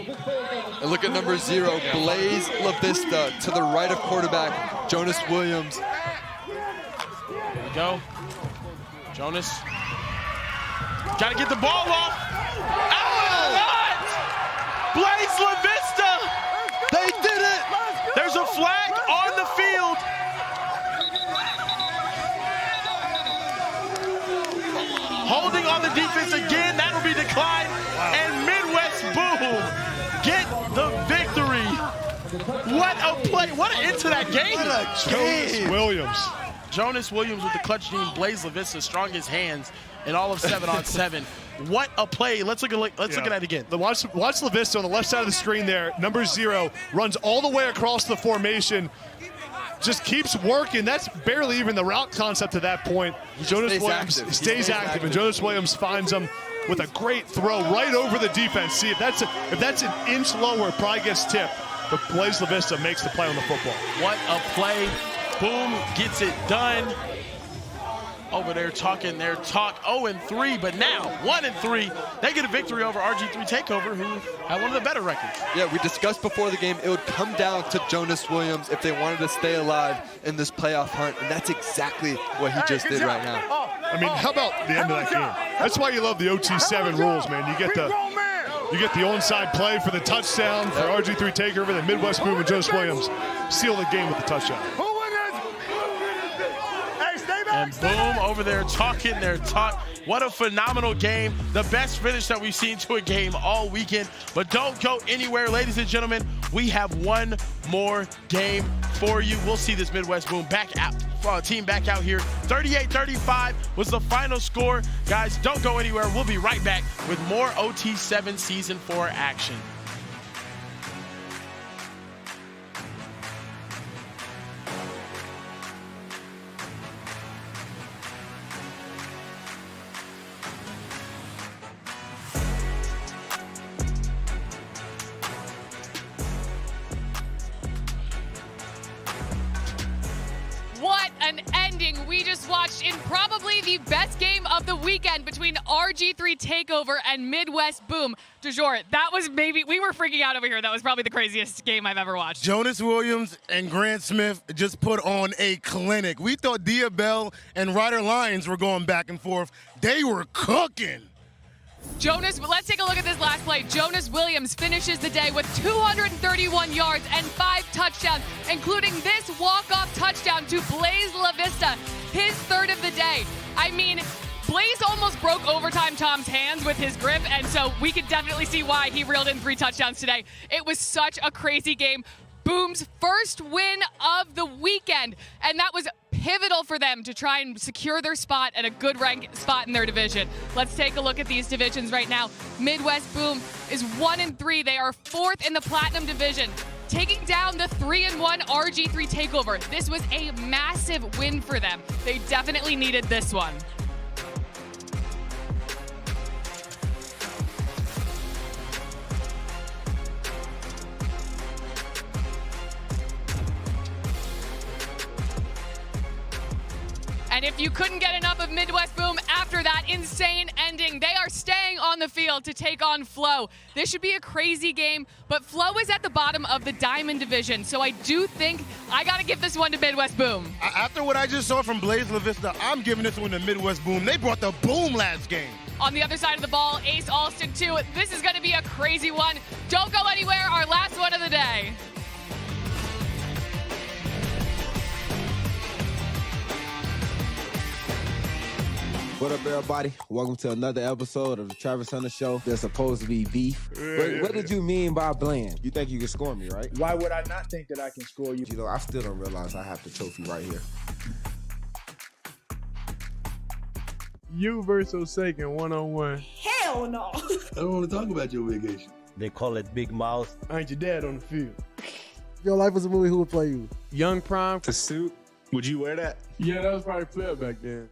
And look at number 0, Blaze LaVista to the right of quarterback, Jonas Williams. There we go. Jonas. Got to get the ball off. Blaze LaVista. They did it. There's a flag on the field. Holding on the defense again. That'll be declined. Wow. And Midwest Boom get the victory. What a play. What an into that game. What a game. Jonas Williams with the clutch gene. Blaze LaVista, strongest hands in all of 7-on-7. What a play. Let's look at it again. Watch LaVista on the left side of the screen there. Number 0 runs all the way across the formation. Just keeps working. That's barely even the route concept at that point. Jonas Williams stays active, and Jonas Williams finds him with a great throw right over the defense. See, if that's an inch lower, it probably gets tipped. But Blaze LaVista makes the play on the football. What a play. Boom gets it done. Over there talking their talk. 0-3, but now 1-3. They get a victory over RG3 Takeover, who had one of the better records. Yeah, we discussed before the game it would come down to Jonas Williams if they wanted to stay alive in this playoff hunt, and that's exactly what he just did right now. I mean, how about the end of that game? That's why you love the OT7 rules, man. You get the onside play for the touchdown for RG3 Takeover, then Midwest Boom and Jonas Williams seal the game with the touchdown. And Boom over there talking their talk. What a phenomenal game. The best finish that we've seen to a game all weekend. But don't go anywhere, ladies and gentlemen. We have one more game for you. We'll see this Midwest Boom team back out here. 38-35 was the final score. Guys, don't go anywhere. We'll be right back with more OT7 Season 4 action. What an ending we just watched in probably the best game of the weekend between RG3 Takeover and Midwest Boom. DeJour, that was maybe, we were freaking out over here. That was probably the craziest game I've ever watched. Jonas Williams and Grant Smith just put on a clinic. We thought Diabell and Ryder Lyons were going back and forth. They were cooking. Let's take a look at this last play. Jonas Williams finishes the day with 231 yards and 5 touchdowns, including this walk-off touchdown to Blaze LaVista, his third of the day. I mean, Blaze almost broke Overtime Tom's hands with his grip, and so we could definitely see why he reeled in 3 touchdowns today. It was such a crazy game. Boom's first win of the weekend, and that was pivotal for them to try and secure their spot at a good rank spot in their division. Let's take a look at these divisions right now. Midwest Boom is 1-3. They are 4th in the Platinum division, taking down the 3-1 RG3 Takeover. This was a massive win for them. They definitely needed this one. And if you couldn't get enough of Midwest Boom after that insane ending, they are staying on the field to take on Fleaux. This should be a crazy game, but Fleaux is at the bottom of the Diamond division, so I do think I got to give this one to Midwest Boom. After what I just saw from Blaze LaVista, I'm giving this one to Midwest Boom. They brought the boom last game. On the other side of the ball, Ace Alston too. This is going to be a crazy one. Don't go anywhere. Our last one of the day. What up, everybody? Welcome to another episode of the Travis Hunter Show. There's supposed to be beef. What did you mean by bland? You think you can score me, right? Why would I not think that I can score you? You know, I still don't realize I have the trophy right here. You versus Sagan one-on-one. Hell no. I don't want to talk about your vacation. They call it Big Mouth. Ain't your dad on the field? If your life was a movie, who would play you? Young Prime. The suit. Would you wear that? Yeah, that was probably Flair back then.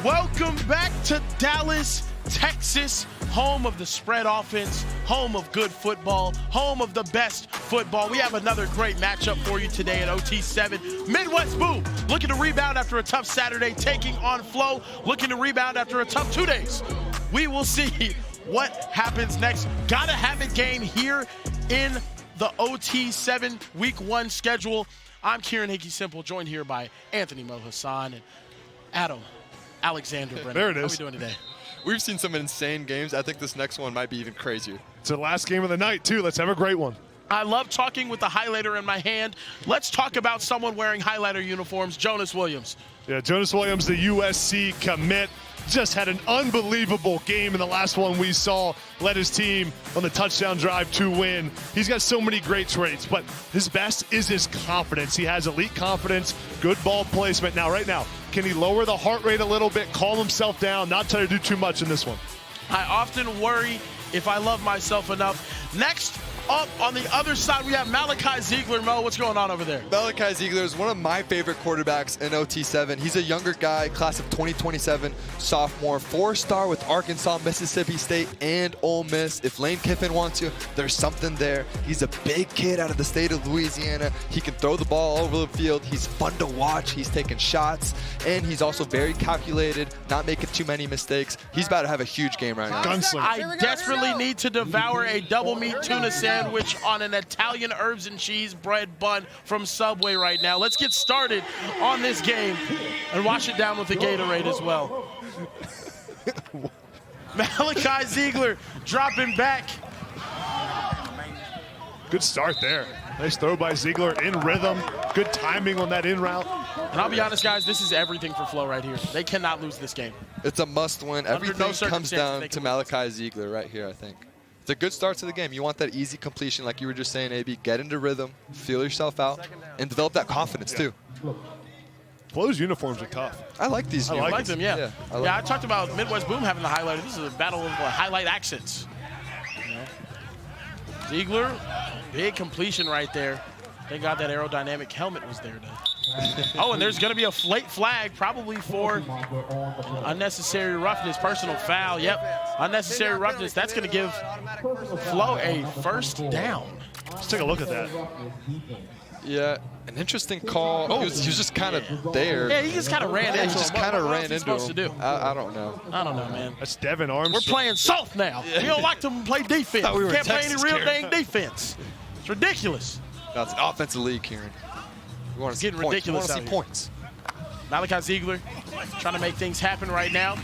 Welcome back to Dallas, Texas, home of the spread offense, home of good football, home of the best football. We have another great matchup for you today at OT7. Midwest Boom looking to rebound after a tough Saturday, taking on Fleaux, looking to rebound after a tough 2 days. We will see what happens next. Gotta have it game here in the OT7 Week 1 schedule. I'm Kieran Hickey Simple, joined here by Anthony Mo Hassan and Adam Alexander Brennan. There it is. How are we doing today? We've seen some insane games. I think this next one might be even crazier. It's the last game of the night, too. Let's have a great one. I love talking with the highlighter in my hand. Let's talk about someone wearing highlighter uniforms, Jonas Williams. Yeah, Jonas Williams, the USC commit, just had an unbelievable game in the last one we saw, led his team on the touchdown drive to win. He's got so many great traits, but his best is his confidence. He has elite confidence, good ball placement. Now, right now, can he lower the heart rate a little bit, calm himself down, not try to do too much in this one? I often worry if I love myself enough. Next up on the other side, we have Malachi Ziegler. Mo, what's going on over there? Malachi Ziegler is one of my favorite quarterbacks in OT7. He's a younger guy, class of 2027, sophomore, 4-star with Arkansas, Mississippi State, and Ole Miss. If Lane Kiffin wants you, there's something there. He's a big kid out of the state of Louisiana. He can throw the ball all over the field. He's fun to watch. He's taking shots, and he's also very calculated, not making too many mistakes. He's about to have a huge game right now. Gunslinger. I desperately need to devour a double meat tuna sandwich on an Italian herbs and cheese bread bun from Subway right now. Let's get started on this game and wash it down with a Gatorade as well. Malachi Ziegler dropping back. Good start there. Nice throw by Ziegler in rhythm. Good timing on that in route. And I'll be honest, guys, this is everything for Fleaux right here. They cannot lose this game. It's a must-win. Everything comes down to Malachi Ziegler right here, I think. It's a good start to the game. You want that easy completion, like you were just saying, AB. Get into rhythm, feel yourself out, and develop that confidence, too. Fleaux's uniforms are tough. I like these uniforms. I like them, yeah. I talked about Midwest Boom having the highlighter. This is a battle of highlight accents. Ziegler, big completion right there. Thank God that aerodynamic helmet was there. Oh, and there's going to be a late flag probably for unnecessary roughness, personal foul. Yep, unnecessary roughness. That's going to give Fleaux a first down. Let's take a look at that. Yeah, an interesting call. He was just kind of there. Yeah, he just kind of ran into him. He just kind of ran into him. Supposed to do? I don't know. I don't know, man. That's Devin Armstrong. We're playing soft now. We don't like to play defense. Thought we were Can't play Texas, any real Karen. dang defense. It's ridiculous. That's an offensive league, Kieran. We want to see Getting points. ridiculous We out want to here. see points. Malachi Ziegler trying to make things happen right now.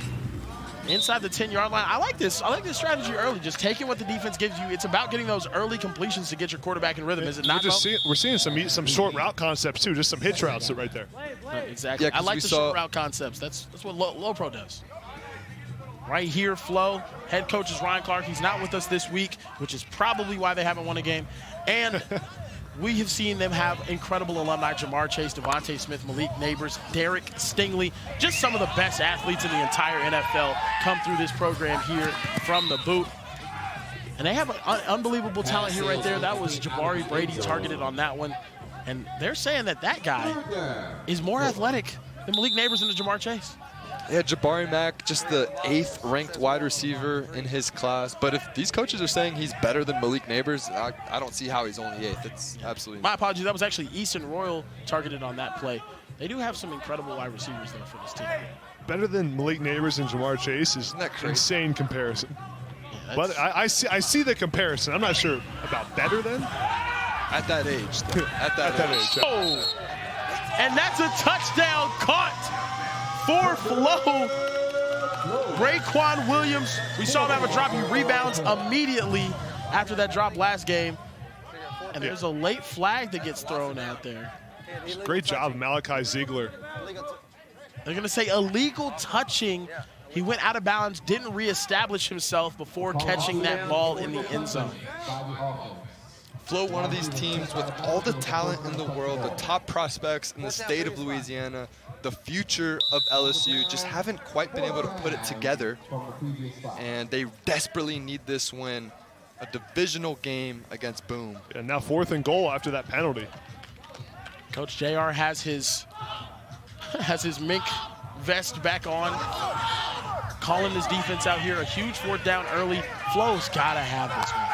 Inside the 10-yard line. I like this. I like this strategy early. Just taking what the defense gives you. It's about getting those early completions to get your quarterback in rhythm. Is it not? We're seeing some short route concepts too. Just some hitch routes right there. Exactly. Yeah, I like the short route concepts. That's what Low Pro does. Right here, Fleaux. Head coach is Ryan Clark. He's not with us this week, which is probably why they haven't won a game. And we have seen them have incredible alumni: Jamar Chase, Devontae Smith, Malik Neighbors, Derek Stingley. Just some of the best athletes in the entire NFL come through this program here from the boot. And they have an unbelievable talent here right there. That was Jabari Brady targeted on that one. And they're saying that guy is more athletic than Malik Neighbors and Jamar Chase. Yeah, Jabari Mack, just the 8th ranked wide receiver in his class. But if these coaches are saying he's better than Malik Neighbors, I don't see how he's only 8th. It's absolutely. My apologies. That was actually Easton Royal targeted on that play. They do have some incredible wide receivers there for this team. Better than Malik Neighbors and Jamar Chase is an insane comparison. Yeah, but I see the comparison. I'm not sure about better than. At that age. At that age. Oh, and that's a touchdown caught for Fleaux. Raekwon Williams, we saw him have a drop. He rebounds immediately after that drop last game. And there's a late flag that gets thrown out there. Great job, Malachi Ziegler. They're going to say illegal touching. He went out of bounds, didn't reestablish himself before catching that ball in the end zone. Fleaux, one of these teams with all the talent in the world, the top prospects in the state of Louisiana, the future of LSU, just haven't quite been able to put it together. And they desperately need this win, a divisional game against Boom. And now 4th and goal after that penalty. Coach JR has his mink vest back on, calling his defense out here. A huge 4th down early. Flow's got to have this one.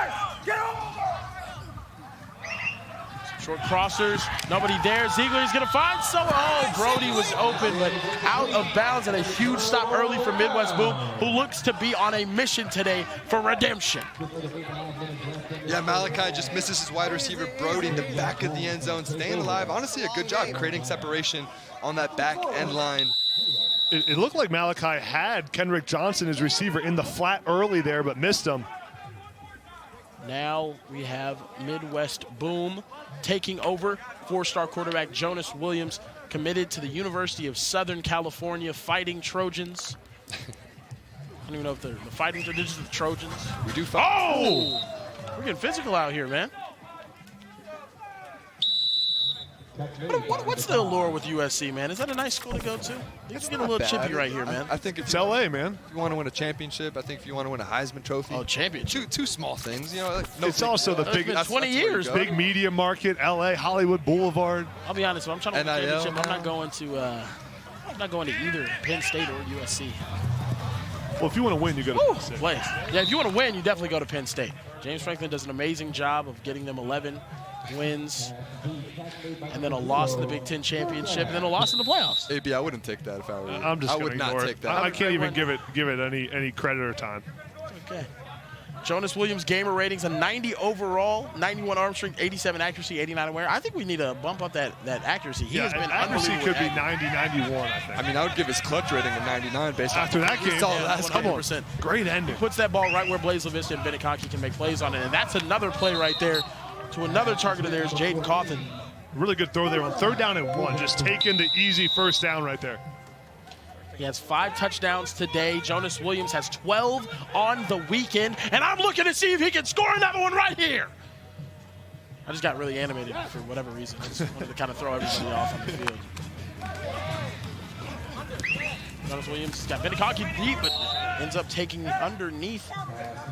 Short crossers, nobody there. Ziegler is going to find someone. Oh, Brody was open, but out of bounds, and a huge stop early for Midwest Boom, who looks to be on a mission today for redemption. Yeah, Malachi just misses his wide receiver, Brody, in the back of the end zone, staying alive. Honestly, a good job creating separation on that back end line. It looked like Malachi had Kendrick Johnson, his receiver, in the flat early there, but missed him. Now we have Midwest Boom taking over. 4-star quarterback Jonas Williams, committed to the University of Southern California Fighting Trojans. I don't even know if they're the Fighting Trojans or the Trojans. We do fight. Oh! We're getting physical out here, man. What's the allure with USC, man? Is that a nice school to go to? It's getting a little chippy right here, man. I think it's LA, man. If you want to win a championship, I think if you want to win a Heisman Trophy. Oh, championship. Two small things, you know. Like, It's also the big, 20 years, big media market, LA, Hollywood Boulevard. I'll be honest, when I'm trying to win a NIL championship, I'm not going to either Penn State or USC. Well, if you want to win, you go to Penn State. Place. Yeah, if you want to win, you definitely go to Penn State. James Franklin does an amazing job of getting them 11 wins, and then a loss in the Big Ten championship, and then a loss in the playoffs. AB, I wouldn't take that if I were you. I'm just I gonna would not ignore take it. that. I can't even give it any credit or time. Okay. Jonas Williams gamer ratings a 90 overall, 91 arm strength, 87 accuracy, 89 aware. I think we need to bump up that accuracy. He has been accuracy unbelievable. could be 90, 91, I think. I mean, I would give his clutch rating a 99 based After on that game. Come on. Great ending. Puts that ball right where Blaze LaVista and Bennett Conkey can make plays on it, and that's another play right there to another target of theirs, Jaden Cawthon. Really good throw there on 3rd down and 1. Just taking the easy 1st down right there. He has 5 touchdowns today. Jonas Williams has 12 on the weekend, and I'm looking to see if he can score another one right here. I just got really animated for whatever reason. I just wanted to kind of throw everybody off on the field. Jonas Williams got Benikoki deep, but ends up taking underneath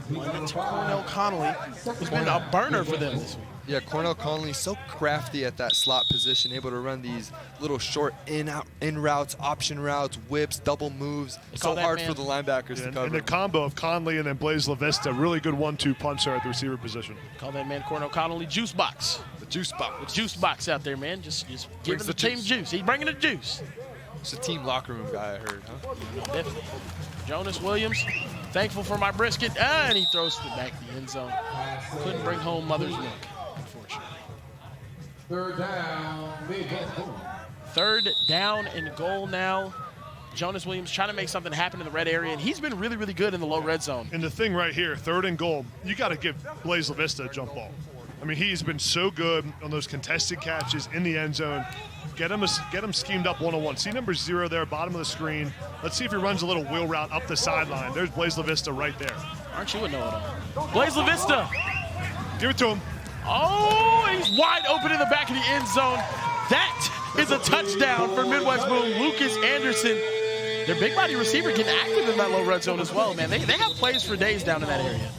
one to Cornell Connolly, who's been a burner for them this week. Yeah, Cornell Connolly so crafty at that slot position, able to run these little short in routes, option routes, whips, double moves. So hard for the linebackers to cover. And the combo of Conley and then Blaze LaVista, really good 1-2 punch there at the receiver position. Call that man Cornell Connolly juice box. The juice box. The juice box out there, man. Just giving the team juice. He's bringing the juice. It's a team locker room guy, I heard, huh? Definitely. Jonas Williams, thankful for my brisket, and he throws it back to the end zone. Couldn't bring home mother's milk, unfortunately. Third down, big goal. Third down and goal now. Jonas Williams trying to make something happen in the red area, and he's been really, really good in the low red zone. And the thing right here, 3rd and goal, you got to give Blaze LaVista a jump ball. I mean, he's been so good on those contested catches in the end zone. Get him schemed up one-on-one. See number 0 there, bottom of the screen. Let's see if he runs a little wheel route up the sideline. There's Blaze LaVista right there. Aren't you a know-it-all? Blaze LaVista. Give it to him. Oh, he's wide open in the back of the end zone. That is a touchdown for Midwest Boom. Lucas Anderson, their big body receiver, getting active in that low red zone as well, man. They have plays for days down in that area.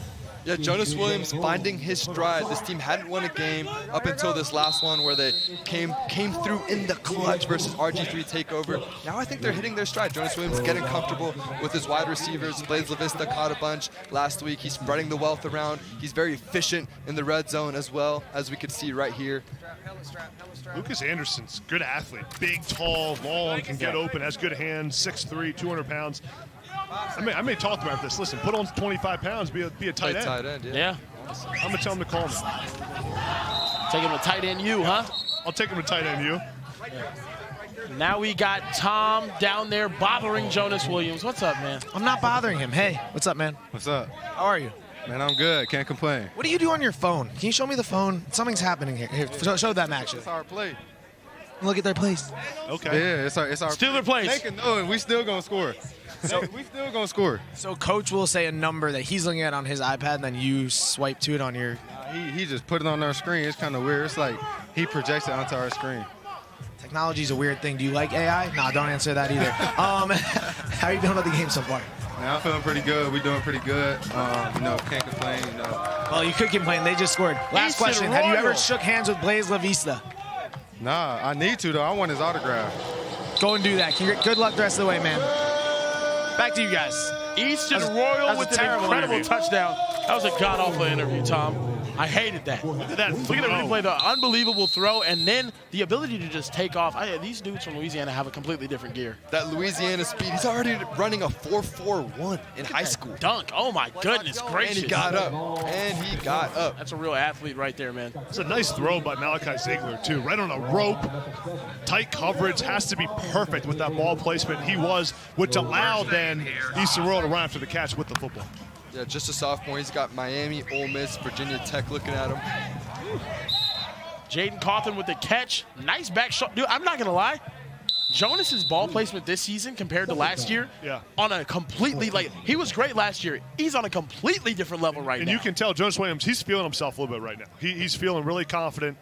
Yeah, Jonas Williams finding his stride. This team hadn't won a game up until this last one where they came through in the clutch versus RG3 Takeover. Now I think they're hitting their stride. Jonas Williams getting comfortable with his wide receivers. Blaze LaVista caught a bunch last week. He's spreading the wealth around. He's very efficient in the red zone as well, as we could see right here. Lucas Anderson's good athlete. Big, tall, long, can get open, has good hands, 6'3", 200 pounds. I may talk to him after this. Listen, put on 25 pounds, be a tight end. Tight end, yeah. I'm going to tell him to call me. Take him to tight end U, huh? I'll take him to tight end U. Now we got Tom down there bothering Jonas Williams. What's up, man? I'm not bothering him. Hey, what's up, man? What's up? How are you? Man, I'm good. Can't complain. What do you do on your phone? Can you show me the phone? Something's happening here. Here, show them actually. It's our play. Look at their plays. Okay. Yeah, it's our Steal their plays. They can know it. We still gonna score. So we still gonna score. So coach will say a number that he's looking at on his iPad, and then you swipe to it on your. He just put it on our screen. It's kind of weird. It's like he projects it onto our screen. Technology's a weird thing. Do you like AI? Nah, don't answer that either. How are you doing with the game so far? Man, I'm feeling pretty good. We're doing pretty good. Can't complain. Well, you could complain. They just scored. Last question. Have you ever shook hands with Blaze LaVista? Nah, I need to, though. I want his autograph. Go and do that. Good luck the rest of the way, man. Back to you guys. Easton Royal with an incredible touchdown. That was a god-awful interview, Tom. I hated that. Look at that replay, the unbelievable throw, and then the ability to just take off. These dudes from Louisiana have a completely different gear. That Louisiana speed, he's already running a 4.41 in high school. Dunk, oh my goodness gracious. And he got up. That's a real athlete right there, man. It's a nice throw by Malachi Ziegler, too. Right on a rope. Tight coverage, has to be perfect with that ball placement. He was, which allowed then Easton Royal to run after the catch with the football. Yeah, just a sophomore. He's got Miami, Ole Miss, Virginia Tech looking at him. Jaden Cawthon with the catch. Nice back shot. Dude, I'm not going to lie. Jonas's ball placement this season compared to last year, on a completely, he was great last year. He's on a completely different level right now. And you can tell Jonas Williams, he's feeling himself a little bit right now. He's feeling really confident.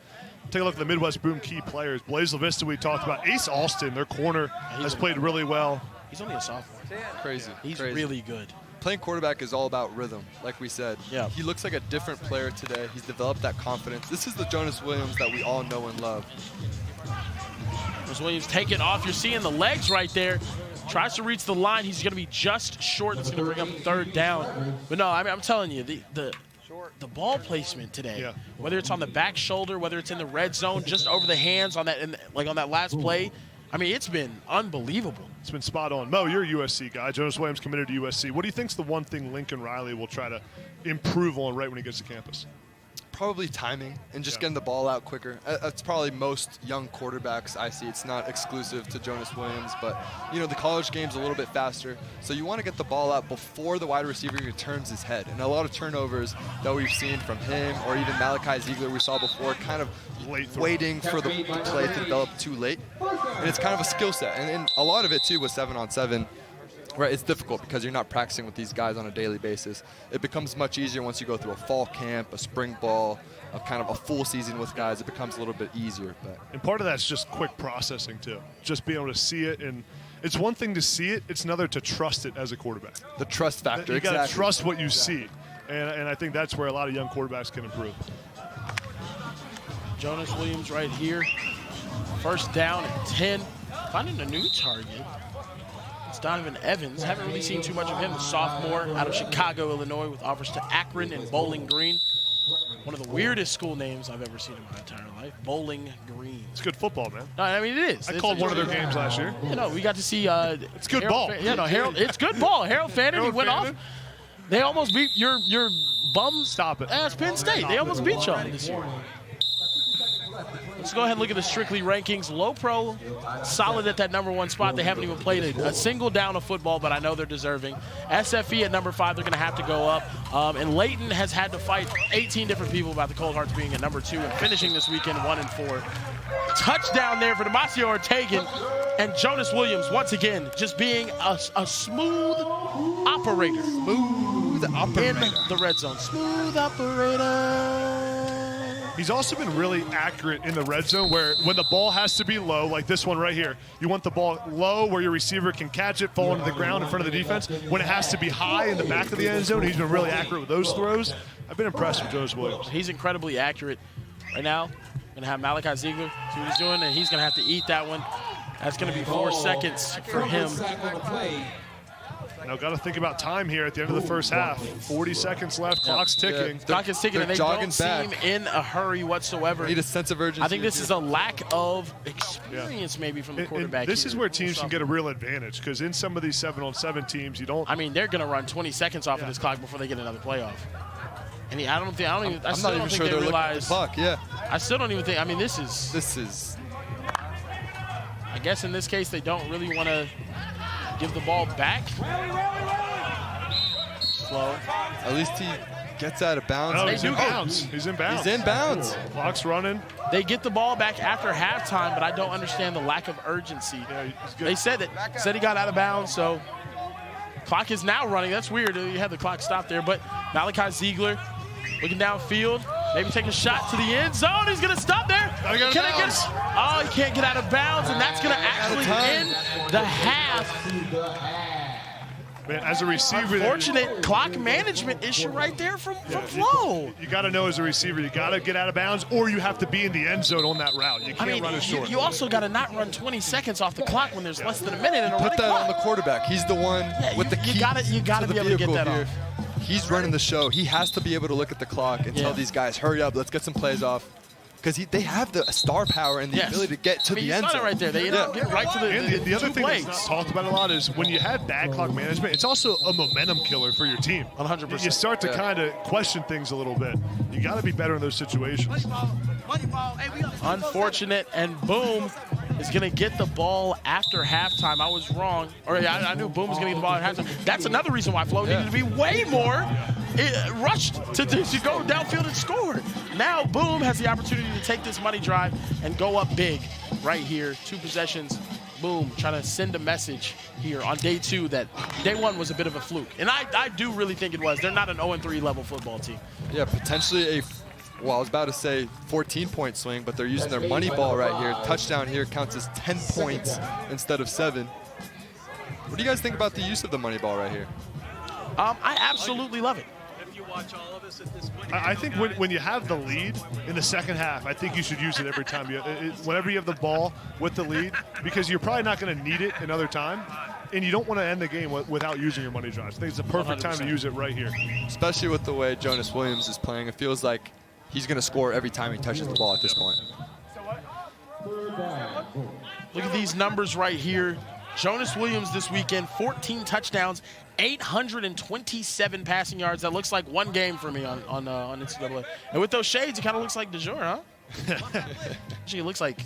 Take a look at the Midwest Boom key players. Blaze LaVista, we talked about. Ace Austin, their corner, has played really well. He's only a sophomore. Crazy. He's crazy. really good. Playing quarterback is all about rhythm, like we said. Yeah. He looks like a different player today. He's developed that confidence. This is the Jonas Williams that we all know and love. Jonas Williams take it off. You're seeing the legs right there. Tries to reach the line. He's going to be just short. That's going to bring up third down. But no, I mean, I'm telling you, the ball placement today, whether it's on the back shoulder, whether it's in the red zone, just over the hands on that, on that last play, I mean, it's been unbelievable. It's been spot on. Mo, you're a USC guy. Jonas Williams committed to USC. What do you think's the one thing Lincoln Riley will try to improve on right when he gets to campus? Probably timing and just getting the ball out quicker. That's probably most young quarterbacks I see. It's not exclusive to Jonas Williams, but the college game's a little bit faster. So you want to get the ball out before the wide receiver turns his head. And a lot of turnovers that we've seen from him or even Malachi Ziegler we saw before, kind of waiting for the play to develop too late. And it's kind of a skill set. And a lot of it too was 7-on-7. Right, it's difficult because you're not practicing with these guys on a daily basis. It becomes much easier once you go through a fall camp, a spring ball, a kind of a full season with guys. It becomes a little bit easier. And part of that's just quick processing too. Just being able to see it, and It's one thing to see it, it's another to trust it as a quarterback. The trust factor, You got to exactly. trust what you see. And I think that's where a lot of young quarterbacks can improve. Jonas Williams right here. First down at 10. Finding a new target. It's Donovan Evans. Haven't really seen too much of him. The sophomore out of Chicago, Illinois, with offers to Akron and Bowling Green. One of the weirdest school names I've ever seen in my entire life. Bowling Green. It's good football, man. No, I mean, it is. I called one of their games last year. You know, we got to see. It's good ball. Harold. It's good ball. Harold Fannin, he went off. They almost beat your bum. Stop it. Ass Penn State. They almost beat y'all this year. Let's go ahead and look at the Strictly rankings. Low Pro, solid at that #1 spot. They haven't even played a single down of football, but I know they're deserving. SFE at number 5, they're going to have to go up. And Layton has had to fight 18 different people about the Cold Hearts being at number 2 and finishing this weekend 1-4. Touchdown there for Damasio Ortegan. And Jonas Williams, once again, just being a smooth operator. Smooth operator. In the red zone. Smooth operator. He's also been really accurate in the red zone where when the ball has to be low, like this one right here, you want the ball low where your receiver can catch it, fall into the ground in front of the defense. When it has to be high in the back of the end zone, he's been really accurate with those throws. I've been impressed with Jonas Williams. He's incredibly accurate. Right now, going to have Malachi Ziegler see what he's doing, and he's going to have to eat that one. That's going to be 4 seconds for him. Now, got to think about time here at the end of the first half. 40 seconds left, clock's ticking. Clock is ticking, and they don't seem in a hurry whatsoever. Need a sense of urgency. I think this is a lack of experience maybe from the quarterback. This is where teams can get a real advantage because in some of these 7-on-7 teams, you don't. I mean, they're going to run 20 seconds off of this clock before they get another playoff. And I don't think sure they they're realize. looking at the clock. Yeah. I still don't even think. I mean, this is. I guess in this case they don't really want to give the ball back. Fleaux. At least he gets out of bounds. No, he's in bounds. He's in bounds. He's in bounds. Clock's running. They get the ball back after halftime, but I don't understand the lack of urgency. Yeah, they said he got out of bounds, so clock is now running. That's weird. You had the clock stop there, but Malachi Ziegler looking downfield, maybe take a shot to the end zone. He's going to stop there. Can he get? Oh, he can't get out of bounds, and that's going to actually end the half. Man, as a receiver, unfortunate clock management issue right there from Fleaux. You got to know as a receiver, you got to get out of bounds, or you have to be in the end zone on that route. You can't run it short. You also got to not run 20 seconds off the clock when there's less than a minute in a Put that on the quarterback. He's the one with the key. You got to be able to get that off. He's running the show. He has to be able to look at the clock and tell these guys, hurry up, let's get some plays off. Because they have the star power and the ability to get to the end zone. Right there. They get right to the other thing that's not talked about a lot is when you have bad clock management, it's also a momentum killer for your team. 100%. You start to kind of question things a little bit. You got to be better in those situations. Unfortunate, and Boom is going to get the ball after halftime. I was wrong. I knew Boom was going to get the ball at halftime. That's another reason why Fleaux needed to be way more rushed to go downfield and score. Now Boom has the opportunity to take this money drive and go up big right here. 2 possessions. Boom, trying to send a message here on day 2 that day 1 was a bit of a fluke. And I do really think it was. They're not an 0-3 level football team. Yeah, potentially I was about to say 14-point swing, but they're using their money ball right here. Touchdown here counts as 10 points instead of 7. What do you guys think about the use of the money ball right here? I absolutely love it. I think when you have the lead in the second half, I think you should use it every time. Whenever you have the ball with the lead, because you're probably not going to need it another time, and you don't want to end the game without using your money drives. I think it's the perfect 100%. Time to use it right here. Especially with the way Jonas Williams is playing, it feels like he's going to score every time he touches the ball at this point. Look at these numbers right here. Jonas Williams this weekend, 14 touchdowns, 827 passing yards. That looks like one game for me on NCAA. And with those shades, it kind of looks like DeJour, huh? Actually, it looks like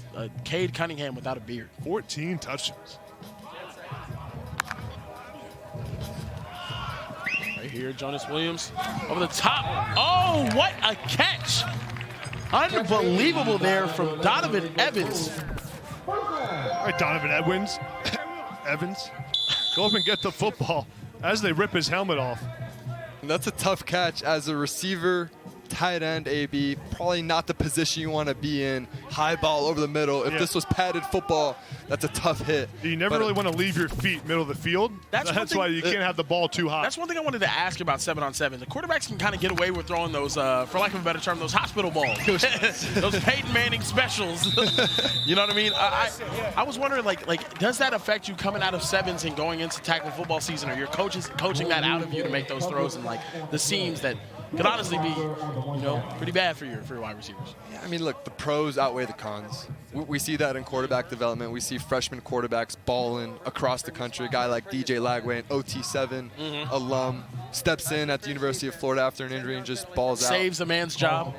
Cade Cunningham without a beard. 14 touchdowns. Right here, Jonas Williams over the top. Oh, what a catch. Unbelievable there from Donovan Evans. All right, Donovan Evans. Go up and get the football as they rip his helmet off. And that's a tough catch as a receiver tight end, AB, probably not the position you want to be in. High ball over the middle. If this was padded football, that's a tough hit. You never really want to leave your feet middle of the field. That's why you can't have the ball too high. That's one thing I wanted to ask you about 7-on-7. The quarterbacks can kind of get away with throwing those, for lack of a better term, those hospital balls. Those Peyton Manning specials. You know what I mean? I was wondering, like, does that affect you coming out of sevens and going into tackle football season? Or your coaches coaching that out of you to make those throws and, like, the seams that could honestly be, you know, pretty bad for your wide receivers? Yeah, I mean, look, the pros outweigh the cons. We see that in quarterback development. We see freshman quarterbacks balling across the country. A guy like DJ Lagway, an OT7 alum, steps in at the University of Florida after an injury and just balls out. Saves a man's job.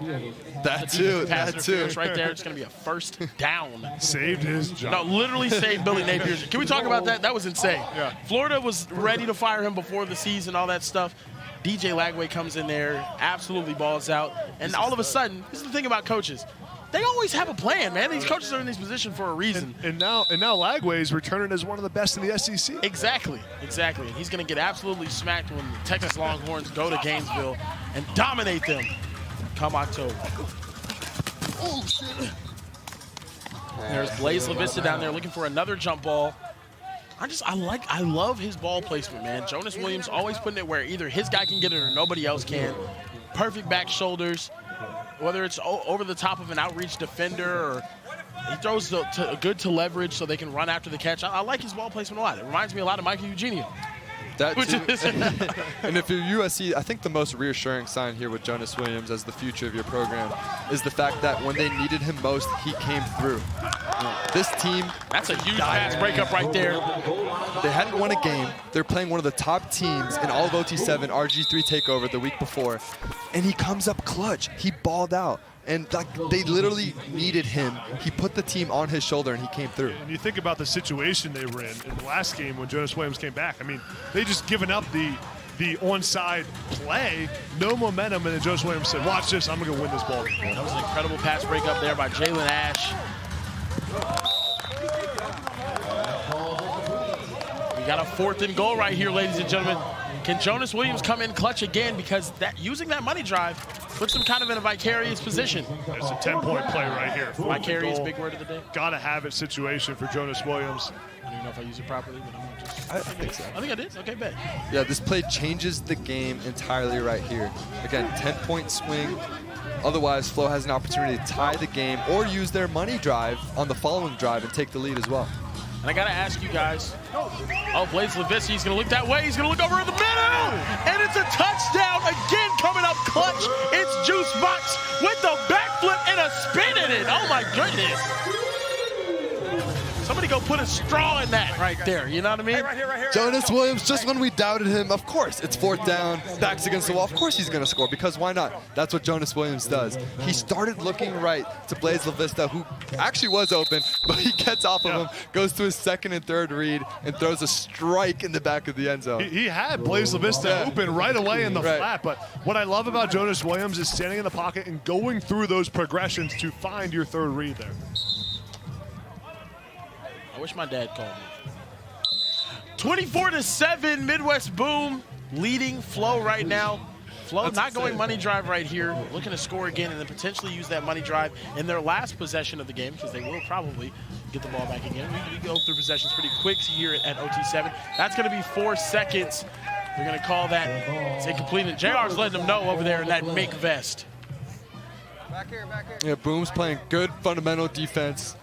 That too. Right there. It's going to be a first down. Saved his job. No, literally saved Billy Napier's. Can we talk about that? That was insane. Yeah. Florida was ready to fire him before the season, all that stuff. DJ Lagway comes in there, absolutely balls out. And all of a sudden, this is the thing about coaches. They always have a plan, man. These coaches are in this position for a reason. And now Lagway is returning as one of the best in the SEC. Exactly. And he's going to get absolutely smacked when the Texas Longhorns go to Gainesville and dominate them come October. Oh, shit. There's Blaze LaVista down there looking for another jump ball. I love his ball placement, man. Jonas Williams always putting it where either his guy can get it or nobody else can. Perfect back shoulders, whether it's over the top of an outreach defender or he throws good to leverage so they can run after the catch. I like his ball placement a lot. It reminds me a lot of Michael Eugenio. That too. And if you're USC, I think the most reassuring sign here with Jonas Williams as the future of your program is the fact that when they needed him most, he came through. This team, that's a huge pass breakup right there. They hadn't won a game. They're playing one of the top teams in all of OT7, RG3 Takeover the week before, and he comes up clutch. He balled out. And like they literally needed him. He put the team on his shoulder and he came through. And you think about the situation they were in the last game when Jonas Williams came back. I mean, they just given up the onside play, no momentum, and then Jonas Williams said, watch this, I'm going to win this ball. That was an incredible pass breakup there by Jalen Ash. We got a 4th and goal right here, ladies and gentlemen. Can Jonas Williams come in clutch again? Because using that money drive puts him kind of in a vicarious position. It's a 10-point play right here. Vicarious, big word of the day. Gotta have it situation for Jonas Williams. I don't even know if I used it properly, but I'm gonna just. I think so. I think I did. Okay, bet. Yeah, this play changes the game entirely right here. Again, 10-point swing. Otherwise, Fleaux has an opportunity to tie the game or use their money drive on the following drive and take the lead as well. And I got to ask you guys, Blaze LaVista, he's going to look that way. He's going to look over in the middle. And it's a touchdown again coming up clutch. It's Juice Box with the backflip and a spin in it. Oh, my goodness. Somebody go put a straw in that right there. You know what I mean? Hey, right here. Jonas Williams, just when we doubted him, of course, it's 4th down, backs against the wall. Of course he's going to score because why not? That's what Jonas Williams does. He started looking right to Blaze LaVista, who actually was open, but he gets off of him, goes to his 2nd and 3rd read, and throws a strike in the back of the end zone. He had Blaze LaVista open right away in the flat, but what I love about Jonas Williams is standing in the pocket and going through those progressions to find your 3rd read there. I wish my dad called me. 24-7, Midwest Boom leading Fleaux right now. Fleaux not going money drive right here, looking to score again and then potentially use that money drive in their last possession of the game because they will probably get the ball back again. We go through possessions pretty quick here at OT7. That's going to be 4 seconds. They're going to call that it's incomplete. And JR's letting them know over there in that make vest. Back here. Yeah, Boom's playing good fundamental defense.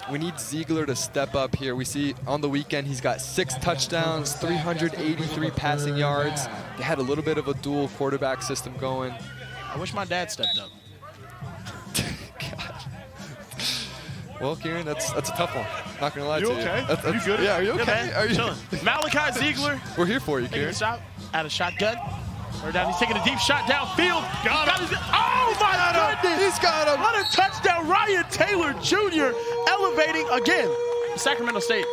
We need Ziegler to step up here. We see on the weekend he's got 6 touchdowns, 383 passing yards. They had a little bit of a dual quarterback system going. I wish my dad stepped up. Well, Kieran, that's a tough one. Not gonna lie to you. Okay? You good? Yeah, are you Yeah, okay? man. Are you? Chilling. Malachi Ziegler. We're here for you, Taking Kieran. a shot at a shotgun. Or down, he's taking a deep shot downfield. Got him. Oh my goodness! He's got him. What a touchdown! Ryan Taylor Jr. elevating again. The Sacramento State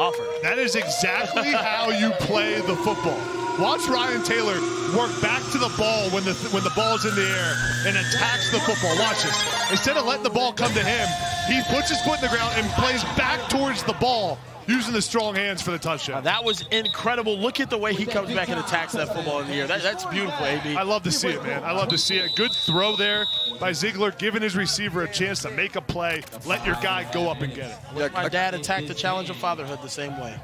offer. That is exactly how you play the football. Watch Ryan Taylor work back to the ball when the ball's in the air and attacks the football. Watch this. Instead of letting the ball come to him, he puts his foot in the ground and plays back towards the ball. using the strong hands for the touchdown. That was incredible. Look at the way he comes back and attacks that football in the air. That's beautiful, AB. I love to see it, man. I love to see it. Good throw there by Ziegler, giving his receiver a chance to make a play. Let your guy go up and get it. Yeah, my dad attacked the challenge of fatherhood the same way.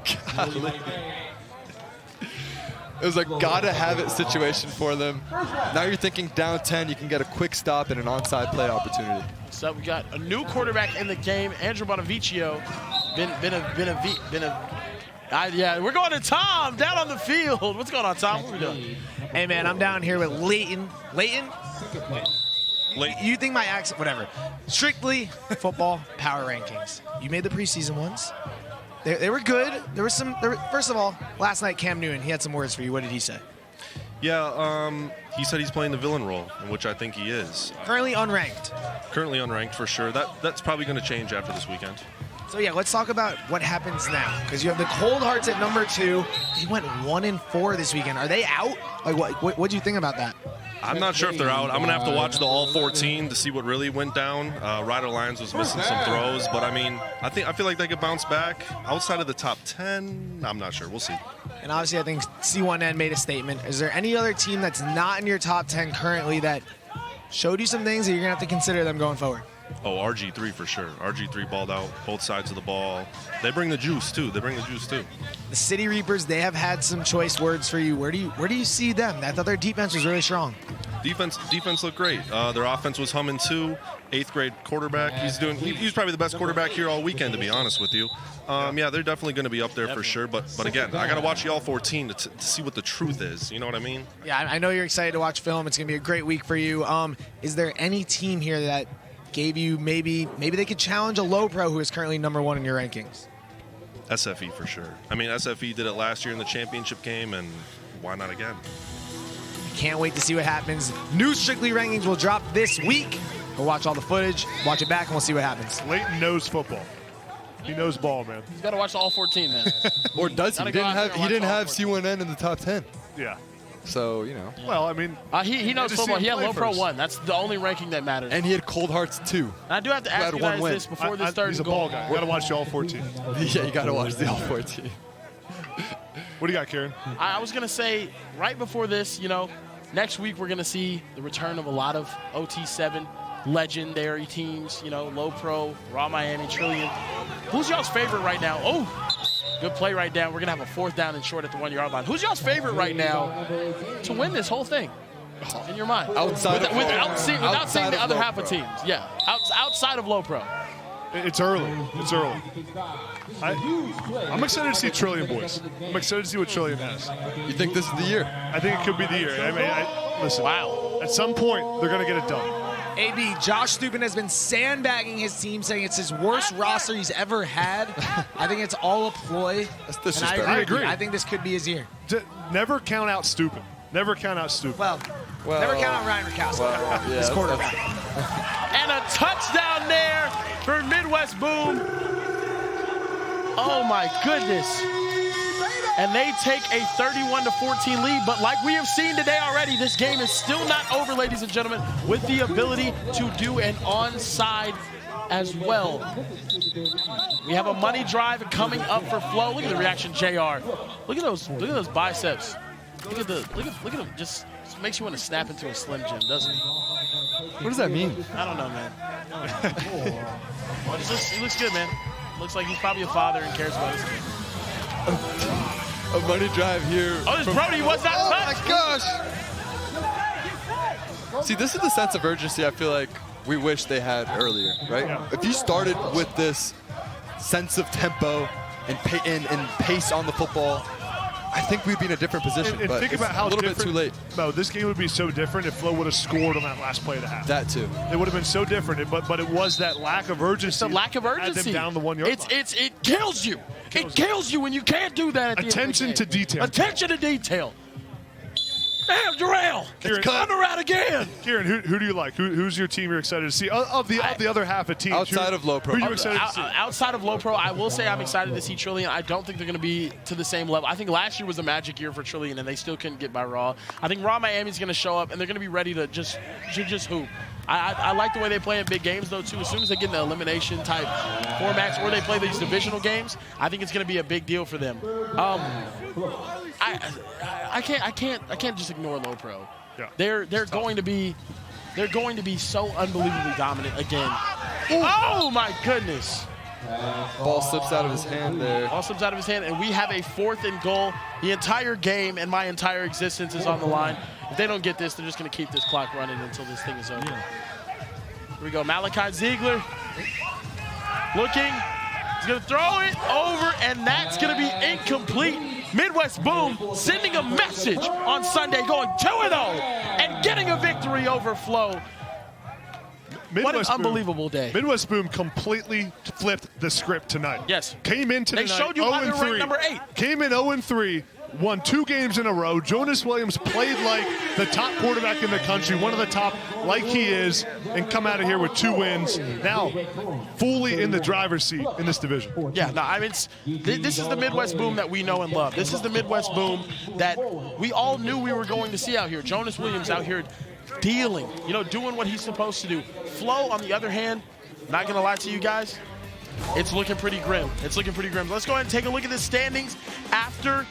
It was a gotta have it situation for them. Now you're thinking down 10, you can get a quick stop and an onside play opportunity. So we got a new quarterback in the game, Andrew Bonavicio. Yeah, we're going to Tom down on the field. What's going on, Tom? What are we doing? Hey, man, I'm down here with Leighton. Leighton? You think my accent, whatever. Strictly football power rankings. You made the preseason ones. They were good. First of all, last night, Cam Newton, he had some words for you. What did he say? Yeah, he said he's playing the villain role, in which I think he is. Currently unranked. Currently unranked, for sure. That's probably going to change after this weekend. So, yeah, let's talk about what happens now. Because you have the Cold Hearts at number 2. They went 1-4 this weekend. Are they out? Like, what do you think about that? I'm not sure if they're out. I'm going to have to watch the all 14 to see what really went down. Ryder Lyons was missing some throws, but, I feel like they could bounce back. Outside of the top 10, I'm not sure. We'll see. And obviously, I think C1N made a statement. Is there any other team that's not in your top 10 currently that showed you some things that you're going to have to consider them going forward? Oh, RG3 for sure. RG3 balled out both sides of the ball. They bring the juice, too. The City Reapers, they have had some choice words for you. Where do you see them? I thought their defense was really strong. Defense looked great. Their offense was humming, too. 8th grade quarterback. He's probably the best quarterback here all weekend, to be honest with you. Yeah, they're definitely going to be up there for sure. But again, I got to watch the all 14 to see what the truth is. You know what I mean? Yeah, I know you're excited to watch film. It's going to be a great week for you. Is there any team here that gave you maybe they could challenge a low pro who is currently number 1 in your rankings? SFE for sure. SFE did it last year in the championship game, and why not again? Can't wait to see what happens. New Strictly rankings will drop this week. We'll watch all the footage, watch it back, and we'll see what happens. Leighton knows football. He knows ball, man. He's got to watch all 14, man. Or does he? He didn't have C1N in the top 10. Yeah. So, you know. Well, he knows football. He had low pro 1. That's the only ranking that matters. And he had Cold Hearts 2. And I do have to ask you guys this before this starts. He's a ball guy. You got to watch the all 14. Yeah, you got to watch the all 14. What do you got, Kieran? I was going to say, right before this, next week we're going to see the return of a lot of OT7 legendary teams, low pro, Raw Miami, Trillion. Who's y'all's favorite right now? Oh, good play right down. We're going to have a 4th down and short at the 1-yard line. Who's y'all's favorite right now to win this whole thing in your mind? Without seeing the other half of teams. Yeah, outside of low pro. It's early. I'm excited to see Trillion boys. I'm excited to see what Trillion has. You think this is the year? I think it could be the year. Listen. Wow. At some point, they're going to get it done. AB, Josh Stupin has been sandbagging his team, saying it's his worst roster he's ever had. I think it's all a ploy. That's disrespectful. I agree. I think this could be his year. Never count out Stupin. Never count out Stupin. Well, never count out Ryan Rakowski, his quarterback. And a touchdown there for Midwest Boom. Oh, my goodness. And they take a 31-14 lead. But like we have seen today already, this game is still not over, ladies and gentlemen, with the ability to do an onside as well. We have a money drive coming up for Fleaux. Look at the reaction, JR. Look at those biceps. Look at him. Just makes you want to snap into a Slim Jim, doesn't he? What does that mean? I don't know, man. He looks good, man. Looks like he's probably a father and cares about his kid. A money drive here. Oh, this Brody was not touched. Oh, my gosh. See, this is the sense of urgency I feel like we wish they had earlier, right? Yeah. If you started with this sense of tempo and pace on the football, I think we'd be in a different position, and but think it's about how a little bit too late. No, this game would be so different if Fleaux would have scored on that last play of the half. That too. It would have been so different, but it was that lack of urgency. It's the lack of urgency. Had them down the 1-yard line. It kills you. It kills you when you can't do that at the Attention end of the game. to detail. Attention to detail. Damn, Jarrell. It's coming around again. Kieran, who do you like? Who's your team you're excited to see? Of the other half of teams. Outside of low pro. Who are you excited to see? Outside of low pro, I will say I'm excited to see Trillion. I don't think they're going to be to the same level. I think last year was a magic year for Trillion, and they still couldn't get by Raw. I think Raw Miami's going to show up, and they're going to be ready to just hoop. I like the way they play in big games, though, too. As soon as they get in the elimination type formats or they play these divisional games, I think it's going to be a big deal for them. I can't just ignore Low Pro. Yeah. They're going to be so unbelievably dominant again. Oh my goodness! Ball slips out of his hand there. Ball slips out of his hand, and we have a 4th and goal. The entire game and my entire existence is on the line. If they don't get this, they're just going to keep this clock running until this thing is over. Here we go, Malachi Ziegler looking. He's going to throw it over, and that's going to be incomplete. Midwest Boom sending a message on Sunday, going 2-0 and getting a victory over Fleaux. What an unbelievable day. Midwest Boom completely flipped the script tonight. Yes. Came into the night 0-3. They showed you why they're ranked number 8. Came in 0-3, won 2 games in a row. Jonas Williams played like the top quarterback in the country, one of the top like he is, and come out of here with 2 wins. Now, fully in the driver's seat in this division. Yeah, no, I mean, this is the Midwest Boom that we know and love. This is the Midwest Boom that we all knew we were going to see out here. Jonas Williams out here dealing, doing what he's supposed to do. Fleaux, on the other hand, not going to lie to you guys, it's looking pretty grim. It's looking pretty grim. Let's go ahead and take a look at the standings after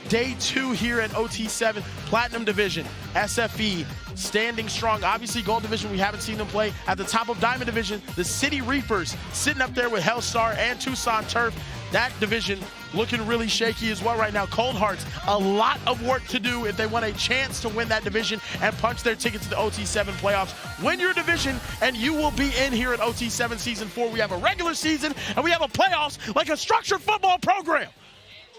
day 2 here at OT7 Platinum Division. SFE standing strong. Obviously, Gold Division, we haven't seen them play. At the top of Diamond Division, the City Reapers sitting up there with Hellstar and Tucson Turf. That division looking really shaky as well right now. Cold Hearts, a lot of work to do if they want a chance to win that division and punch their ticket to the OT7 playoffs. Win your division, and you will be in here at OT7 Season 4. We have a regular season, and we have a playoffs like a structured football program.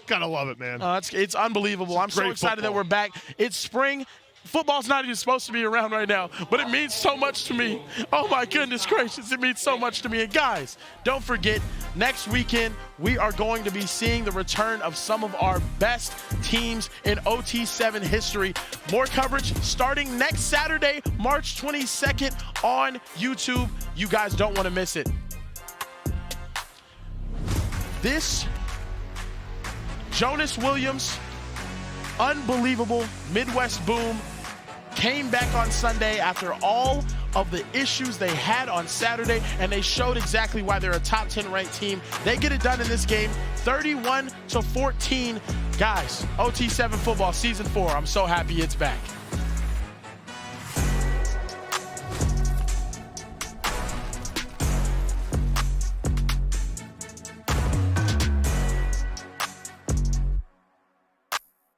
Gotta love it, man. It's unbelievable. I'm so excited that we're back. It's spring. Football's not even supposed to be around right now, but it means so much to me. Oh my goodness gracious, it means so much to me. And guys, don't forget, next weekend, we are going to be seeing the return of some of our best teams in OT7 history. More coverage starting next Saturday, March 22nd on YouTube. You guys don't want to miss it. This Jonas Williams, unbelievable Midwest Boom, came back on Sunday after all of the issues they had on Saturday, and they showed exactly why they're a top 10 ranked team. They get it done in this game, 31-14. Guys, OT7 football season 4, I'm so happy it's back.